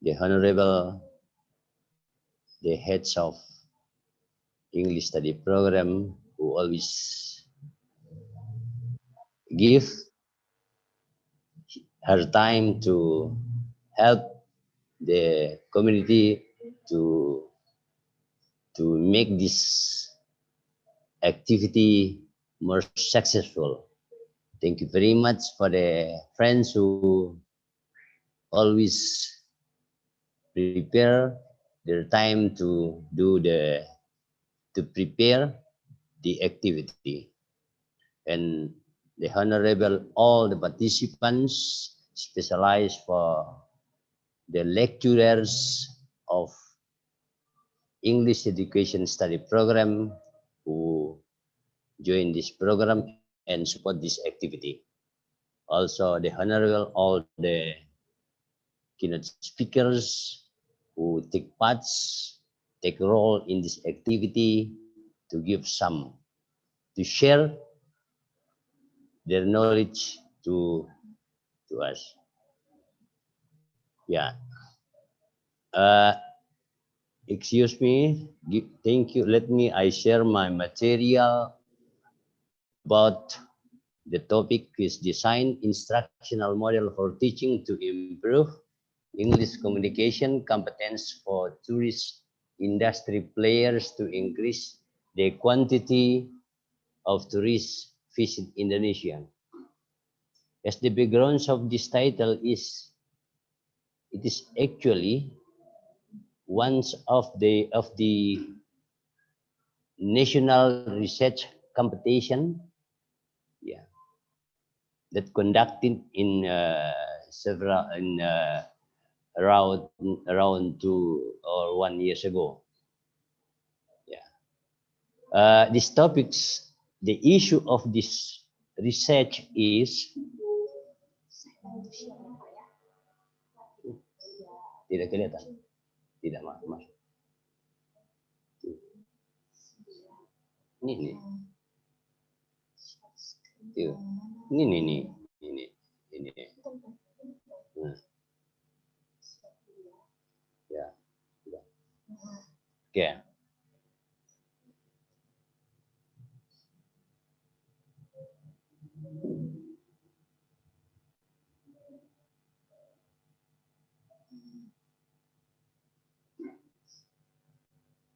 the Honorable the heads of English Study Program, who always give her time to help the community to make this activity more successful. Thank you very much for the friends who always prepare their time to prepare the activity. And the Honorable all the participants, specialized for the lecturers of English Education Study Program who join this program and support this activity. Also, the Honorable all the keynote speakers who take role in this activity to share their knowledge to us. Yeah. Excuse me. Thank you. I share my material about The topic is design instructional model for teaching to improve English communication competence for tourist industry players to increase the quantity of tourists visit Indonesia. As the background of this title is, it is actually one of the national research competition, yeah, that conducted in several around 2 or 1 years ago. Yeah, these topics, the issue of this research is tidak kelihatan, tidak mas. Ini. Nah. Ya.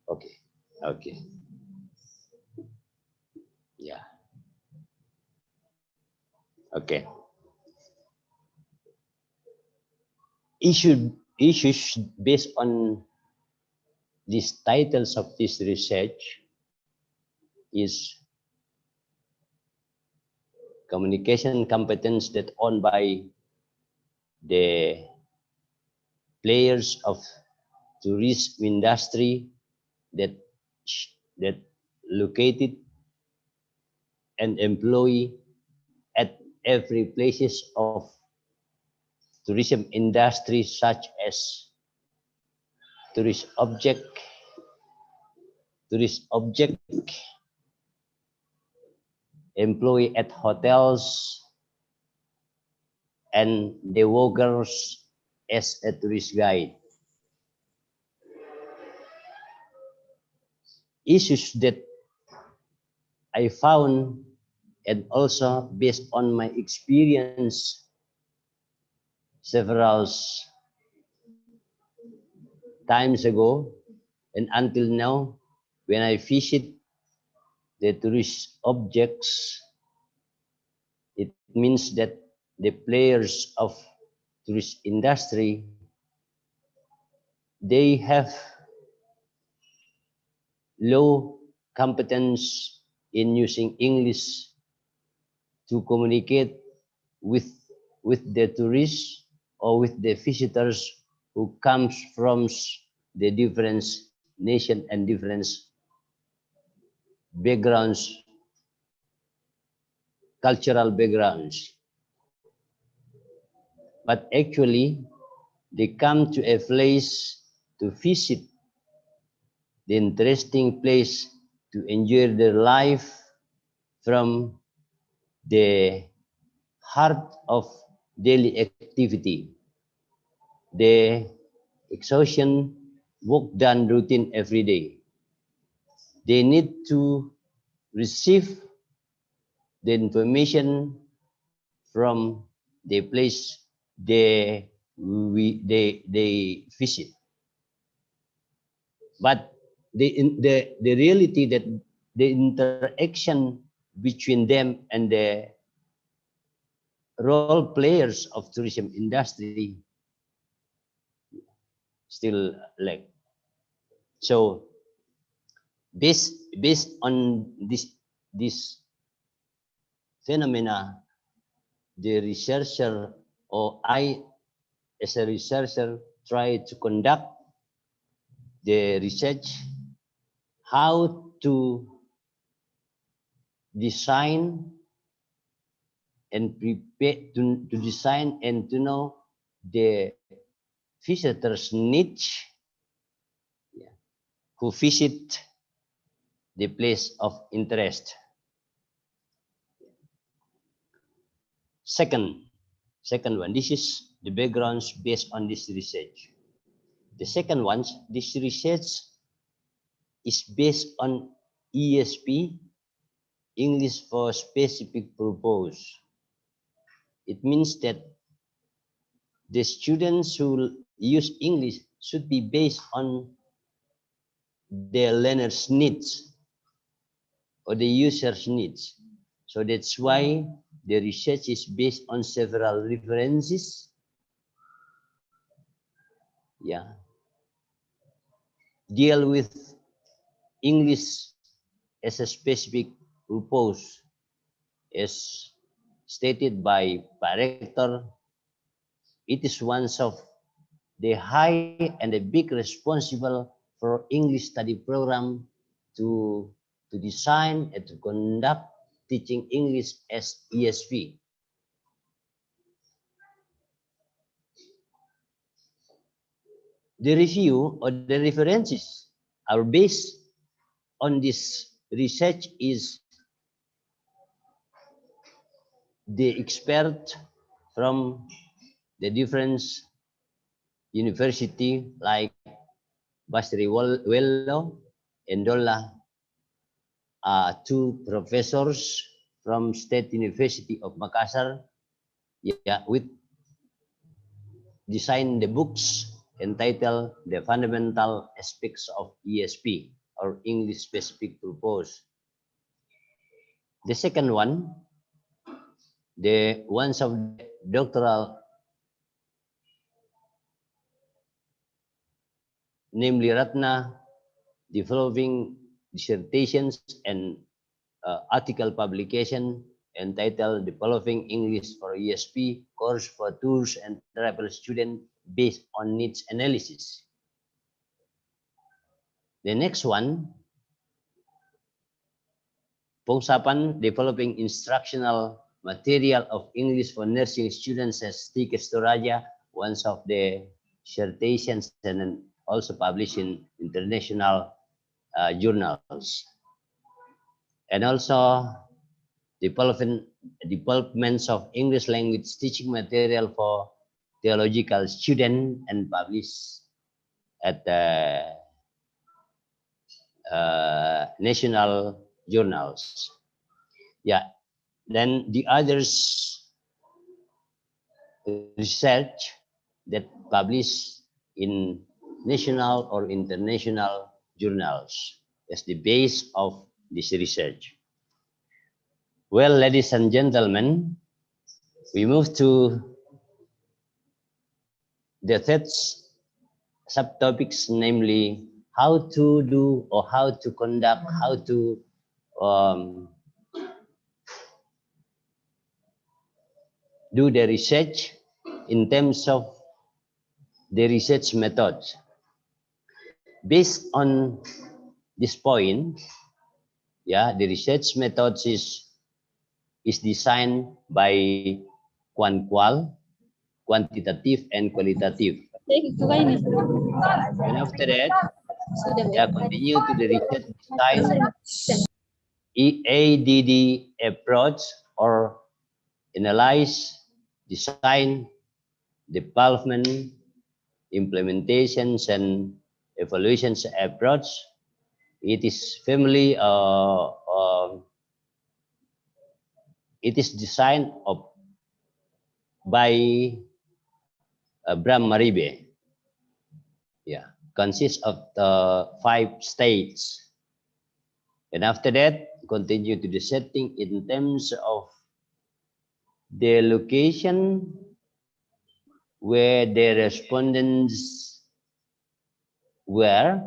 Oke. Oke. Ya. Oke. Issues based on these titles of this research is communication competence that owned by the players of tourism industry that located and employ at every places of tourism industry, such as tourist object, employee at hotels, and the workers as a tourist guide. Issues that I found, and also based on my experience several times ago and until now, when I visit the tourist objects, it means that the players of tourist industry, they have low competence in using English to communicate with the tourists or with the visitors who comes from the different nation and different backgrounds, cultural backgrounds. But actually, they come to a place to visit the interesting place to enjoy their life from the heart of daily activity, the exhaustion work done routine every day. They need to receive the information from the place they visit. But the reality that the interaction between them and the role players of tourism industry still lack. So based on this phenomena, the researcher or I as a researcher try to conduct the research how to design and prepare to design and to know the visitors' niche, who visit the place of interest. Second one, this is the backgrounds based on this research. The second one, this research is based on ESP English for specific purpose. It means that the students who use English should be based on the learner's needs or the user's needs. So that's why the research is based on several references. Yeah. Deal with English as a specific purpose, as stated by Rector. It is one of the high and the big responsible for English study program to design and to conduct teaching English as ESV. The review or the references are based on this research is the expert from the different university like Basri Wello and Dolla, two professors from State University of Makassar, yeah, with design the books entitled The Fundamental Aspects of ESP or English Specific Purpose. The second one, the ones of doctoral, namely Ratna, developing dissertations and article publication entitled Developing English for ESP course for tours and travel students based on needs analysis. The next one, Pongsapan, developing instructional material of English for nursing students as Tickets Toraja, one of the dissertations and also published in international journals. And also developments of English language teaching material for theological students and published at the national journals. Yeah, then the others research that published in national or international journals as the base of this research. Well, ladies and gentlemen, we move to the third subtopics, namely how to do or how to conduct, how to do the research in terms of the research methods. Based on this point, yeah, the research methods is designed by qual, quantitative and qualitative. And after that, yeah, continue to the research design ADD approach or analyze, design, development, implementations and evaluations approach. It is family. It is designed by Bram Maribe. Yeah, consists of 5 stages. And after that, continue to the setting in terms of the location where the respondents were,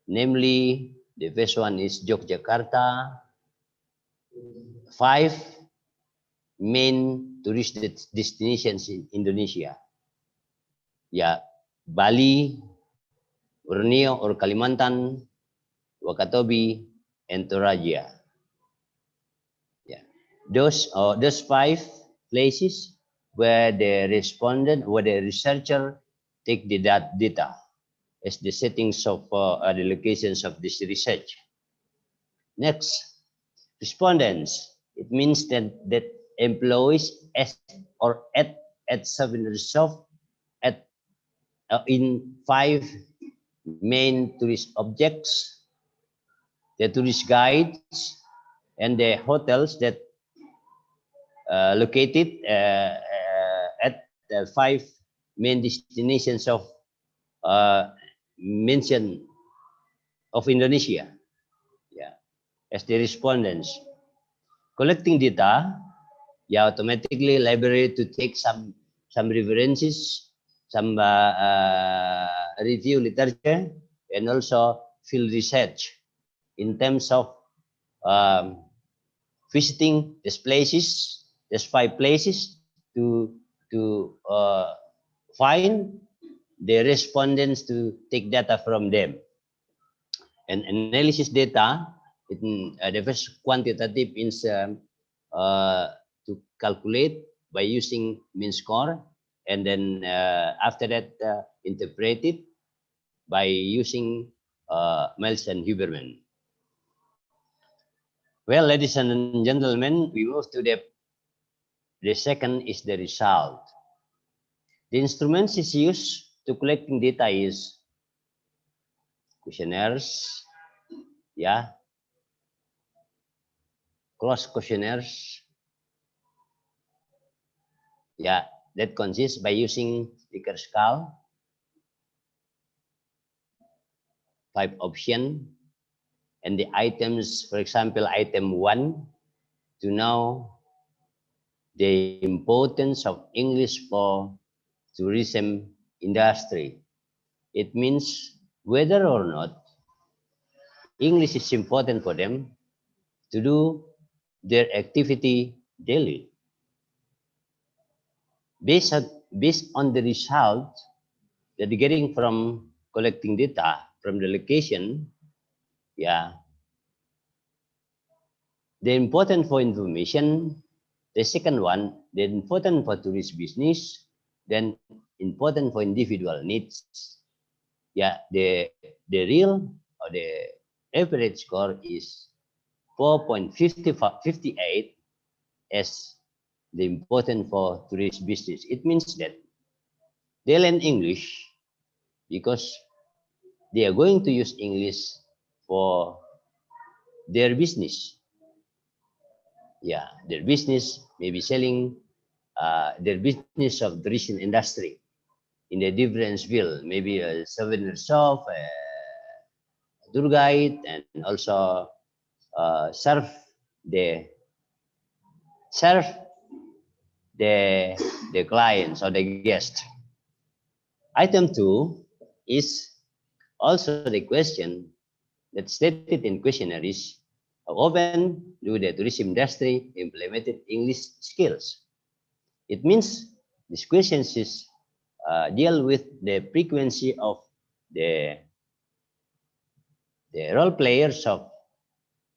namely the first one is Yogyakarta, 5 main tourist destinations in Indonesia. Yeah, Bali, Borneo or Kalimantan, Wakatobi, and Toraja. Yeah, those 5 places where the respondent, where the researcher take the data as the settings of the locations of this research. Next, respondents. It means that employees at Savindersoft in 5 main tourist objects. the tourist guides, and the hotels that located at the 5 main destinations of mentioned of Indonesia, yeah, as the respondents. Collecting data, yeah, automatically library to take some references, some review literature, and also field research in terms of visiting these places, these 5 places, to find the respondents to take data from them. And analysis data, the first quantitative is to calculate by using mean score, and then after that interpret it by using Miles and Huberman. Well, ladies and gentlemen, we move to the second is the result. The instruments is used to collecting data is questionnaires, yeah, cross questionnaires, yeah, that consists by using Likert scale, 5 options, and the items, for example, item 1, to know the importance of English for tourism industry. It means whether or not English is important for them to do their activity daily. Based on the result that they're getting from collecting data from the location, yeah, the important for information, the second one, the important for tourist business, then important for individual needs. Yeah, the real or the average score is 4.58 as the important for tourist business. It means that they learn English because they are going to use English for their business. Yeah, their business may be selling their business of tourism industry in a different field, maybe a souvenir shop, a tour guide, and also serve the clients or the guest. Item 2 is also the question that stated in questionnaire is how often do the tourism industry implemented English skills? It means these questions is deal with the frequency of the role players of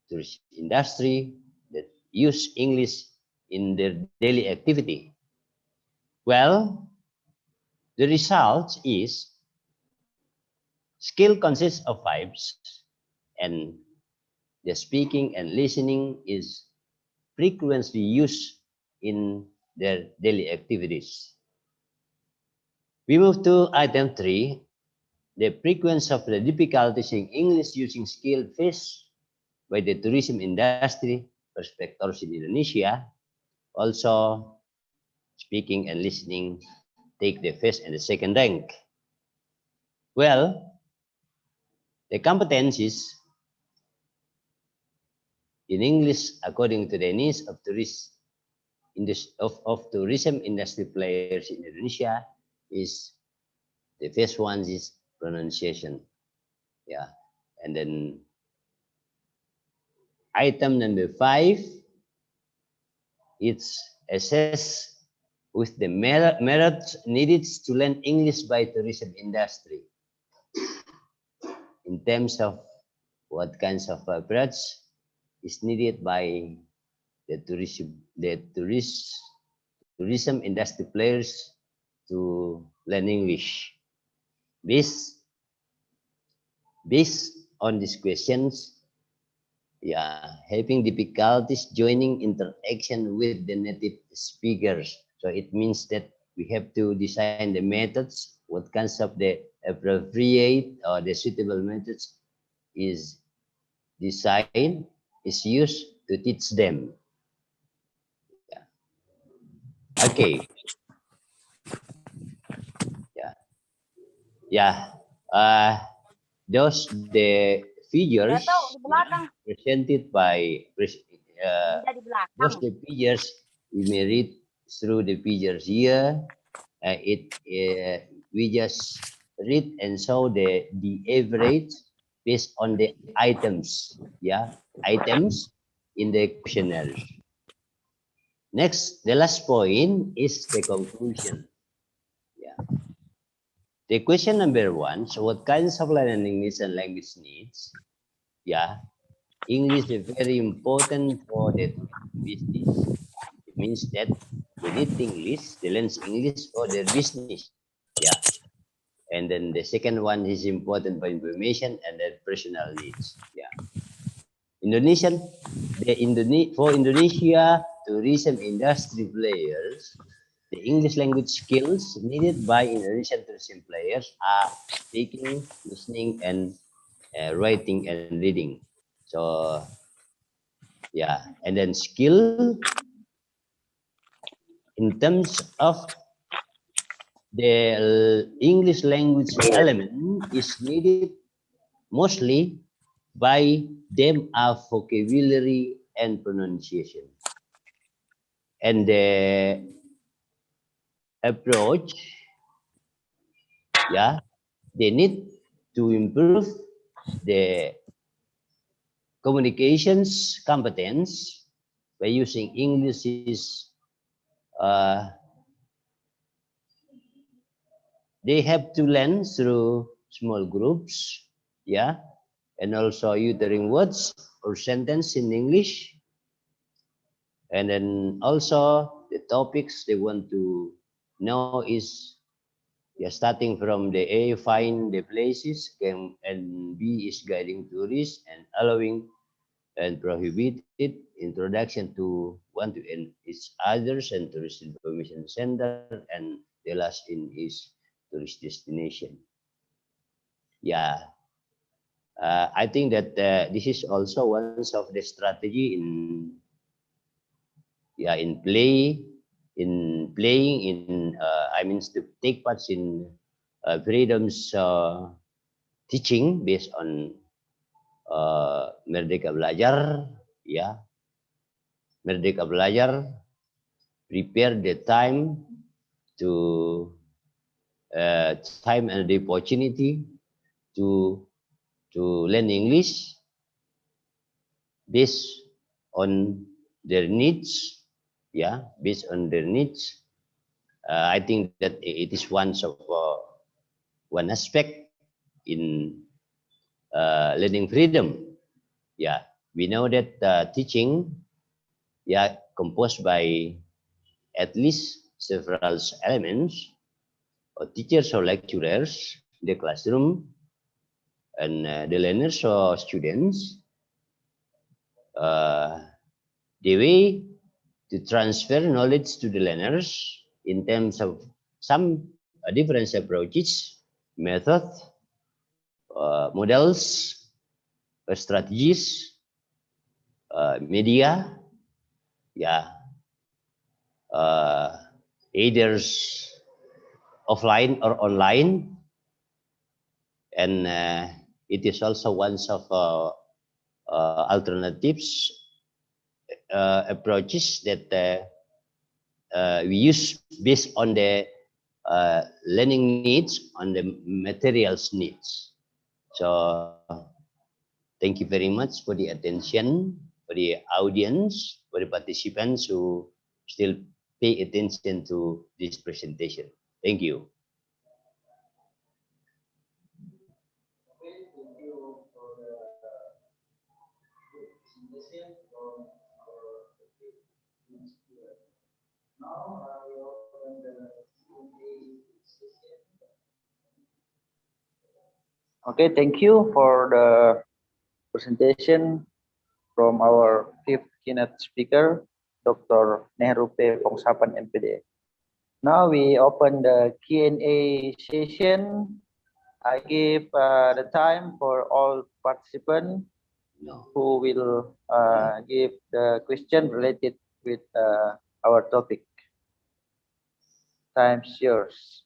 tourism industry that use English in their daily activity. Well, the result is skill consists of 5, and the speaking and listening is frequently used in their daily activities. We move to item 3, the frequency of the difficulties in English using skill faced by the tourism industry prospectors in Indonesia. Also, speaking and listening take the first and the second rank. Well, the competencies in English according to the needs of tourism industry players in Indonesia is the first one is pronunciation. Yeah, and then item number 5, it's assess with the methods needed to learn English by tourism industry in terms of what kinds of approach is needed by the tourism industry players to learn English. Based on these questions, yeah, having difficulties joining interaction with the native speakers. So it means that we have to design the methods, what kinds of the appropriate or the suitable methods is design is used to teach them. Yeah. Okay. Yeah. Yeah. Those the figures presented by those the figures we may read through the figures here. We just read and show the average based on the items. Yeah, items in the questionnaire. Next, the last point is the conclusion. Yeah. The question number 1, so what kinds of learning English and language needs? Yeah, English is very important for the business. It means that they need English, they learn English for their business. Yeah. And then the second one is important for information and their personal needs. Yeah. Indonesian, for Indonesia tourism industry players, the English language skills needed by Indonesian tourism players are speaking, listening, and writing and reading. So, yeah, and then skill in terms of the English language element is needed mostly by them are vocabulary and pronunciation. And the approach, yeah, they need to improve the communications competence by using English is they have to learn through small groups, yeah, and also uttering words or sentence in English. And then also the topics they want to know is, yeah, starting from the A, find the places, and B is guiding tourists and allowing and prohibited introduction to one to each others and tourist information center, and the last in is tourist destination. Yeah, I think that this is also one of the strategy in playing in I mean to take parts in freedoms teaching based on Merdeka Belajar, yeah, Merdeka Belajar, prepare the time to time and the opportunity to learn English based on their needs, yeah, based on their needs. I think that it is one aspect in learning freedom. Yeah, we know that teaching, yeah, composed by at least several elements, or teachers or lecturers, the classroom, and the learners or students. The way to transfer knowledge to the learners in terms of some different approaches, methods, models, strategies, media, yeah, either offline or online, and it is also one of alternatives approaches that we use based on the learning needs, on the materials needs. So thank you very much for the attention, for the audience, for the participants who still pay attention to this presentation. Thank you. Okay, thank you for the presentation from our fifth keynote speaker, Dr. Nehru P. Pongsapan, MPD. Now we open the Q&A session. I give the time for all participants who will give the question related with our topic. Time's yours.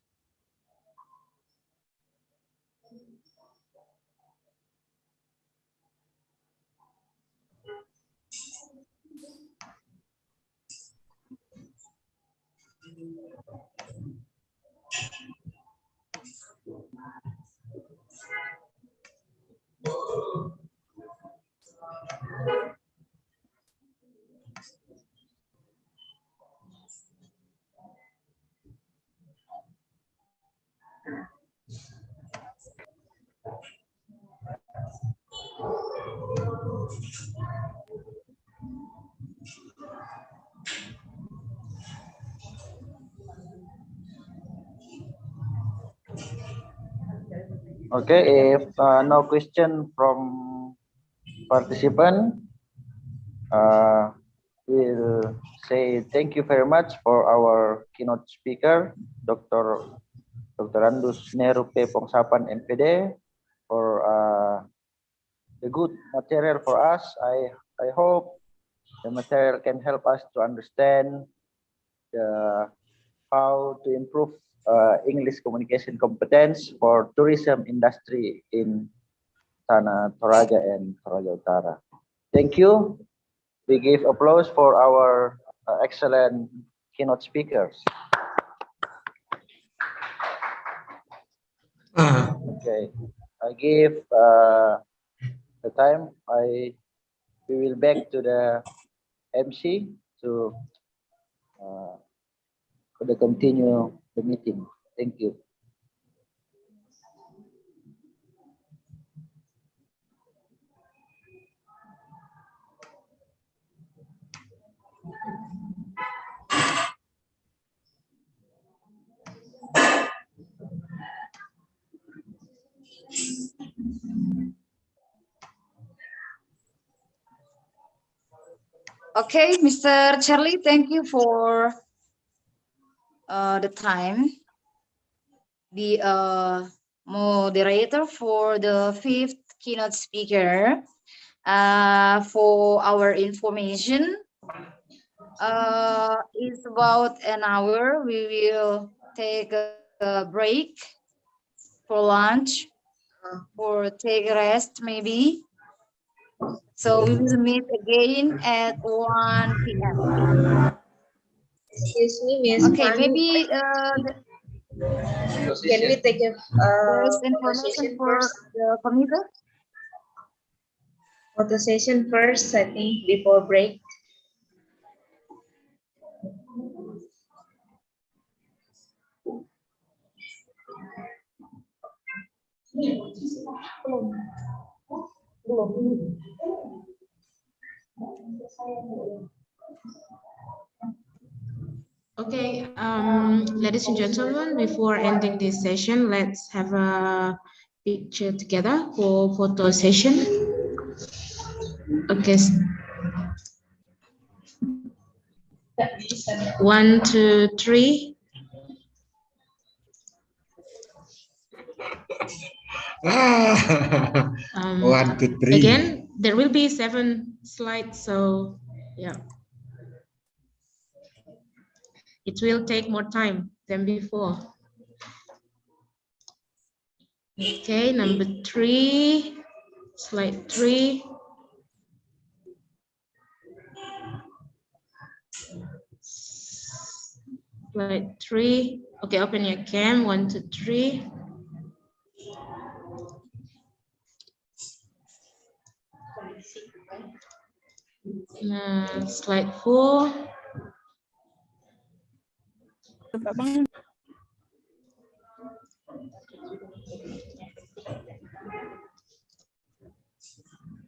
Okay, if no question from participant, we'll say thank you very much for our keynote speaker, Dr. Andus Nehru P. Pongsapan, MPD, for the good material for us. I hope the material can help us to understand how to improve English communication competence for tourism industry in Tanah Toraja and Toraja Utara. Thank you. We give applause for our excellent keynote speakers. Okay, I give the time. We will back to the MC to continue the meeting. Thank you. Okay, Mr. Charlie, thank you for the time. The moderator for the 5th keynote speaker. For our information, it's about an hour. We will take a break for lunch or take a rest maybe. So we will meet again at 1 p.m. Excuse me, Miss. Okay, maybe Can we take a there's photo information session for first? the commuter. Photo session first, I think, before break. Okay, ladies and gentlemen, before ending this session, let's have a picture together for photo session. Okay. 1, 2, 3. One, two, three. Again, there will be 7 slides, so yeah. It will take more time than before. Okay, number 3, slide 3. Slide 3. Okay, open your cam. 1, 2, 3. Slide 4.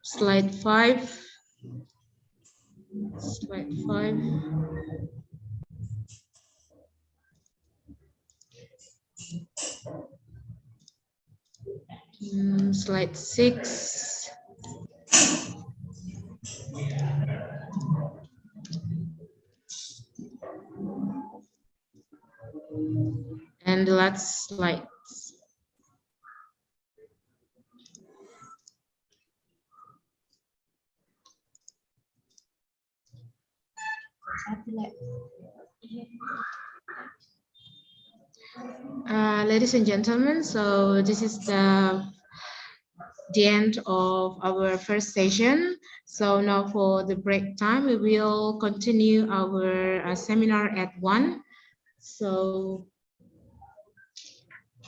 Slide 5. Slide 5. Slide 6. And the last slide. Ladies and gentlemen, so this is the end of our first session. So now for the break time, we will continue our seminar at 1. So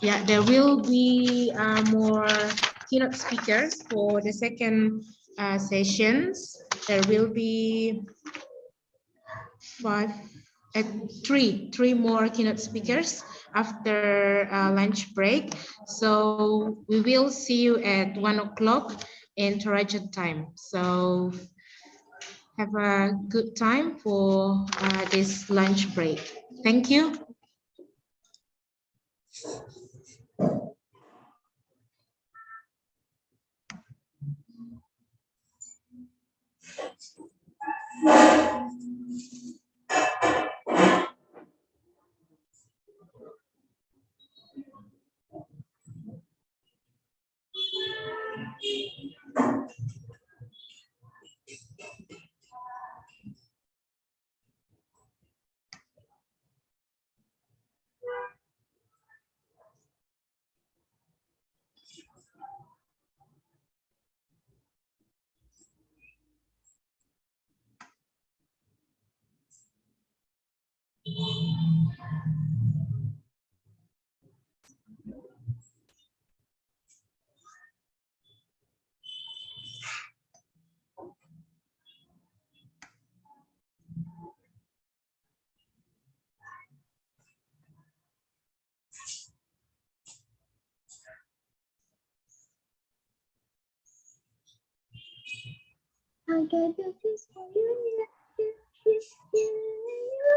yeah, there will be more keynote speakers for the second sessions. There will be three more keynote speakers after lunch break. So we will see you at 1 o'clock in Toraja time. So have a good time for this lunch break. Thank you. I can do this for you.